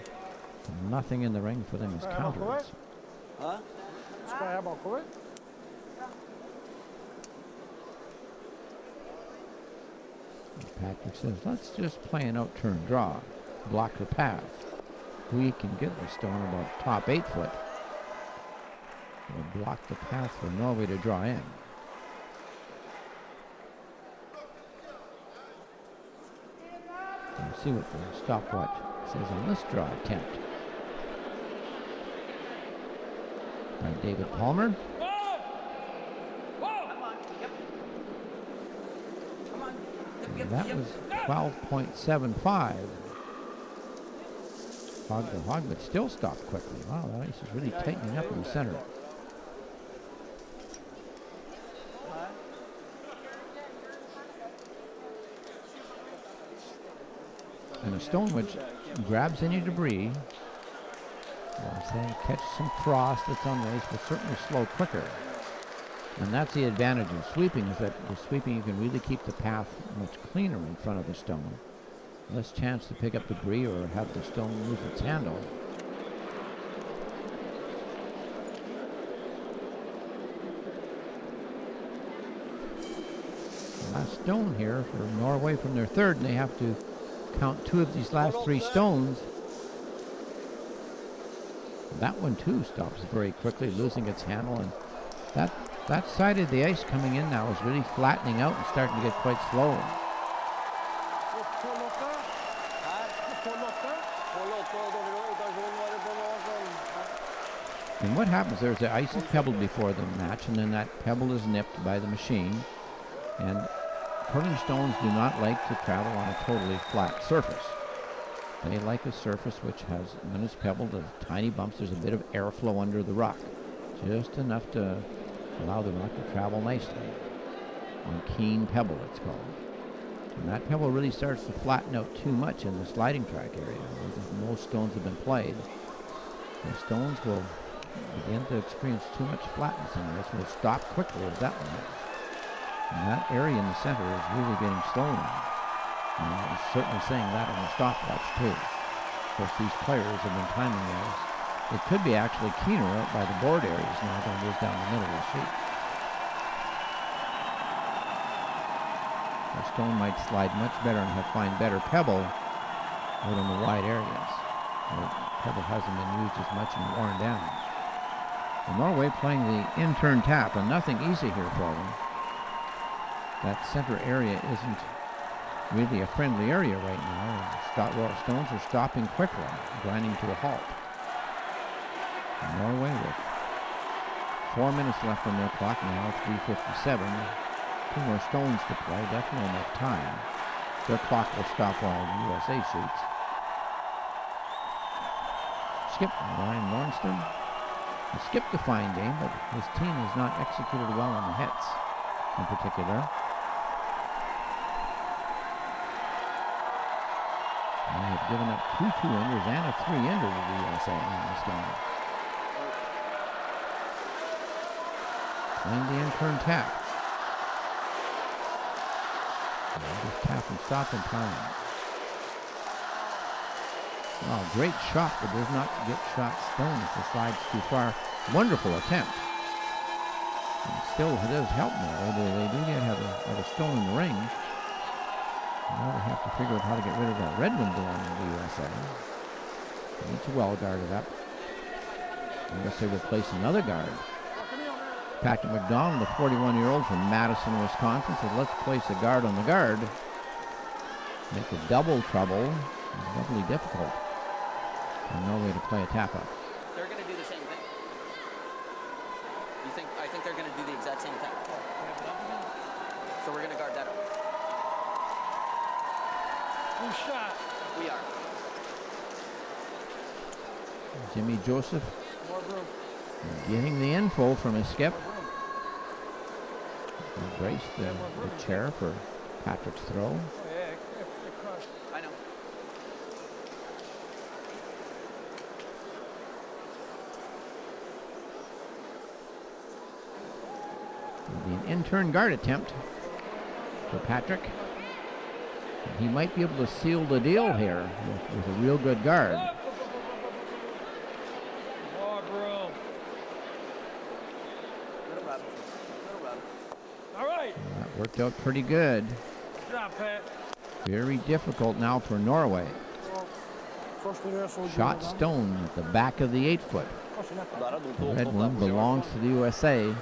And nothing in the ring for them as counters. Huh? Patrick says, let's just play an out-turn draw. Block the path. We can get the stone about top 8 foot. We'll block the path for Norway to draw in. Let's see what the stopwatch says on this draw attempt. By David Palmer. And that was 12.75. Hog to hog, but still stopped quickly. Wow, that ice is really tightening up in the center. And a stone which grabs any debris, catch some frost that's on the ice, will certainly slow quicker. And that's the advantage of sweeping, is that with sweeping you can really keep the path much cleaner in front of the stone. Less chance to pick up debris or have the stone lose its handle. Last stone here for Norway from their third, and they have to count 2 of these last 3 stones. That one too stops very quickly, losing its handle, and that side of the ice coming in now is really flattening out and starting to get quite slow. And what happens, there's the ice is pebbled before the match, and then that pebble is nipped by the machine. And curling stones do not like to travel on a totally flat surface. They like a surface which has, when it's pebbled, tiny bumps. There's a bit of airflow under the rock, just enough to allow the rock to travel nicely. On keen pebble, it's called. And that pebble really starts to flatten out too much in the sliding track area. Most stones have been played. The stones will begin to experience too much flatness in this. Will stop quickly as that one is. And that area in the center is really getting slow now. And I'm certainly saying that on the stopwatch too. Of course, these players have been timing those. It could be actually keener out by the board areas now than it is down the middle of the sheet. The stone might slide much better and find better pebble out in the wide areas. The pebble hasn't been used as much and worn down. And Norway playing the in-turn tap, and nothing easy here for them. That center area isn't really a friendly area right now. Stones are stopping quickly, grinding to a halt. And Norway with 4 minutes left on their clock now, 3:57. 2 more stones to play, definitely enough time. Their clock will stop while the USA shoots. Skip, Ryan Lornston. He skipped a fine game, but his team has not executed well on the hits in particular. And they have given up 2 2-enders and a 3-ender to the USA in this game. Playing the in-turn tap. Just tap and stop in time. Oh, great shot, but does not get shot stone if the slide's too far. Wonderful attempt. And still, it does help more. They do have a stone in the rings. Now they have to figure out how to get rid of that red one going in the USA. They need to well guard it up. Unless they replace another guard. Patrick McDonald, the 41-year-old from Madison, Wisconsin, said, let's place a guard on the guard. Make it double trouble, doubly difficult. And no way to play a tap-up. They're going to do the same thing. I think they're going to do the exact same thing. So we're going to guard that up. Who shot? We are. Jimmy Joseph getting the info from his skip. Embraced the chair for Patrick's throw. I know. It'll be an in-turn guard attempt for Patrick. He might be able to seal the deal here with a real good guard. All right. That worked out pretty good. Good job, Pat. Very difficult now for Norway. Shot stone at the back of the 8-foot. The red one belongs to the USA.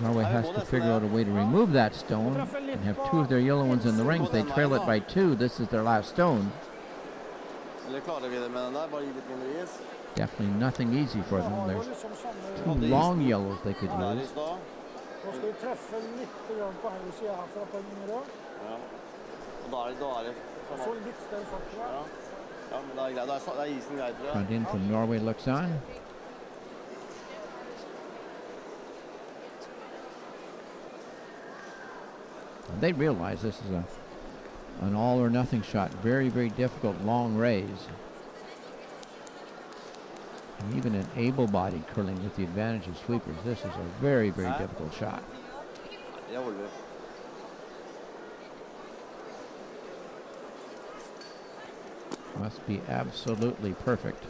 Norway has to figure out a way to remove that stone and have 2 of their yellow ones in the rings. They trail it by 2. This is their last stone. Definitely nothing easy for them. There's 2 long yellows they could use. Front in from Norway looks on. They realize this is a an all or nothing shot. Very, very difficult long raise. And even an able-bodied curling with the advantage of sweepers, this is a very, very difficult shot. Must be absolutely perfect.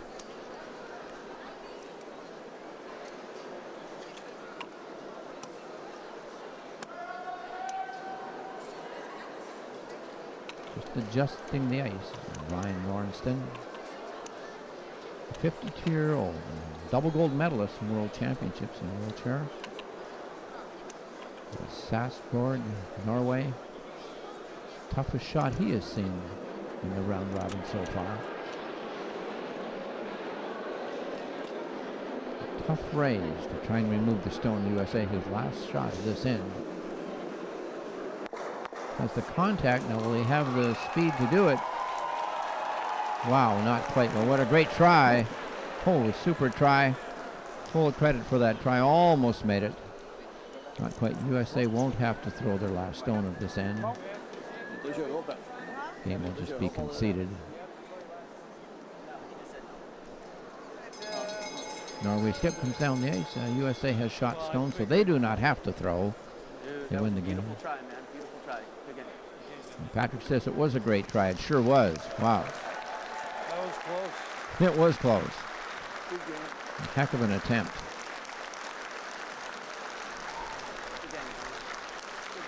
Just adjusting the ice. Ryan Lawrenston, 52-year-old, double gold medalist in World Championships in wheelchair. Saskborg, Norway. Toughest shot he has seen in the round robin so far. A tough raise to try and remove the stone. USA, his last shot of this end. Has the contact. Now, will he have the speed to do it? Wow, not quite. Well, what a great try. Oh, super try. Full credit for that try. Almost made it. Not quite. USA won't have to throw their last stone of this end. Game will just be conceded. Norway skip comes down the ice. USA has shot stone, so they do not have to throw. They win the game. Beautiful try, man. Beautiful try. Good game. And Patrick says it was a great try. It sure was. Wow. That was close. It was close. A heck of an attempt.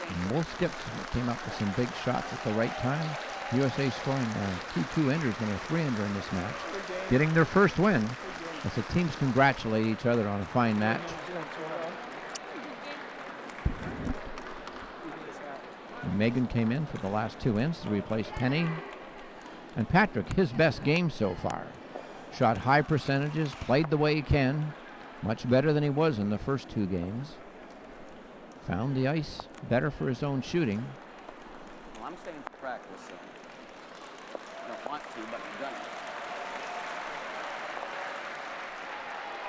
And both skips came up with some big shots at the right time. USA scoring 2 2-enders and a 3-ender in this match. Getting their first win as the teams congratulate each other on a fine match. And Megan came in for the last 2 ends to replace Penny. And Patrick, his best game so far. Shot high percentages, played the way he can. Much better than he was in the first 2 games. Found the ice better for his own shooting. Well, I'm staying for practice, so I don't want to, but I'm gonna.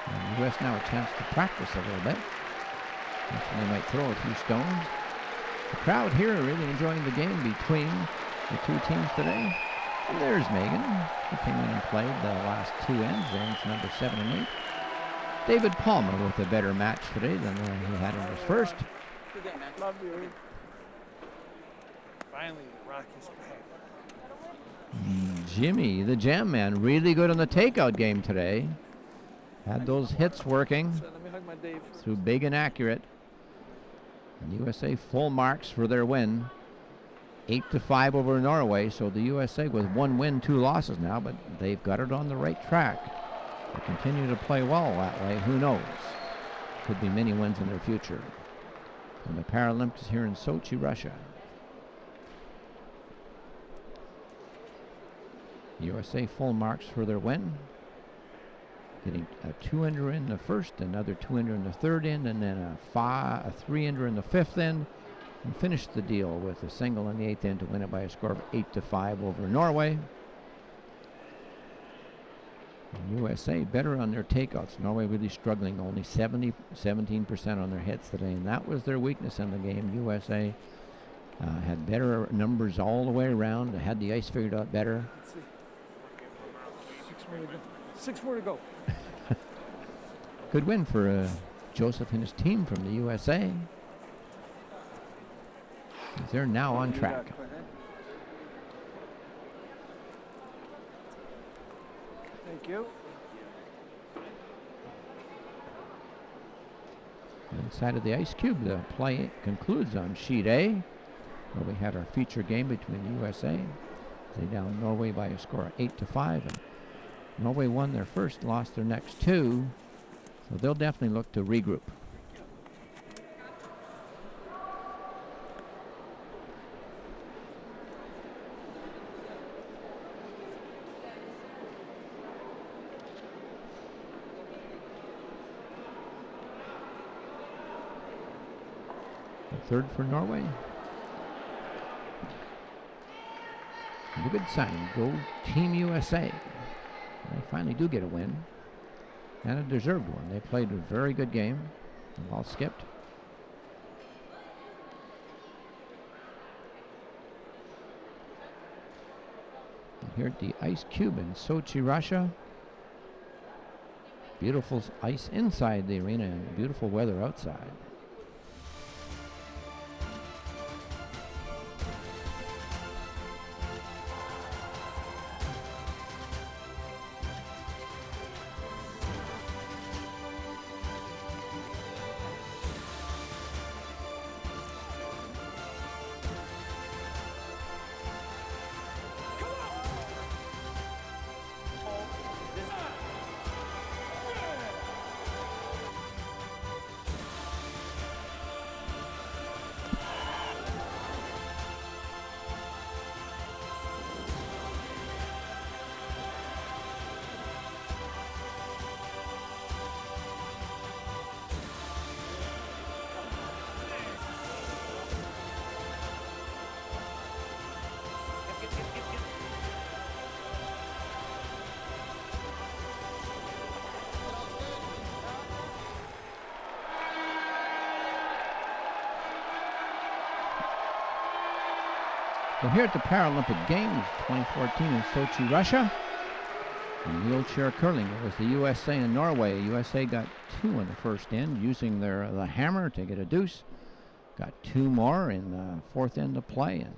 And the U.S. now a chance to practice a little bit. Actually, they might throw a few stones. The crowd here really enjoying the game between the 2 teams today. And there's Megan. She came in and played the last 2 ends number 7 and 8. David Palmer with a better match today than he had in his first. Good game, man. Love you. Finally, the Rockies back. Jimmy, the jam man, really good on the takeout game today. Had those hits working So let me hug my Dave. through big and accurate. And USA full marks for their win. 8-5 over Norway, so the USA with 1 win, 2 losses now, but they've got it on the right track. They continue to play well that way, who knows? Could be many wins in their future. From the Paralympics here in Sochi, Russia. USA full marks for their win. Getting a 2-ender in the first, another 2-ender in the third end, and then a 3-ender in the fifth end. And finished the deal with a single in the 8th end to win it by a score of 8-5 over Norway. And USA better on their takeouts. Norway really struggling, only 17% on their hits today, and that was their weakness in the game. USA had better numbers all the way around. They had the ice figured out better. Let's see. 6 more to go. 6 more to go. Good win for Joseph and his team from the USA. They're now on track. Thank you. Inside of the ice cube, the play concludes on sheet A, where we had our feature game between the USA. They down Norway by a score of 8-5, and Norway won their first, lost their next 2, so they'll definitely look to regroup. Third for Norway. And a good sign. Go Team USA. They finally do get a win. And a deserved one. They played a very good game. Well skipped. here at the Ice Cube in Sochi, Russia. Beautiful ice inside the arena and beautiful weather outside. So here at the Paralympic Games 2014 in Sochi, Russia, in wheelchair curling, it was the USA and Norway. USA got 2 in the first end using the hammer to get a deuce. Got 2 more in the fourth end of play. And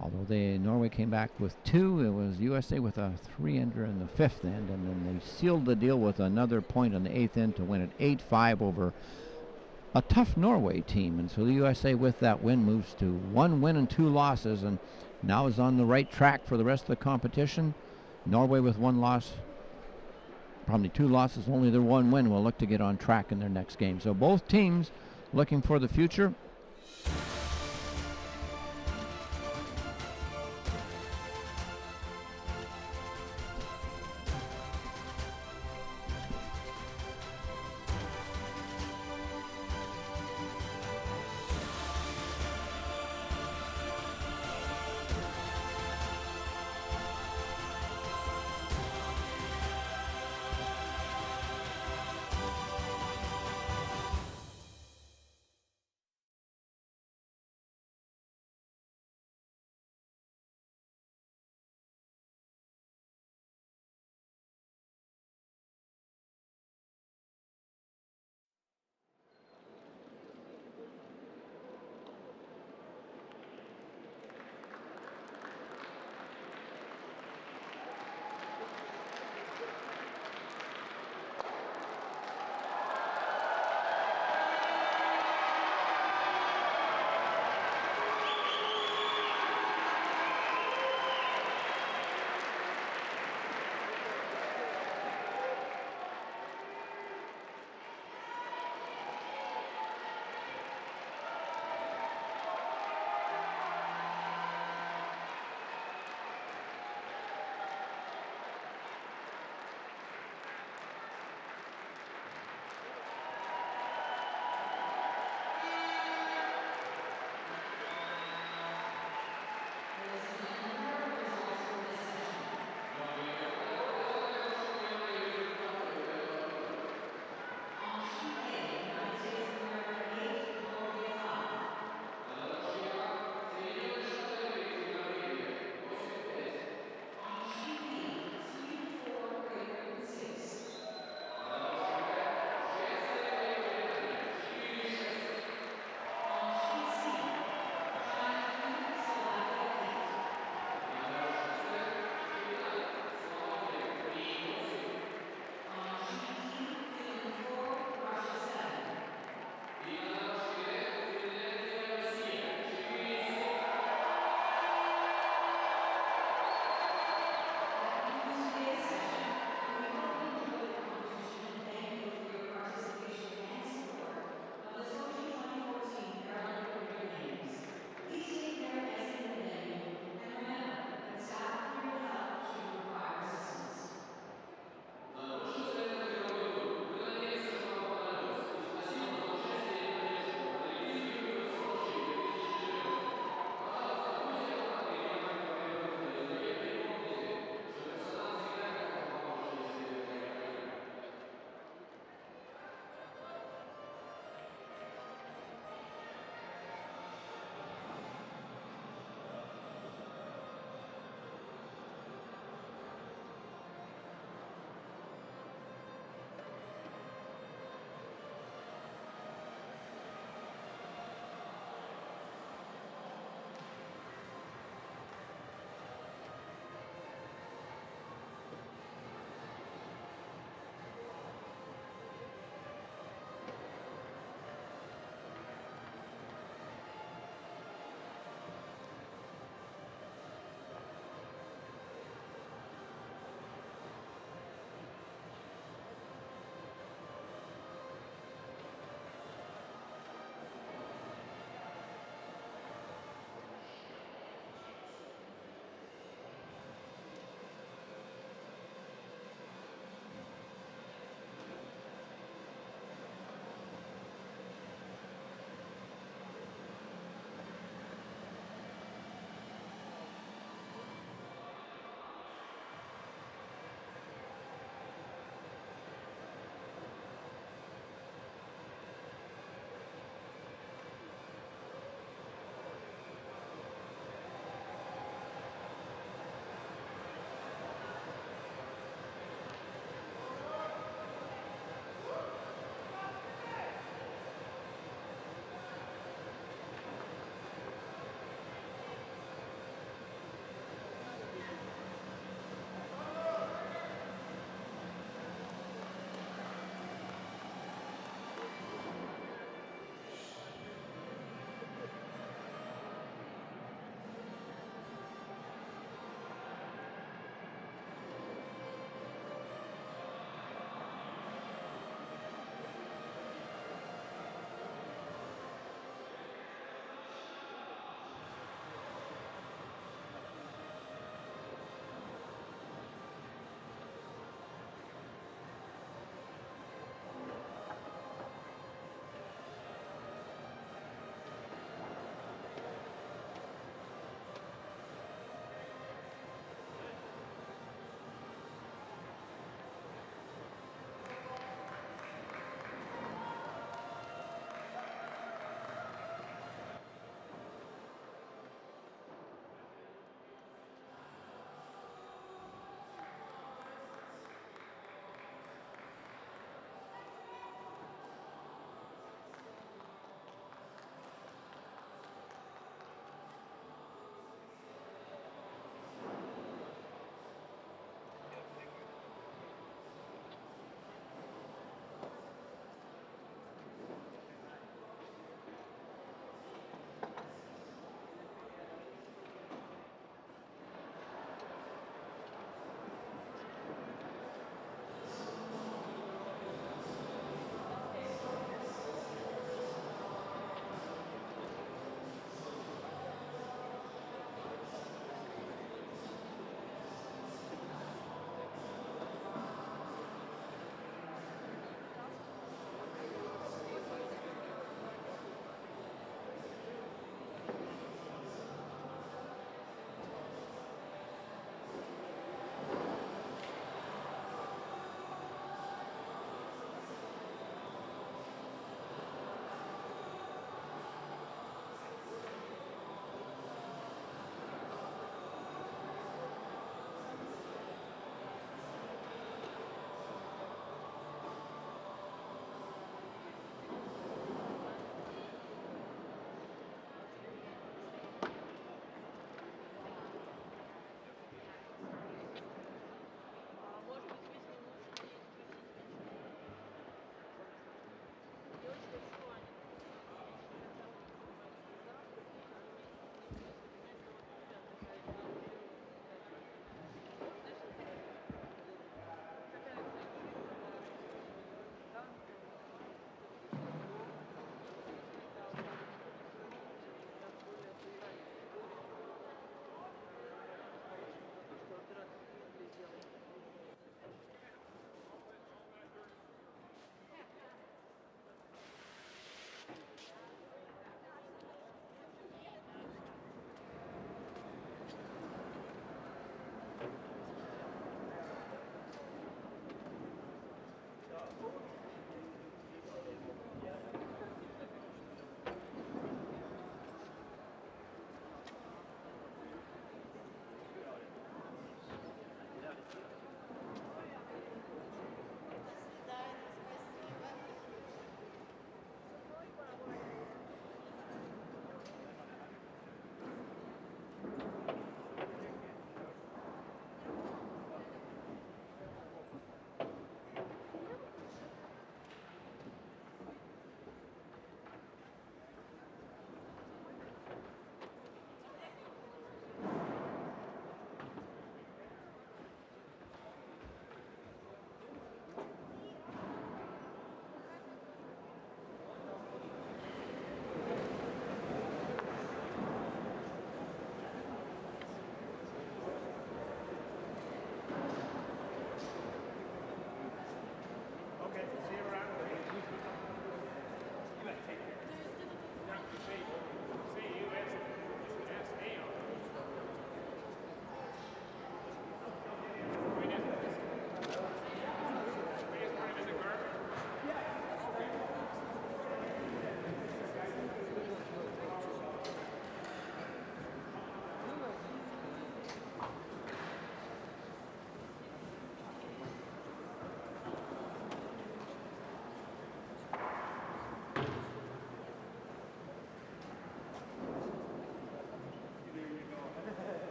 although Norway came back with 2, it was USA with a 3-ender in the fifth end. And then they sealed the deal with another point on the eighth end to win it 8-5 over a tough Norway team. And so the USA with that win moves to 1 win and 2 losses and now is on the right track for the rest of the competition. Norway with 1 loss, probably 2 losses, only their 1 win will look to get on track in their next game. So both teams looking for the future.